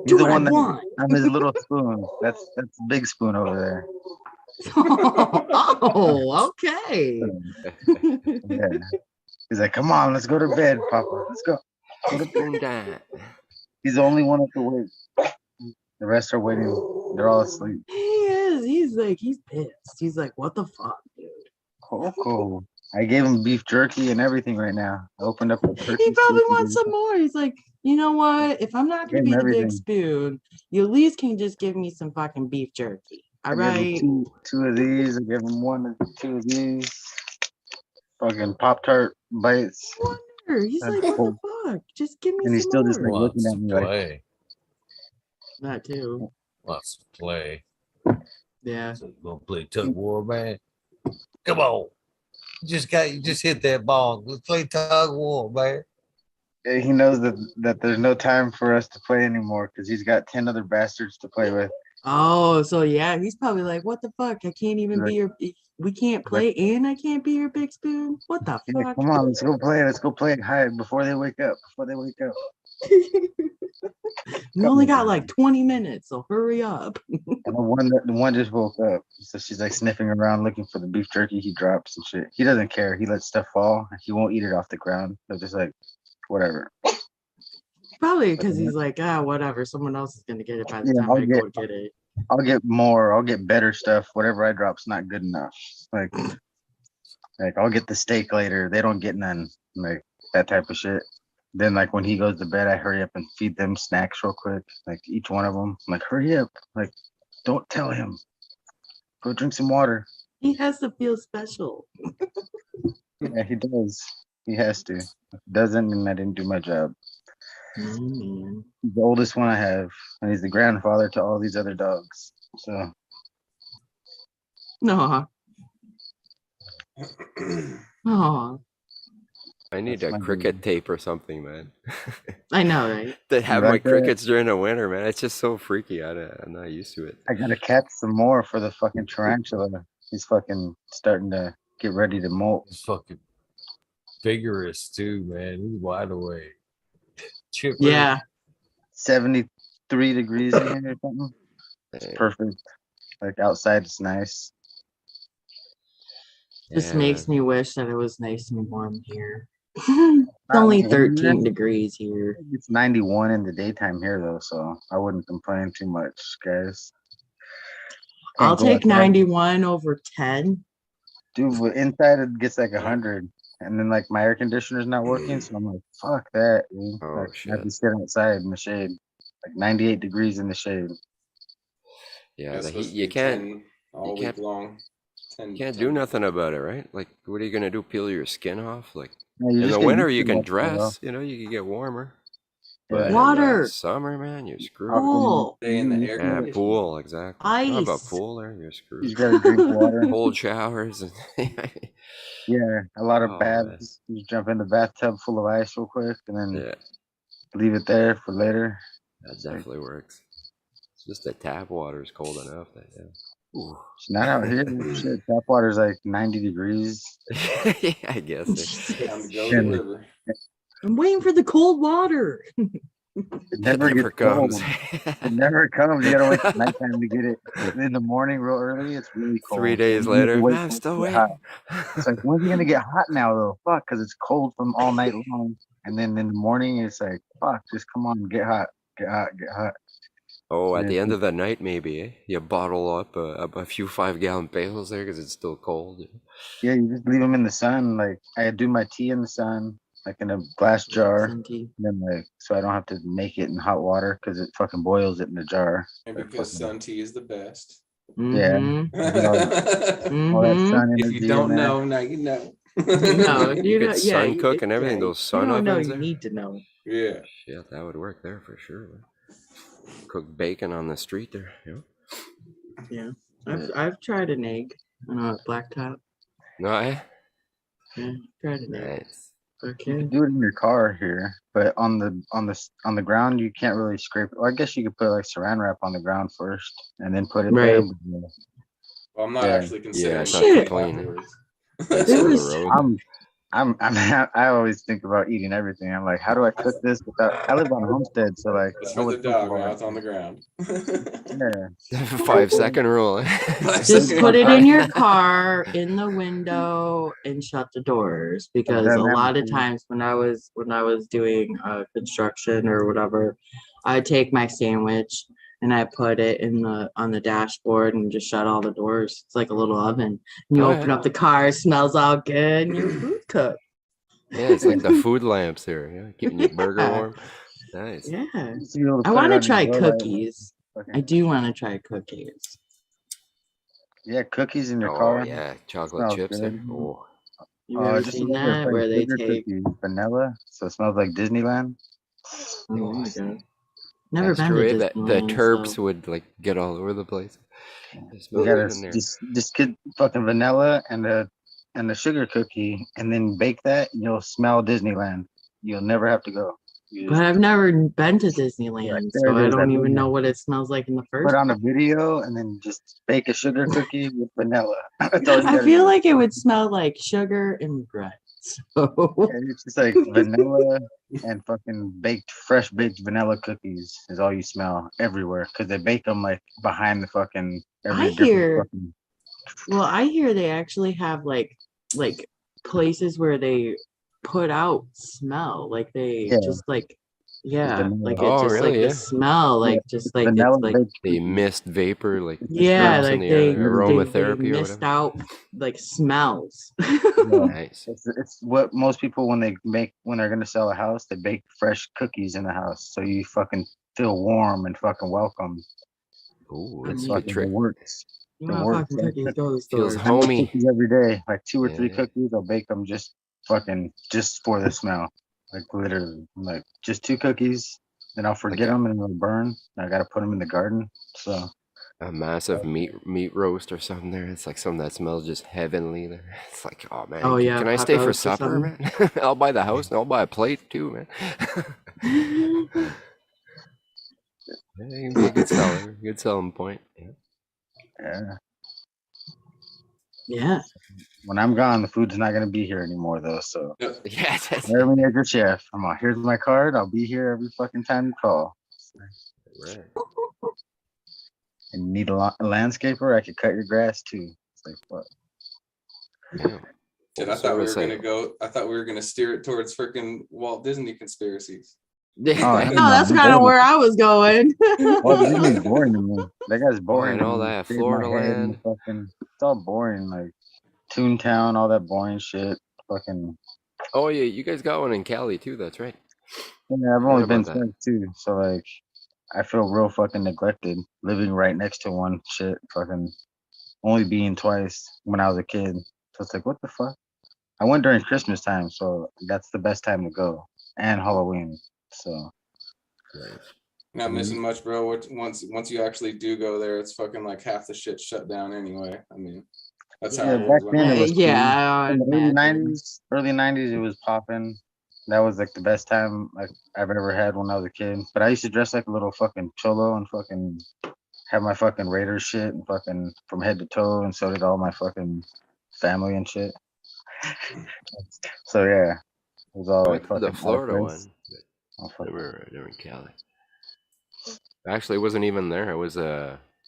Do the what I one that want. I'm his little spoon. That's the big spoon over there. Oh, okay. Yeah. He's like, come on, let's go to bed, Papa. Let's go. Go to bed. Spoon that. He's the only one up awake. The rest are waiting. They're all asleep. He is. He's pissed. He's like, what the fuck, dude? Cool. I gave him beef jerky and everything right now. I opened up the turkey. He probably steak and wants some more. He's like, you know what? If I'm not gonna Give him be the big everything. spoon, you at least can just give me some fucking beef jerky. All I gave right. him two of these. I gave him two of these. Fucking Pop-Tart bites. Wonder. He's That's like, what cool. the fuck? Just give me And he's some still more. just like looking Wants at to me like, play. That too. Wants to play. Yeah. So you gonna play tug of war, man? Come on. You just hit that ball. Let's play tug of war, man. he knows that there's no time for us to play anymore because he's got 10 other bastards to play with. Oh, so yeah, he's probably like, what the fuck? I can't even be Like, your. We can't play, and I can't be your big spoon. What the yeah, fuck? come on, let's go play. Let's go play. Hide before they wake up. Before they wake up. We only got like 20 minutes, so hurry up. And the one just woke up, so she's like sniffing around looking for the beef jerky he drops and shit. He doesn't care. He lets stuff fall. He won't eat it off the ground. So just like whatever. Probably because he's like, whatever. Someone else is gonna get it by the Yeah, time I go get it. I'll get more. I'll get better stuff. Whatever I drop's not good enough. Like I'll get the steak later. They don't get none. Like that type of shit. Then like when he goes to bed, I hurry up and feed them snacks real quick. Like each one of them. I'm like, hurry up. Like, don't tell him. Go drink some water. He has to feel special. Yeah, he does. He has to. If he doesn't, then I didn't do my job. Man. He's the oldest one I have, and he's the grandfather to all these other dogs. So No. Oh, I need That's a my cricket tape or something, man. I know, right? To have You my like that? crickets during the winter, man. It's just so freaky. I'm not used to it. I gotta catch some more for the fucking tarantula. He's fucking starting to get ready to molt. He's fucking vigorous too, man. He's wide awake. Chipper. Yeah. 73 degrees in here or something. It's Hey, perfect. Like outside, it's nice. Just yeah, makes me wish that it was nice and warm here. It's only 13 degrees here. It's 91 in the daytime here though, so I wouldn't complain too much, guys. I'll Can't go take outside. 91 over 10. Dude, but inside it gets like 100, and then like my air conditioner's not working, so I'm like, fuck that. Dude. Oh, Like, I have shit. to sit outside in the shade, like 98 degrees in the shade. yeah. It's The supposed heat. to You be can't. 10 all can't- week long. 10, You can't 10. do nothing about it, right? Like, what are you gonna do? Peel your skin off? Like Yeah, you in just the get winter, used you to can that, you know? dress. You know, you can get warmer. Yeah. But in Water. the summer, man, you're screwed. Pool. Stay in the air Yeah, conditioning. pool, exactly. How about Ice. pool there? You're You screwed. just gotta drink water. Cold showers. And Yeah, a lot of Oh, man. baths. You jump in the bathtub full of ice real quick, and then Yeah, leave it there for later. that It's like, definitely works. It's just the tap water is cold enough. Ooh. it's not out here. Shit, tap water's like 90 degrees. Yeah, I guess. Time to go Yeah. to the river. I'm waiting for the cold water. It never It never gets cold. comes. It never comes. You gotta wait till nighttime to get it. In the morning, real early, it's really cold. 3 days So you have to later, wait man, I'm for it still to get hot. waiting. It's like, when's it gonna get hot now though? Fuck, because it's cold from all night long. And then in the morning, it's like, fuck, just come on, get hot, get hot, get hot. Oh, at Yeah, the end of the night, maybe, eh? You bottle up a few 5-gallon pails there because it's still cold. yeah, you just leave them in the sun. Like I do my tea in the sun, like in a glass jar. Some tea. And then like, so I don't have to make it in hot water because it fucking boils it in the jar. And Like, because fucking- sun tea is the best. Yeah. Mhm. All that Mhm. sun If energy you in don't there. know, now you know. No, You you could know, sun cook and everything, those sun you don't know, ovens you there. need to know. Yeah. Shit, that would work there for sure. Man. Cook bacon on the street there. You know? Yeah, I've tried an egg on a blacktop. No, eh? Yeah, tried an egg. Nice. You Okay. can do it in your car here, but on the ground you can't really scrape it. Well, I guess you could put like saran wrap on the ground first and then put it there. Right. But, Well, I'm not Yeah. actually considering Yeah, it's not cooking complaining. afterwards. Nice There for the was- road. I always think about eating everything. I'm like, how do I cook this without? I live on a homestead, so like, It's I for the would think dog. about Now it. it's on the ground. Yeah, 5-second rule. Eh? Just put it in your car, in the window, and shut the doors. Because done a that lot of before. times when I was doing construction or whatever, I'd take my sandwich and I put it on the dashboard and just shut all the doors. It's like a little oven. And you Oh, open yeah. up the car, it smells all good, and your food cooked. Yeah, it's like the food lamps here. Yeah, keeping your burger Yeah. warm. Nice. Yeah. So you're able I put it want to on your try door light. cookies. Okay. I do want to try cookies. Yeah, cookies in your Oh car. yeah, chocolate Smells chips. good. There. Oh, You ever Just seen a regular that? plain Where they sugar take. cookie, vanilla, so it smells like Disneyland. Oh my God. Never that's been true. to Eh? The Disneyland, terps so- would like get all over the place. It You smells gotta good in there. just get fucking vanilla and the sugar cookie, and then bake that, and you'll smell Disneyland. You'll never have to go. You But just I've never been to Disneyland, there so it I is, don't I've even been know there. what it smells like in the first. put on a video, and then just bake a sugar cookie with vanilla. That's all you I gotta feel do. like it would smell like sugar and bread. So It's just like vanilla and fucking fresh baked vanilla cookies is all you smell everywhere because they bake them like behind the fucking I every different hear, fucking. well, I hear they actually have like places where they put out smell, like they Yeah, just like, it's yeah, vanilla. like it Oh, just like really? the Yeah. smell, Yeah, like just it's like it's vanilla like, baked The cookies. mist vapor, like It's just yeah, drops in like the air, they aromatherapy or missed whatever. out like smells. Yeah, Nice. it's what most people when they're gonna sell a house, they bake fresh cookies in the house, so you fucking feel warm and fucking welcome. Ooh, I that's a mean, good Fucking trick. you the want works. fucking cookies, go to the Feels stores. I make homey. cookies every day, like 2 or 3 Yeah. cookies. I'll bake them just for the smell, like literally, like just 2 cookies. Then I'll forget Like them and they'll burn. I gotta put them in the garden. So a massive meat roast or something there. It's like something that smells just heavenly there. It's like, oh man, Oh yeah, can I pot stay for roast or supper, something. man? I'll buy the house and I'll buy a plate too, man. Yeah, you can be a good seller, good selling point. Yeah. yeah, Yeah. when I'm gone, the food's not gonna be here anymore though. So Yep. Yeah, that's hire me as your chef. I'm on. Here's my card. I'll be here every fucking time you call. right. And you need a landscaper, I could cut your grass too. It's like fuck. Yeah. Shit, Full I thought we service were gonna cycle. go. I thought we were gonna steer it towards freaking Walt Disney conspiracies. Oh, hell No, that's I'm kind of bored. where I was going. Well, Disney's boring to me. That guy's boring and to all me. that Shaved my Florida head and land. fucking, it's all boring. Like Toontown, all that boring shit. Fucking, Oh yeah, you guys got one in Cali too. That's right. yeah, I've Forgot only been about that. since too. So like, I feel real fucking neglected living right next to one. Shit, fucking, only being twice when I was a kid. So it's like, what the fuck? I went during Christmas time, so that's the best time to go, and Halloween. So. Nice. Not missing much, bro. Once you actually do go there, it's fucking like half the shit shut down anyway. I mean, that's how Yeah, it back was when then I it was was. cool. Yeah, I In the early imagine. '90s, it was popping. That was like the best time like I've ever had when I was a kid. But I used to dress like a little fucking cholo and fucking have my fucking Raiders shit and fucking from head to toe, and so did all my fucking family and shit. So yeah, it was all I like went to the fucking out of Florida place. one, but Oh, fuck. never in Cali. Actually, it wasn't even there. It was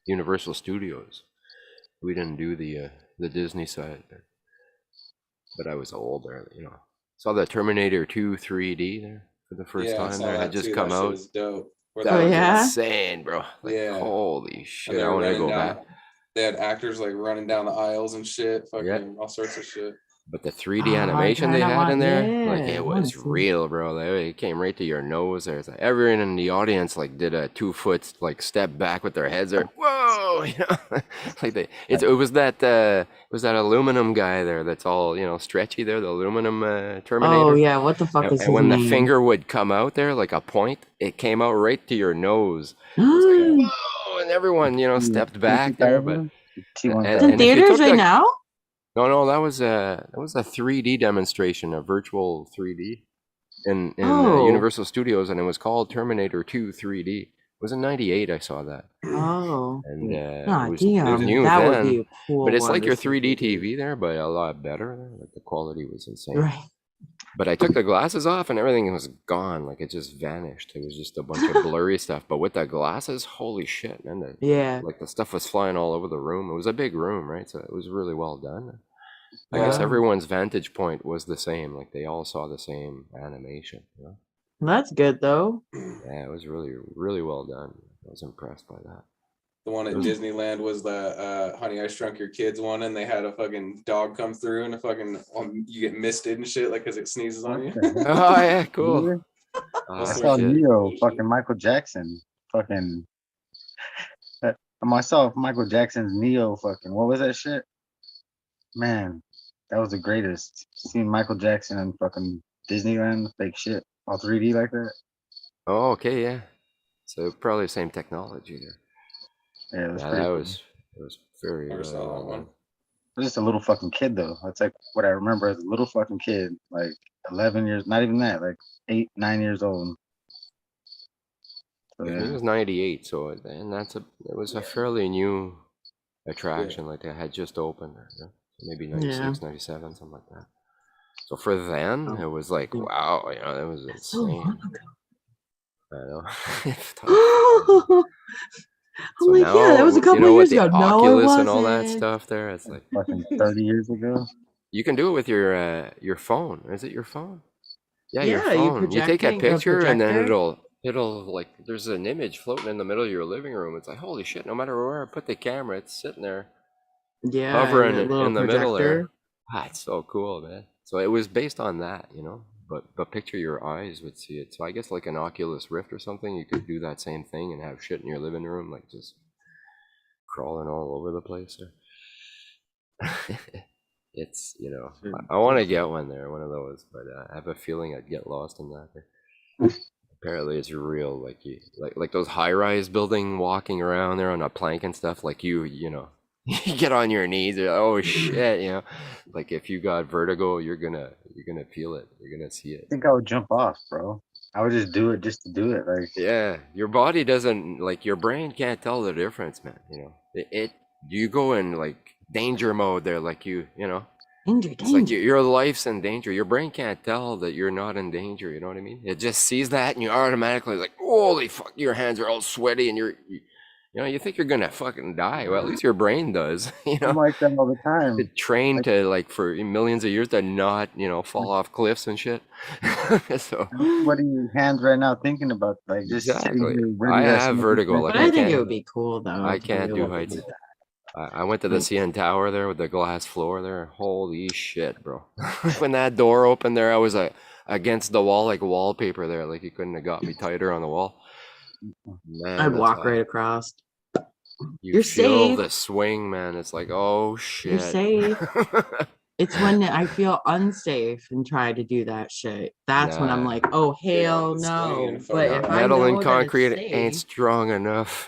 Universal Studios. We didn't do the Disney side there. But I was old there, you know. Saw the Terminator 2 3D there for the first Yeah, I time saw there. It had that just too. come That shit out. was dope. Where That Oh they was were, yeah. insane, bro. Like, yeah, holy and shit, they I were want to running go down. back. They had actors like running down the aisles and shit, Yeah. fucking all sorts of shit. But the 3D Oh, I animation they kind of had in want. there, like Yeah, I it want to was see. real, bro. Like, it came right to your nose. There's like everyone in the audience like did a 2 foot like step back with their heads there. Whoa, you know, like it was that aluminum guy there that's all, you know, stretchy there, the aluminum Oh Terminator. yeah, what the fuck is And his when the name? finger would come out there like a point, it came out right to your nose. It was like It's whoa, and everyone, you know, stepped back there. But T1000. in and if you theaters took right the now. no, that was a 3D demonstration, a virtual 3D in Oh. Universal Studios, and it was called Terminator 2 3D. It was in '98. I saw that, Oh. and Ah, it was damn. new That would be then. a cool But it's one like to your see 3D 3D. TV there, but a lot better. Like the quality was insane. Right. But I took the glasses off and everything was gone. Like it just vanished. It was just a bunch of blurry stuff. But with the glasses, holy shit, man. Yeah. Like the stuff was flying all over the room. It was a big room, right? So it was really well done. I guess Wow. everyone's vantage point was the same. Like they all saw the same animation. You know? That's good though. Yeah, it was really, really well done. I was impressed by that. The one at Disneyland was the Honey, I Shrunk Your Kids one, and they had a fucking dog come through and a fucking you get misted and shit, like because it sneezes on you. Oh yeah, cool. Yeah. All I sorts saw of Neo, shit. fucking Michael Jackson, fucking. I saw Michael Jackson's Neo, fucking. What was that shit? Man, that was the greatest. Seeing Michael Jackson and fucking Disneyland, fake shit, all 3D like that. Oh, okay, yeah. So probably the same technology there. Yeah, it was Yeah, pretty that cool. was very Never saw that well one. done. I was just a little fucking kid though. That's like what I remember as a little fucking kid, like 11 years, not even that, like 8, 9 years old. So It yeah, was '98, so it was a fairly new attraction. Like they had just opened, yeah. Maybe Yeah. 96, 97, something like that. So for then, Oh. it was like, wow, you know, that was That's so long insane. ago. I know. I'm So like, yeah, that was a now, you couple know, with years the ago. No, it Oculus and all that wasn't. stuff there, it's like Fucking 30 years ago. you can do it with your phone. Is it your phone? Yeah, your Yeah, you phone. You take a projecting a picture and then projector. it'll like there's an image floating in the middle of your living room. It's like, holy shit, no matter where I put the camera, it's sitting there Yeah, hovering a little in the middle there. projector. Ah, it's so cool, man. So it was based on that, you know. But picture your eyes would see it. So I guess like an Oculus Rift or something, you could do that same thing and have shit in your living room, like just crawling all over the place there. It's, you know, I want to get one there, one of those, but I have a feeling I'd get lost in that there. Apparently it's real, like you like those high-rise building walking around there on a plank and stuff, like you know, you get on your knees, you're like, oh shit, you know, like if you got vertigo, you're gonna feel it, you're gonna see it. I think I would jump off, bro. I would just do it just to do it. Like, Yeah, your body doesn't, like your brain can't tell the difference, man. You know, you go in like danger mode there, like you know. Danger, It's like danger. your life's in danger. Your brain can't tell that you're not in danger. You know what I mean? It just sees that, and you automatically like, holy fuck! Your hands are all sweaty, and you know, you think you're gonna fucking die. Well, at least your brain does. You I'm know, like that all the time. it trained Like, to like for millions of years to not, you know, fall off cliffs and shit. So what are your hands right now thinking about? Like, just sitting exactly, here I ready to have smoke vertigo. a Like But I think it can't, would be cool though I to be can't do able to heights. do that. I went to the CN Tower there with the glass floor there. Holy shit, bro. When that door opened there, I was against the wall like wallpaper there. Like you couldn't have got me tighter on the wall. Man, I'd that's walk high. right across. You You're feel safe. the swing, man. It's like, oh You're shit. safe. It's when I feel unsafe and try to do that shit. That's when I'm Nah. like, oh Get off hell the swing no. and But fucking if I Metal and know that it's concrete ain't safe, strong enough.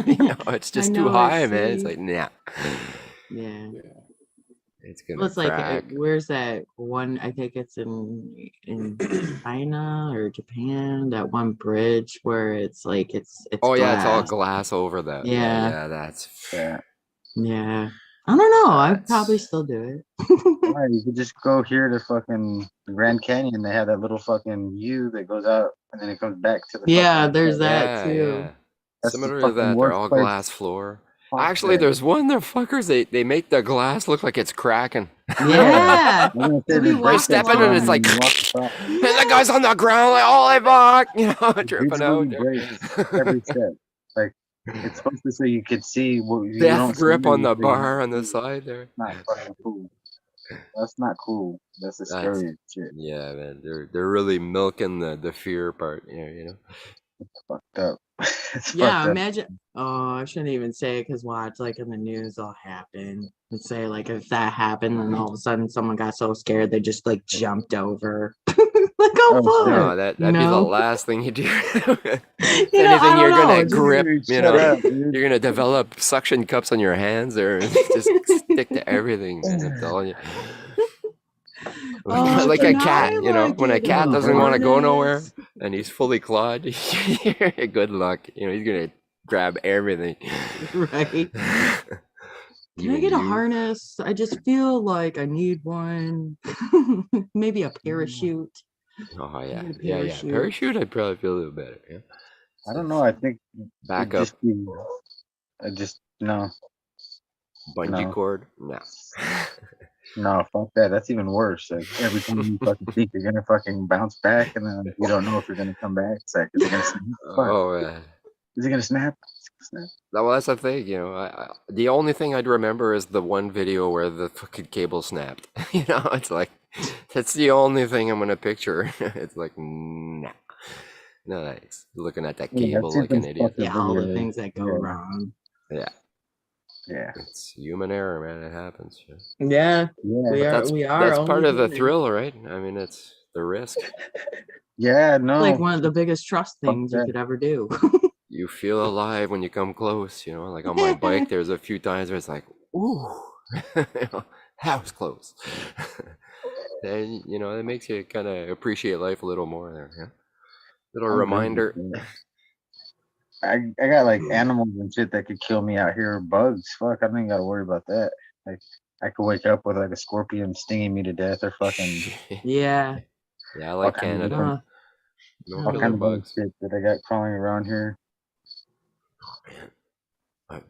You know, it's I just too know it's high, man. It's safe. like, nah. Yeah. It's Well, gonna it's like crack. where's that one? I think it's in China or Japan. That one bridge where it's like it's Oh yeah, it's all glass. glass over that. Yeah. Yeah, that's Yeah. I don't know. I'd probably that's still do it. Right, you could just go here to fucking the Grand Canyon. They have that little fucking U that goes out and then it comes back to the Yeah, fucking there's that yeah, too. yeah. That's the Similar to fucking that, they're worst all place. glass floor. Fuck Actually, that. there's one, they're fuckers, they make the glass look like it's cracking. Yeah. I'm gonna say You'll be they You break walking that step in shit and on it's along. you like, when you walk across. and the guy's on the ground like, holy fuck, you know, It tripping literally out there. breaks every step. Like, it's supposed to say you could see what you Death don't see. grip on the anything. bar on the side there. It's not fucking cool. That's not cool. That's the That's, scariest shit. yeah, man, they're really milking the fear part here, you know. It's fucked up. It's Yeah, fucked up. imagine. Oh, I shouldn't even say it because watch, like in the news, will happen. And say like if that happened, and all of a sudden someone got so scared they just like jumped over. Like Oh, oh fuck, No, that'd be the no. last thing you do. If You know, I anything, you're don't know. gonna Just, grip, Dude, you shut know, up, dude. you're gonna develop suction cups on your hands there and just stick to everything, man. I'm telling you. oh, Like a can cat, I you know, like when a get in cat a doesn't want to go nowhere harness? and he's fully clawed, good luck. You know, he's gonna grab everything. Right. Can I Even get a you. harness? I just feel like I need one. Maybe a parachute. Oh yeah, Need a yeah. parachute. Parachute, I'd probably feel a little better. Yeah. I don't know. I think Back it'd up, just be. I just no, bungee no, cord. No. no. Fuck that. That's even worse. Like every time you fucking think you're gonna fucking bounce back, and then you don't know if you're gonna come back. It's like, is it gonna snap? Fuck. Oh yeah. Is it gonna snap? Snap. Well, that's the thing, you know. The only thing I'd remember is the one video where the fucking cable snapped. You know, it's like that's the only thing I'm gonna picture. It's like, nah, nice. Looking at that Yeah, cable I've seen like an some idiot. fucking Yeah, all the videos. things that go Yeah, wrong. Yeah, yeah, it's human error, man. It happens. Yeah. Yeah, yeah. But we are that's only part of the human. thrill, right? I mean, it's the risk. Yeah, no. Like one of the biggest trust Fuck things you that. could ever do. You feel alive when you come close, you know. Like on my bike, there's a few times where it's like, ooh, you know, that was close. And you know, it makes you kind of appreciate life a little more there. Yeah, little I'm good with reminder. that. I got like animals and shit that could kill me out here. Bugs. Fuck, I don't even gotta worry about that. Like I could wake up with like a scorpion stinging me to death, or fucking Yeah. Yeah, I all like kinds of Canada. different, Uh, No all killer kinds of other bugs. shit that I got crawling around here.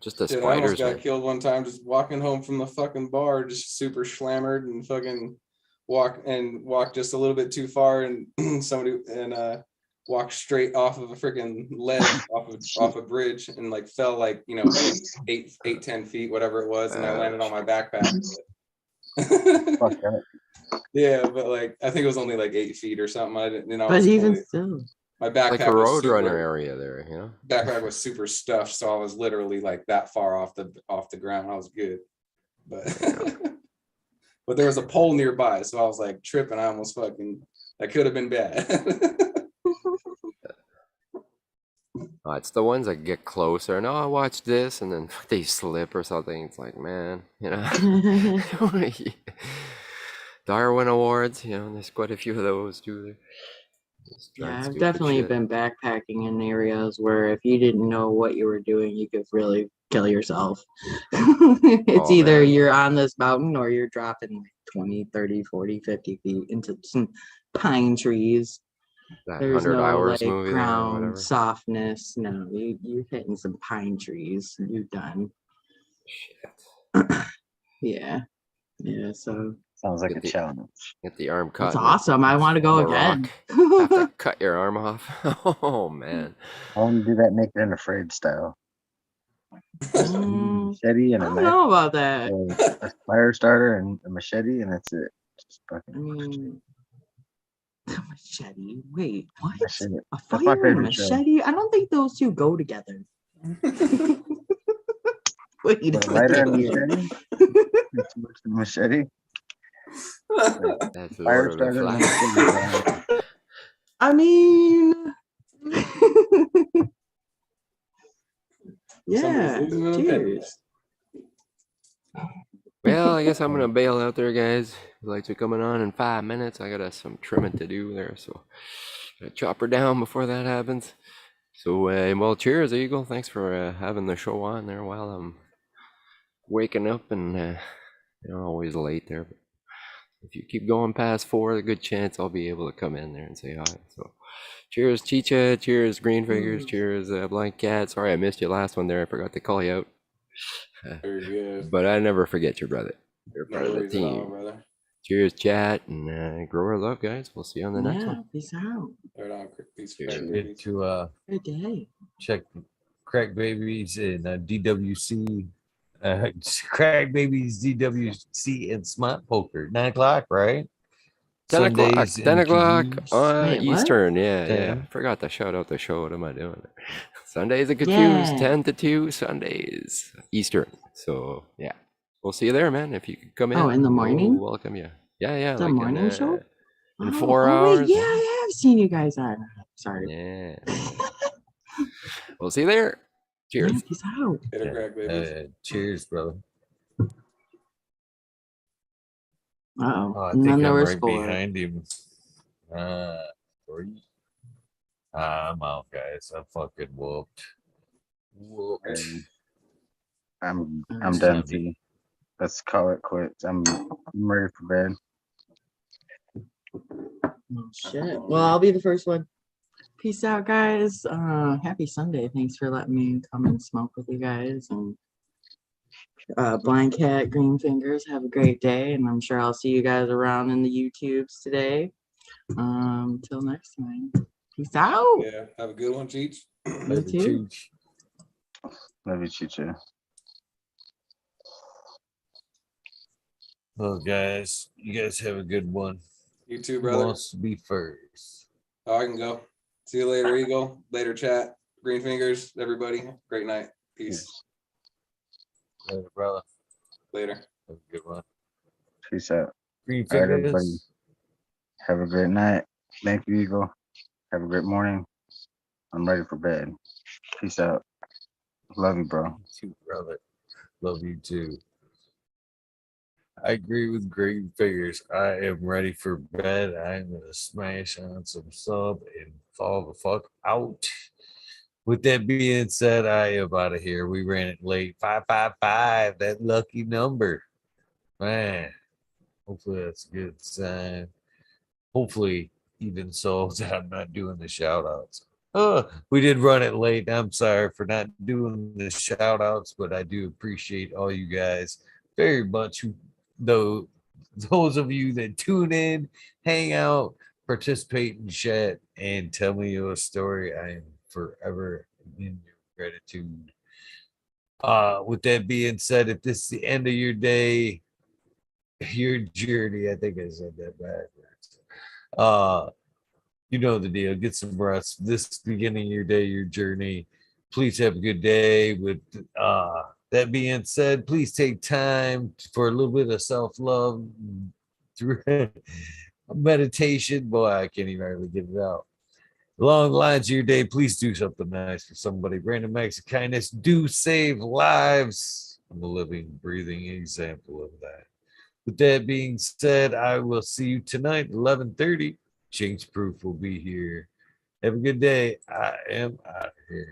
Just the Shit, I almost spiders, got man. killed one time just walking home from the fucking bar, just super slammered and fucking walked just a little bit too far and somebody walked straight off of a freaking ledge off a bridge and like fell like, you know, 10 feet, whatever it was, and I landed on my backpack. Fuck that. Yeah, but like I think it was only like 8 feet or something. I didn't, you know, but even still. my Like a backpack was roadrunner super area there, you know? backpack was super stuffed, so I was literally like that far off the ground. I was good, but but there was a pole nearby, so I was like tripping. I almost fucking that could have been bad. It's the ones that get closer and I watch this and then they slip or something. It's like, man, you know. Darwin Awards, you know, there's quite a few of those too. Just trying Yeah, I've stupid definitely shit. been backpacking in areas where if you didn't know what you were doing, you could really kill yourself. It's Oh, either man. you're on this mountain or you're dropping like 20, 30, 40, 50 feet into some pine trees. That There's 100 no Hours like movie there or ground whatever. softness. No, you're hitting some pine trees. You're done. Shit. Yeah. Yeah. So Sounds like Get a the- challenge. Get the arm cut. that's and awesome. I want to go on the again. rock. Have to cut your arm off. Oh, man. I want to do that naked and afraid style. Mm, Machete I and a don't knife, know about that. or a fire starter and a machete, and that's it. Just I fucking mean, a machete. Wait, what? machete. A That's my fire and a favorite show. machete? I don't think those two go together. Wait With a a lighter and minute. machete. That's Fire Lord of the starter and a Flies. machete. I mean, yeah. Somebody's losing an opinion. Cheers. Well, I guess I'm gonna bail out there, guys. Lights are coming on in 5 minutes. I got some trimming to do there, so gotta chop her down before that happens. So, well, cheers, Eagle. Thanks for having the show on there while I'm waking up and you know, always late there. But if you keep going past 4, there's a good chance I'll be able to come in there and say hi. So, cheers, Chicha. Cheers, Greenfingers. Cheers, Blank Cat. Sorry I missed you last one there. I forgot to call you out. Very good. But I never forget your brother. You're No part of the worries at all, team. brother. Cheers, chat, and grower love, guys. We'll see you on the next Yeah, one. peace out. Right on, peace. Cheers. Good to Good day. check Crack Babies and DWC. Crack Babies, DWC, and Smot Poker. 9 o'clock, right? 10 o'clock. Sundays 10 and o'clock Confused. Wait, what? Eastern. Yeah, 10. Forgot to shout out the show. What am I doing? Sundays are confused. Yeah. 10 to 2 Sundays Eastern. So yeah, we'll see you there, man. If you could come in. Oh, in the morning? we'll welcome you. Yeah. The like morning show? In Oh, 4 oh, hours. wait, yeah, I have seen you guys on. Sorry. Yeah. We'll see you there. Cheers. Yeah, peace out. Later, Crack Babies. Cheers, brother. Uh-oh. Oh, I And think then there I'm was right 4. behind him. 3. I'm out, guys. I'm fucking whooped. I'm Mm. done, T. Let's call it quits. I'm ready for bed. Oh, shit. Well, I'll be the first one. Peace out, guys. Happy Sunday. Thanks for letting me come and smoke with you guys. And Blind Cat, Green Fingers, have a great day. And I'm sure I'll see you guys around in the YouTubes today. Till next time. Peace out. Yeah, have a good one, Cheech. You too. Love you, Chicha. Well, guys, you guys have a good one. You too, Who brother. wants to be first? Oh, I can go. See you later, Eagle. Later, chat. Green Fingers, everybody. Great night. Peace. Later, brother. Later. Have a good one. Peace out. Green All right, Fingers. everybody. Have a great night. Thank you, Eagle. Have a great morning. I'm ready for bed. Peace out. Love you, bro. You too, brother. Love you too. I agree with Green Fingers. I am ready for bed. I'm gonna smash on some sub and fall the fuck out. With that being said, I am out of here. We ran it late. 555, that lucky number. Man, hopefully that's a good sign. Hopefully, even so, that I'm not doing the shout outs. We did run it late. I'm sorry for not doing the shout outs, but I do appreciate all you guys very much. Though those of you that tune in, hang out, participate in chat, and tell me your story, I am forever in your gratitude. With that being said, if this is the end of your day, your journey, I think I said that backwards. You know the deal. Get some rest. This beginning of your day, your journey. Please have a good day. With that being said, please take time for a little bit of self-love through meditation. Boy, I can't even hardly get it out. Along the lines of your day, please do something nice for somebody. Random acts of kindness do save lives. I'm a living, breathing example of that. With that being said, I will see you tonight, 11:30. Change Proof will be here. Have a good day. I am out of here.